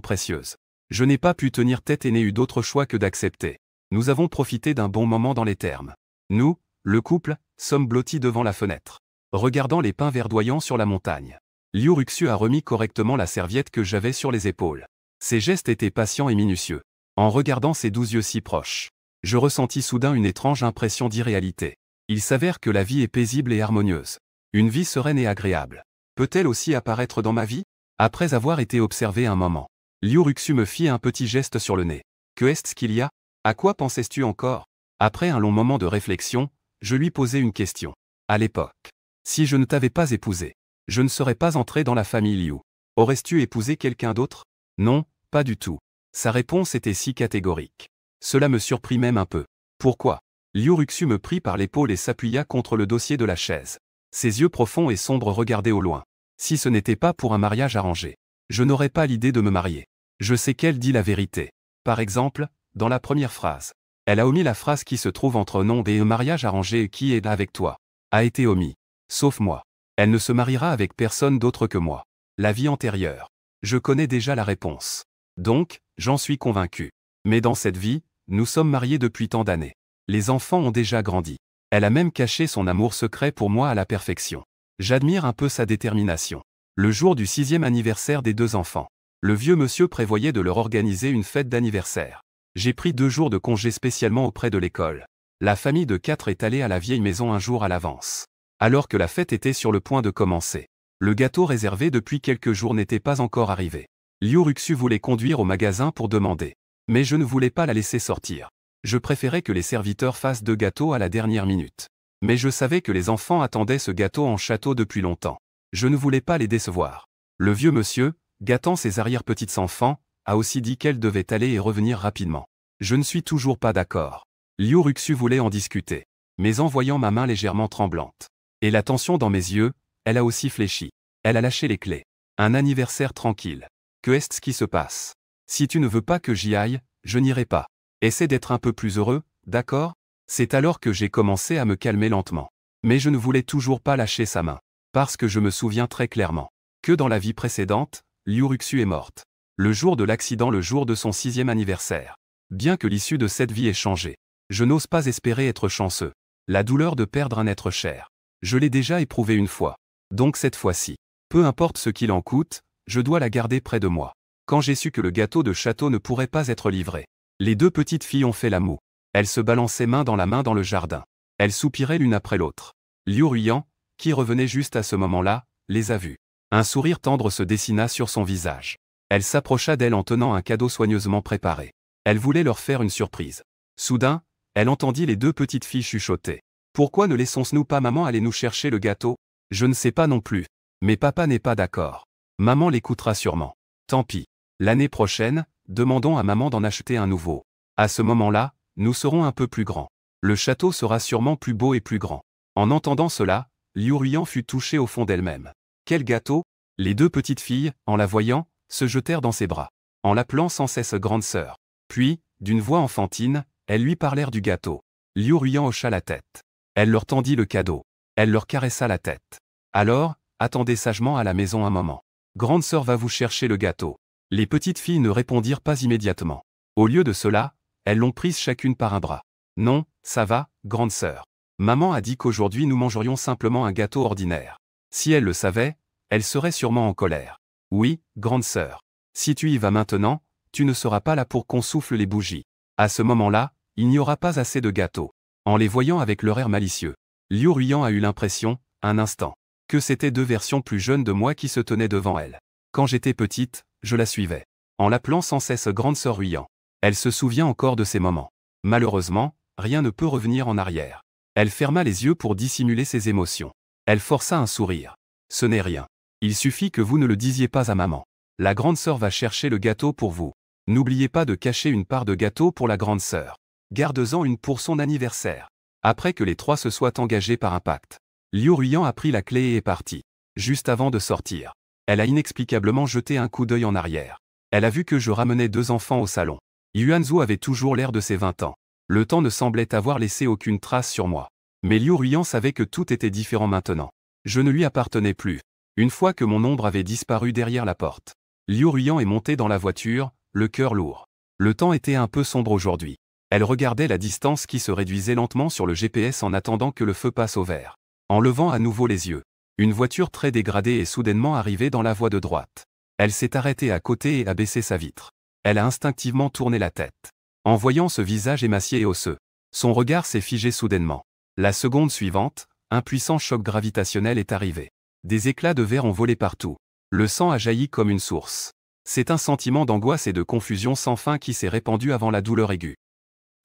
précieuse. Je n'ai pas pu tenir tête et n'ai eu d'autre choix que d'accepter. Nous avons profité d'un bon moment dans les thermes. Nous, le couple, sommes blottis devant la fenêtre, regardant les pins verdoyants sur la montagne. Liu Ruxu a remis correctement la serviette que j'avais sur les épaules. Ses gestes étaient patients et minutieux. En regardant ses 12 yeux si proches, je ressentis soudain une étrange impression d'irréalité. Il s'avère que la vie est paisible et harmonieuse. Une vie sereine et agréable. Peut-elle aussi apparaître dans ma vie? Après avoir été observé un moment, Liu Ruxu me fit un petit geste sur le nez. Que est-ce qu'il y a? À quoi pensais-tu encore? Après un long moment de réflexion, je lui posai une question. À l'époque, si je ne t'avais pas épousé, je ne serais pas entré dans la famille Liu. Aurais-tu épousé quelqu'un d'autre? Non, pas du tout. Sa réponse était si catégorique. Cela me surprit même un peu. Pourquoi? Liu Ruxu me prit par l'épaule et s'appuya contre le dossier de la chaise. Ses yeux profonds et sombres regardaient au loin. Si ce n'était pas pour un mariage arrangé, je n'aurais pas l'idée de me marier. Je sais qu'elle dit la vérité. Par exemple, dans la première phrase. Elle a omis la phrase qui se trouve entre non et un mariage arrangé et qui est avec toi. A été omis. Sauf moi. Elle ne se mariera avec personne d'autre que moi. La vie antérieure. Je connais déjà la réponse. Donc, j'en suis convaincu. Mais dans cette vie, nous sommes mariés depuis tant d'années. Les enfants ont déjà grandi. Elle a même caché son amour secret pour moi à la perfection. J'admire un peu sa détermination. Le jour du 6e anniversaire des 2 enfants. Le vieux monsieur prévoyait de leur organiser une fête d'anniversaire. J'ai pris 2 jours de congé spécialement auprès de l'école. La famille de 4 est allée à la vieille maison un jour à l'avance. Alors que la fête était sur le point de commencer. Le gâteau réservé depuis quelques jours n'était pas encore arrivé. Liu Ruxu voulait conduire au magasin pour demander. Mais je ne voulais pas la laisser sortir. Je préférais que les serviteurs fassent 2 gâteaux à la dernière minute. Mais je savais que les enfants attendaient ce gâteau en château depuis longtemps. Je ne voulais pas les décevoir. Le vieux monsieur, gâtant ses arrière-petites-enfants, a aussi dit qu'elle devait aller et revenir rapidement. Je ne suis toujours pas d'accord. Liu Ruxu voulait en discuter. Mais en voyant ma main légèrement tremblante, et la tension dans mes yeux, elle a aussi fléchi. Elle a lâché les clés. Un anniversaire tranquille. Que est-ce qui se passe? Si tu ne veux pas que j'y aille, je n'irai pas. Essaie d'être un peu plus heureux, d'accord? C'est alors que j'ai commencé à me calmer lentement. Mais je ne voulais toujours pas lâcher sa main. Parce que je me souviens très clairement que dans la vie précédente, Liu Ruxu est morte. Le jour de l'accident, le jour de son 6e anniversaire. Bien que l'issue de cette vie ait changé, je n'ose pas espérer être chanceux. La douleur de perdre un être cher. Je l'ai déjà éprouvé une fois. Donc cette fois-ci, peu importe ce qu'il en coûte, je dois la garder près de moi. Quand j'ai su que le gâteau de château ne pourrait pas être livré, les 2 petites filles ont fait la moue. Elles se balançaient main dans la main dans le jardin. Elles soupiraient l'une après l'autre. Liu Ruyan, qui revenait juste à ce moment-là, les a vues. Un sourire tendre se dessina sur son visage. Elle s'approcha d'elle en tenant un cadeau soigneusement préparé. Elle voulait leur faire une surprise. Soudain, elle entendit les 2 petites filles chuchoter. « Pourquoi ne laissons-nous pas maman aller nous chercher le gâteau? Je ne sais pas non plus. Mais papa n'est pas d'accord. Maman l'écoutera sûrement. Tant pis. L'année prochaine, demandons à maman d'en acheter un nouveau. À ce moment-là, nous serons un peu plus grands. Le château sera sûrement plus beau et plus grand. » En entendant cela, Liu Ruyan fut touchée au fond d'elle-même. Quel gâteau? Les 2 petites filles, en la voyant, se jetèrent dans ses bras, en l'appelant sans cesse grande sœur. Puis, d'une voix enfantine, elles lui parlèrent du gâteau. Liu Ruyan hocha la tête. Elle leur tendit le cadeau. Elle leur caressa la tête. Alors, attendez sagement à la maison un moment. Grande sœur va vous chercher le gâteau. Les petites filles ne répondirent pas immédiatement. Au lieu de cela, elles l'ont prise chacune par un bras. Non, ça va, grande sœur. Maman a dit qu'aujourd'hui nous mangerions simplement un gâteau ordinaire. Si elle le savait, elle serait sûrement en colère. Oui, grande sœur. Si tu y vas maintenant, tu ne seras pas là pour qu'on souffle les bougies. À ce moment-là, il n'y aura pas assez de gâteaux. En les voyant avec leur air malicieux, Liu Ruyan a eu l'impression, un instant, que c'étaient 2 versions plus jeunes de moi qui se tenaient devant elle. Quand j'étais petite, je la suivais, en l'appelant sans cesse grande sœur Ruyan. Elle se souvient encore de ces moments. Malheureusement, rien ne peut revenir en arrière. Elle ferma les yeux pour dissimuler ses émotions. Elle força un sourire. Ce n'est rien. Il suffit que vous ne le disiez pas à maman. La grande sœur va chercher le gâteau pour vous. N'oubliez pas de cacher une part de gâteau pour la grande sœur. Garde-en une pour son anniversaire. Après que les 3 se soient engagés par un pacte, Liu Ruyan a pris la clé et est partie. Juste avant de sortir, elle a inexplicablement jeté un coup d'œil en arrière. Elle a vu que je ramenais 2 enfants au salon. Yuanzhu avait toujours l'air de ses 20 ans. Le temps ne semblait avoir laissé aucune trace sur moi. Mais Liu Ruyan savait que tout était différent maintenant. Je ne lui appartenais plus. Une fois que mon ombre avait disparu derrière la porte, Liu Ruyan est montée dans la voiture, le cœur lourd. Le temps était un peu sombre aujourd'hui. Elle regardait la distance qui se réduisait lentement sur le GPS en attendant que le feu passe au vert. En levant à nouveau les yeux, une voiture très dégradée est soudainement arrivée dans la voie de droite. Elle s'est arrêtée à côté et a baissé sa vitre. Elle a instinctivement tourné la tête. En voyant ce visage émacié et osseux, son regard s'est figé soudainement. La seconde suivante, un puissant choc gravitationnel est arrivé. Des éclats de verre ont volé partout. Le sang a jailli comme une source. C'est un sentiment d'angoisse et de confusion sans fin qui s'est répandu avant la douleur aiguë.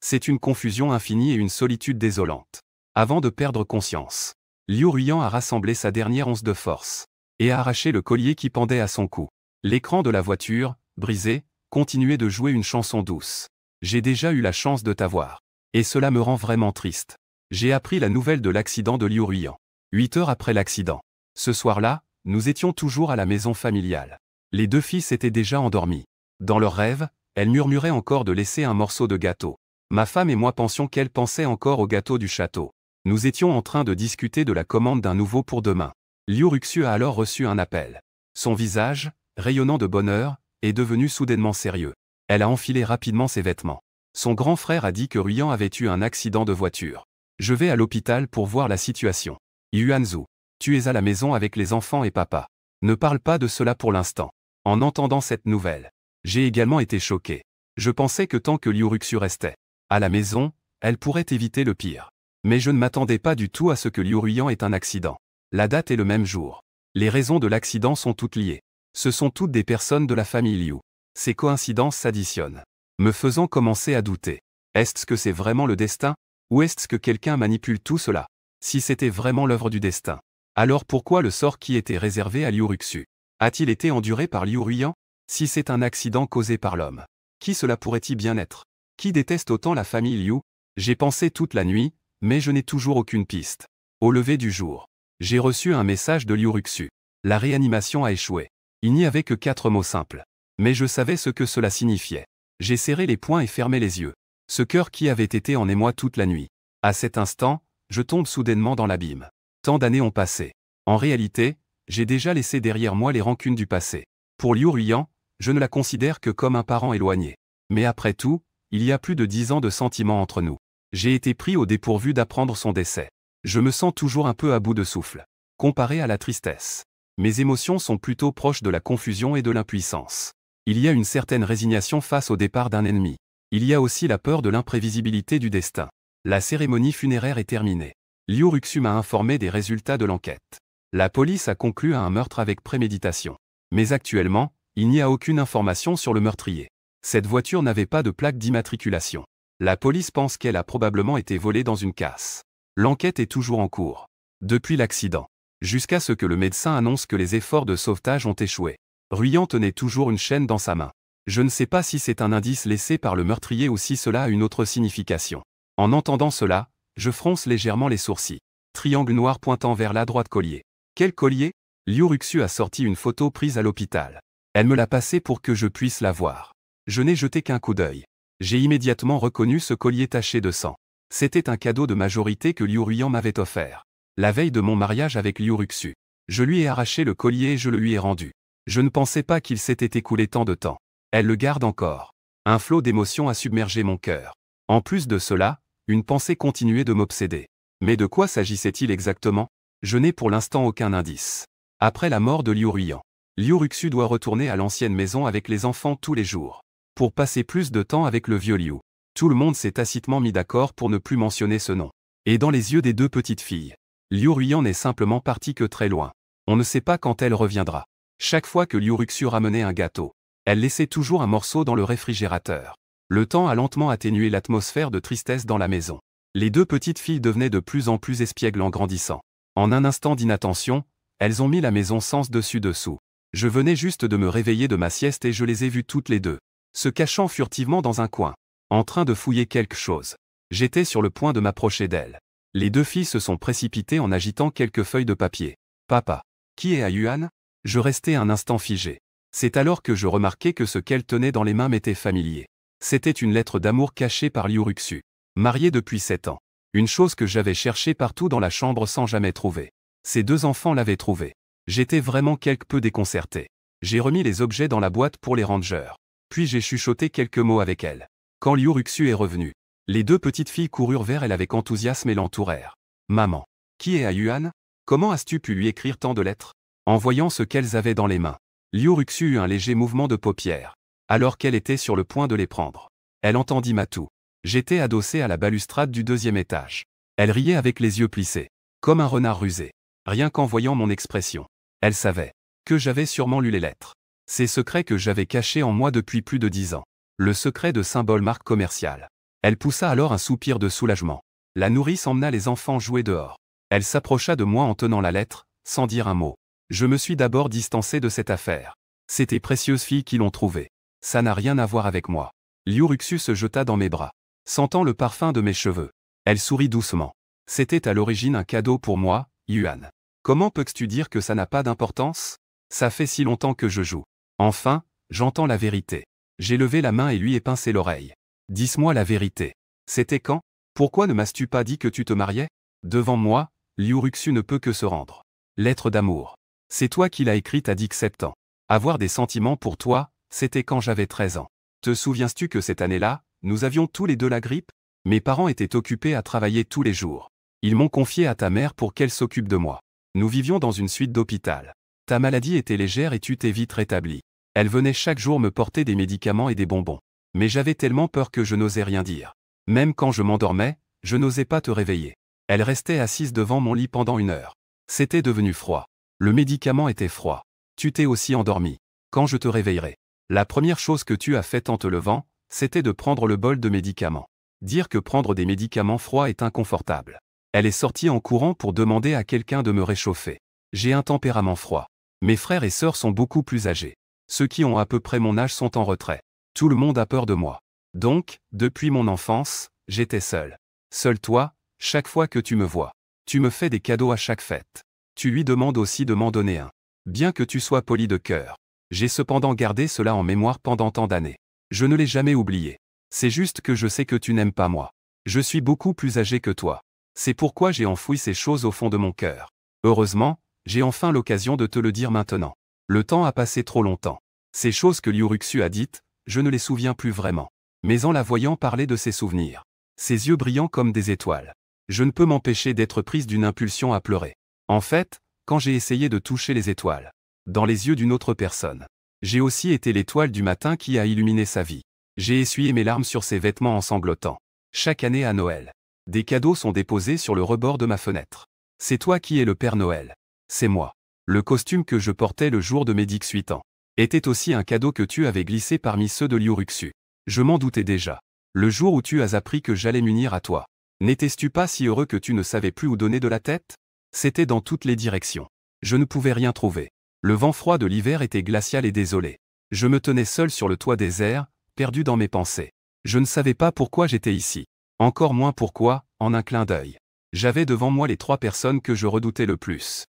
C'est une confusion infinie et une solitude désolante. Avant de perdre conscience, Liu Ruyan a rassemblé sa dernière once de force et a arraché le collier qui pendait à son cou. L'écran de la voiture, brisé, continuait de jouer une chanson douce. J'ai déjà eu la chance de t'avoir. Et cela me rend vraiment triste. J'ai appris la nouvelle de l'accident de Liu Ruyan. 8 heures après l'accident. Ce soir-là, nous étions toujours à la maison familiale. Les 2 filles s'étaient déjà endormies. Dans leurs rêves, elles murmuraient encore de laisser un morceau de gâteau. Ma femme et moi pensions qu'elles pensaient encore au gâteau du château. Nous étions en train de discuter de la commande d'un nouveau pour demain. Liu Ruxu a alors reçu un appel. Son visage, rayonnant de bonheur, est devenu soudainement sérieux. Elle a enfilé rapidement ses vêtements. Son grand frère a dit que Ruyan avait eu un accident de voiture. Je vais à l'hôpital pour voir la situation. Yuanzhu, tu es à la maison avec les enfants et papa. Ne parle pas de cela pour l'instant. En entendant cette nouvelle, j'ai également été choqué. Je pensais que tant que Liu Ruxu restait à la maison, elle pourrait éviter le pire. Mais je ne m'attendais pas du tout à ce que Liu Ruiyan ait un accident. La date est le même jour. Les raisons de l'accident sont toutes liées. Ce sont toutes des personnes de la famille Liu. Ces coïncidences s'additionnent, me faisant commencer à douter. Est-ce que c'est vraiment le destin? Ou est-ce que quelqu'un manipule tout cela? Si c'était vraiment l'œuvre du destin, alors pourquoi le sort qui était réservé à Liu Ruxu a-t-il été enduré par Liu Ruiyan? Si c'est un accident causé par l'homme, qui cela pourrait-il bien être? Qui déteste autant la famille Liu? J'ai pensé toute la nuit, mais je n'ai toujours aucune piste. Au lever du jour, j'ai reçu un message de Liu Ruxu. La réanimation a échoué. Il n'y avait que 4 mots simples. Mais je savais ce que cela signifiait. J'ai serré les poings et fermé les yeux. Ce cœur qui avait été en émoi toute la nuit. À cet instant, je tombe soudainement dans l'abîme. Tant d'années ont passé. En réalité, j'ai déjà laissé derrière moi les rancunes du passé. Pour Liu Ruiyan, je ne la considère que comme un parent éloigné. Mais après tout, il y a plus de 10 ans de sentiments entre nous. J'ai été pris au dépourvu d'apprendre son décès. Je me sens toujours un peu à bout de souffle. Comparé à la tristesse, mes émotions sont plutôt proches de la confusion et de l'impuissance. Il y a une certaine résignation face au départ d'un ennemi. Il y a aussi la peur de l'imprévisibilité du destin. La cérémonie funéraire est terminée. Liu Ruxu m'a informé des résultats de l'enquête. La police a conclu à un meurtre avec préméditation. Mais actuellement, il n'y a aucune information sur le meurtrier. Cette voiture n'avait pas de plaque d'immatriculation. La police pense qu'elle a probablement été volée dans une casse. L'enquête est toujours en cours. Depuis l'accident, jusqu'à ce que le médecin annonce que les efforts de sauvetage ont échoué. Ruiyan tenait toujours une chaîne dans sa main. Je ne sais pas si c'est un indice laissé par le meurtrier ou si cela a une autre signification. En entendant cela, je fronce légèrement les sourcils. Triangle noir pointant vers la droite collier. Quel collier? Liu Ruxu a sorti une photo prise à l'hôpital. Elle me l'a passée pour que je puisse la voir. Je n'ai jeté qu'un coup d'œil. J'ai immédiatement reconnu ce collier taché de sang. C'était un cadeau de majorité que Liu Ruiyan m'avait offert. La veille de mon mariage avec Liu Ruxu. Je lui ai arraché le collier et je le lui ai rendu. Je ne pensais pas qu'il s'était écoulé tant de temps. Elle le garde encore. Un flot d'émotions a submergé mon cœur. En plus de cela, une pensée continuait de m'obséder. Mais de quoi s'agissait-il exactement? Je n'ai pour l'instant aucun indice. Après la mort de Liu Ruiyan, Liu Ruxu doit retourner à l'ancienne maison avec les enfants tous les jours. Pour passer plus de temps avec le vieux Liu. Tout le monde s'est tacitement mis d'accord pour ne plus mentionner ce nom. Et dans les yeux des 2 petites filles, Liu Ruiyan n'est simplement partie que très loin. On ne sait pas quand elle reviendra. Chaque fois que Liu Ruxu ramenait un gâteau, elle laissait toujours un morceau dans le réfrigérateur. Le temps a lentement atténué l'atmosphère de tristesse dans la maison. Les 2 petites filles devenaient de plus en plus espiègles en grandissant. En un instant d'inattention, elles ont mis la maison sens dessus-dessous. Je venais juste de me réveiller de ma sieste et je les ai vues toutes les 2, se cachant furtivement dans un coin, en train de fouiller quelque chose. J'étais sur le point de m'approcher d'elles. Les 2 filles se sont précipitées en agitant quelques feuilles de papier. Papa, qui est Yuan? Je restais un instant figé. C'est alors que je remarquai que ce qu'elle tenait dans les mains m'était familier. C'était une lettre d'amour cachée par Liu Ruxu. Marié depuis 7 ans. Une chose que j'avais cherchée partout dans la chambre sans jamais trouver. Ces 2 enfants l'avaient trouvée. J'étais vraiment quelque peu déconcerté. J'ai remis les objets dans la boîte pour les rangers. Puis j'ai chuchoté quelques mots avec elle. Quand Liu Ruxu est revenu, les 2 petites filles coururent vers elle avec enthousiasme et l'entourèrent. Maman, qui est Yuan? Comment as-tu pu lui écrire tant de lettres? En voyant ce qu'elles avaient dans les mains, Liu Ruxu eut un léger mouvement de paupières, alors qu'elle était sur le point de les prendre. Elle entendit ma toux. J'étais adossé à la balustrade du 2e étage. Elle riait avec les yeux plissés, comme un renard rusé. Rien qu'en voyant mon expression, elle savait que j'avais sûrement lu les lettres. Ces secrets que j'avais cachés en moi depuis plus de 10 ans. Le secret de symbole marque commerciale. Elle poussa alors un soupir de soulagement. La nourrice emmena les enfants jouer dehors. Elle s'approcha de moi en tenant la lettre, sans dire un mot. Je me suis d'abord distancé de cette affaire. C'est tes précieuses filles qui l'ont trouvée. Ça n'a rien à voir avec moi. Liu Ruxu se jeta dans mes bras, sentant le parfum de mes cheveux. Elle sourit doucement. C'était à l'origine un cadeau pour moi, Yuan. Comment peux-tu dire que ça n'a pas d'importance? Ça fait si longtemps que je joue. Enfin, j'entends la vérité. J'ai levé la main et lui ai pincé l'oreille. Dis-moi la vérité. C'était quand? Pourquoi ne m'as-tu pas dit que tu te mariais? Devant moi, Liu Ruxu ne peut que se rendre. Lettre d'amour. C'est toi qui l'as écrite à 17 ans. Avoir des sentiments pour toi, c'était quand j'avais 13 ans. Te souviens-tu que cette année-là, nous avions tous les 2 la grippe? Mes parents étaient occupés à travailler tous les jours. Ils m'ont confié à ta mère pour qu'elle s'occupe de moi. Nous vivions dans une suite d'hôpital. Ta maladie était légère et tu t'es vite rétabli. Elle venait chaque jour me porter des médicaments et des bonbons. Mais j'avais tellement peur que je n'osais rien dire. Même quand je m'endormais, je n'osais pas te réveiller. Elle restait assise devant mon lit pendant 1 heure. C'était devenu froid. Le médicament était froid. Tu t'es aussi endormi. Quand je te réveillerai. La première chose que tu as faite en te levant, c'était de prendre le bol de médicaments. Dire que prendre des médicaments froids est inconfortable. Elle est sortie en courant pour demander à quelqu'un de me réchauffer. J'ai un tempérament froid. Mes frères et sœurs sont beaucoup plus âgés. Ceux qui ont à peu près mon âge sont en retrait. Tout le monde a peur de moi. Donc, depuis mon enfance, j'étais seul. Seul toi, chaque fois que tu me vois. Tu me fais des cadeaux à chaque fête. Tu lui demandes aussi de m'en donner un. Bien que tu sois poli de cœur. J'ai cependant gardé cela en mémoire pendant tant d'années. Je ne l'ai jamais oublié. C'est juste que je sais que tu n'aimes pas moi. Je suis beaucoup plus âgé que toi. C'est pourquoi j'ai enfoui ces choses au fond de mon cœur. Heureusement, j'ai enfin l'occasion de te le dire maintenant. Le temps a passé trop longtemps. Ces choses que Liuruxu a dites, je ne les souviens plus vraiment. Mais en la voyant parler de ses souvenirs. Ses yeux brillants comme des étoiles. Je ne peux m'empêcher d'être prise d'une impulsion à pleurer. En fait, quand j'ai essayé de toucher les étoiles, dans les yeux d'une autre personne, j'ai aussi été l'étoile du matin qui a illuminé sa vie. J'ai essuyé mes larmes sur ses vêtements ensanglotants. Chaque année à Noël, des cadeaux sont déposés sur le rebord de ma fenêtre. C'est toi qui es le Père Noël. C'est moi. Le costume que je portais le jour de mes 18 ans était aussi un cadeau que tu avais glissé parmi ceux de Liuruxu. Je m'en doutais déjà. Le jour où tu as appris que j'allais m'unir à toi. N'étais-tu pas si heureux que tu ne savais plus où donner de la tête? C'était dans toutes les directions. Je ne pouvais rien trouver. Le vent froid de l'hiver était glacial et désolé. Je me tenais seul sur le toit désert, perdu dans mes pensées. Je ne savais pas pourquoi j'étais ici. Encore moins pourquoi, en un clin d'œil. J'avais devant moi les 3 personnes que je redoutais le plus.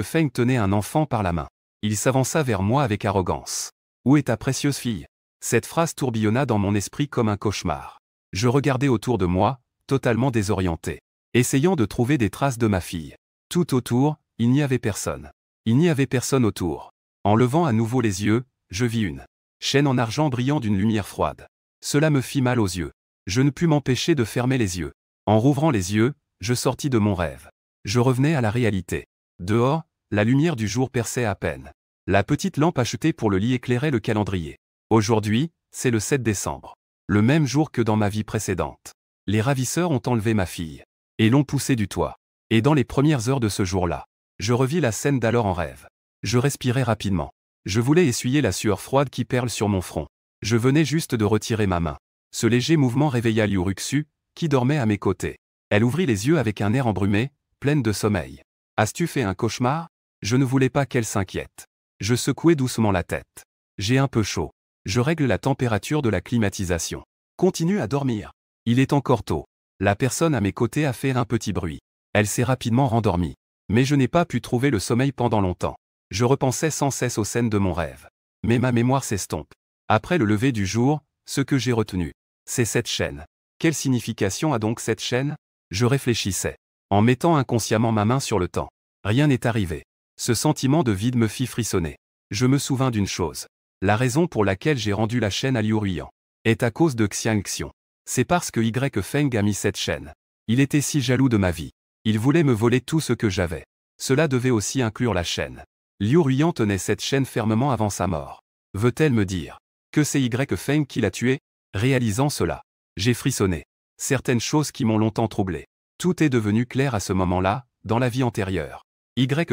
Feng tenait un enfant par la main. Il s'avança vers moi avec arrogance. « Où est ta précieuse fille ?» Cette phrase tourbillonna dans mon esprit comme un cauchemar. Je regardais autour de moi, totalement désorienté, essayant de trouver des traces de ma fille. Tout autour, il n'y avait personne. Il n'y avait personne autour. En levant à nouveau les yeux, je vis une chaîne en argent brillant d'une lumière froide. Cela me fit mal aux yeux. Je ne pus m'empêcher de fermer les yeux. En rouvrant les yeux, je sortis de mon rêve. Je revenais à la réalité. Dehors, la lumière du jour perçait à peine. La petite lampe achetée pour le lit éclairait le calendrier. Aujourd'hui, c'est le 7 décembre. Le même jour que dans ma vie précédente. Les ravisseurs ont enlevé ma fille. Et l'ont poussée du toit. Et dans les premières heures de ce jour-là, je revis la scène d'alors en rêve. Je respirais rapidement. Je voulais essuyer la sueur froide qui perle sur mon front. Je venais juste de retirer ma main. Ce léger mouvement réveilla Liuruxu, qui dormait à mes côtés. Elle ouvrit les yeux avec un air embrumé, pleine de sommeil. « As-tu fait un cauchemar ?» Je ne voulais pas qu'elle s'inquiète. Je secouai doucement la tête. J'ai un peu chaud. Je règle la température de la climatisation. Continue à dormir. Il est encore tôt. La personne à mes côtés a fait un petit bruit. Elle s'est rapidement rendormie. Mais je n'ai pas pu trouver le sommeil pendant longtemps. Je repensais sans cesse aux scènes de mon rêve. Mais ma mémoire s'estompe. Après le lever du jour, ce que j'ai retenu, c'est cette chaîne. Quelle signification a donc cette chaîne? Je réfléchissais, en mettant inconsciemment ma main sur le temps. Rien n'est arrivé. Ce sentiment de vide me fit frissonner. Je me souvins d'une chose. La raison pour laquelle j'ai rendu la chaîne à Liu Ruiyan est à cause de Xiangxiong. C'est parce que Feng a mis cette chaîne. Il était si jaloux de ma vie. Il voulait me voler tout ce que j'avais. Cela devait aussi inclure la chaîne. Liu Ruiyan tenait cette chaîne fermement avant sa mort. Veut-elle me dire que c'est Feng qui l'a tué? Réalisant cela, j'ai frissonné. Certaines choses qui m'ont longtemps troublé. Tout est devenu clair à ce moment-là, dans la vie antérieure.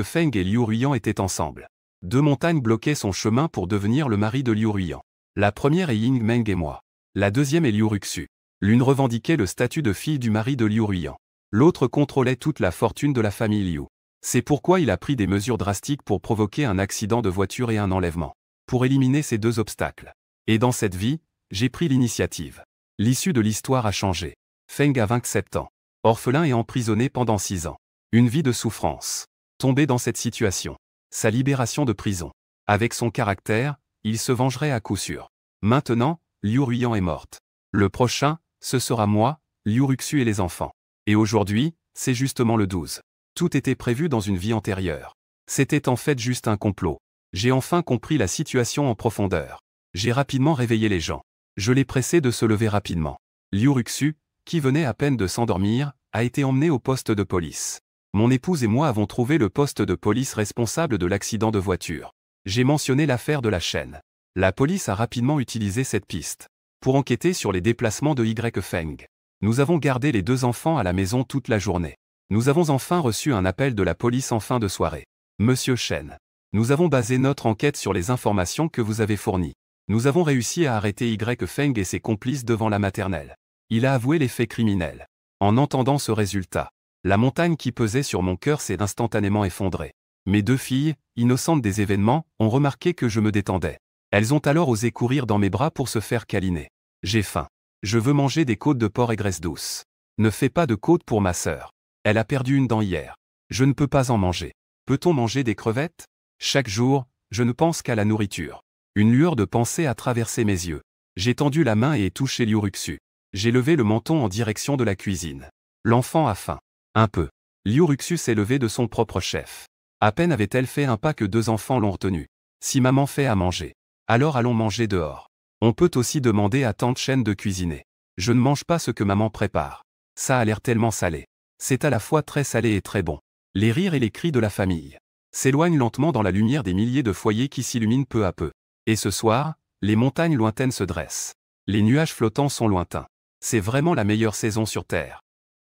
Feng et Liu Ruiyan étaient ensemble. 2 montagnes bloquaient son chemin pour devenir le mari de Liu Ruiyan. La première est Ying Meng et moi. La deuxième est Liuruxu. L'une revendiquait le statut de fille du mari de Liu Ruiyan. L'autre contrôlait toute la fortune de la famille Liu. C'est pourquoi il a pris des mesures drastiques pour provoquer un accident de voiture et un enlèvement. Pour éliminer ces 2 obstacles. Et dans cette vie, j'ai pris l'initiative. L'issue de l'histoire a changé. Feng a 27 ans. Orphelin et emprisonné pendant 6 ans. Une vie de souffrance. Tombé dans cette situation. Sa libération de prison. Avec son caractère, il se vengerait à coup sûr. Maintenant, Liu Ruiyan est morte. Le prochain, ce sera moi, Liuruxu et les enfants. Et aujourd'hui, c'est justement le 12. Tout était prévu dans une vie antérieure. C'était en fait juste un complot. J'ai enfin compris la situation en profondeur. J'ai rapidement réveillé les gens. Je les pressais de se lever rapidement. Liuruxu, qui venait à peine de s'endormir, a été emmené au poste de police. Mon épouse et moi avons trouvé le poste de police responsable de l'accident de voiture. J'ai mentionné l'affaire de la chaîne. La police a rapidement utilisé cette piste pour enquêter sur les déplacements de Y Feng. Nous avons gardé les 2 enfants à la maison toute la journée. Nous avons enfin reçu un appel de la police en fin de soirée. Monsieur Chen. Nous avons basé notre enquête sur les informations que vous avez fournies. Nous avons réussi à arrêter Y Feng et ses complices devant la maternelle. Il a avoué les faits criminels. En entendant ce résultat, la montagne qui pesait sur mon cœur s'est instantanément effondrée. Mes 2 filles, innocentes des événements, ont remarqué que je me détendais. Elles ont alors osé courir dans mes bras pour se faire câliner. J'ai faim. Je veux manger des côtes de porc et graisse douce. Ne fais pas de côtes pour ma sœur. Elle a perdu une dent hier. Je ne peux pas en manger. Peut-on manger des crevettes? Chaque jour, je ne pense qu'à la nourriture. Une lueur de pensée a traversé mes yeux. J'ai tendu la main et ai touché Liu Ruxu. J'ai levé le menton en direction de la cuisine. L'enfant a faim. Un peu. Liu Ruxu s'est levé de son propre chef. À peine avait-elle fait un pas que 2 enfants l'ont retenu. Si maman fait à manger, alors allons manger dehors. On peut aussi demander à tante Chen de cuisiner. Je ne mange pas ce que maman prépare. Ça a l'air tellement salé. C'est à la fois très salé et très bon. Les rires et les cris de la famille s'éloignent lentement dans la lumière des milliers de foyers qui s'illuminent peu à peu. Et ce soir, les montagnes lointaines se dressent. Les nuages flottants sont lointains. C'est vraiment la meilleure saison sur Terre.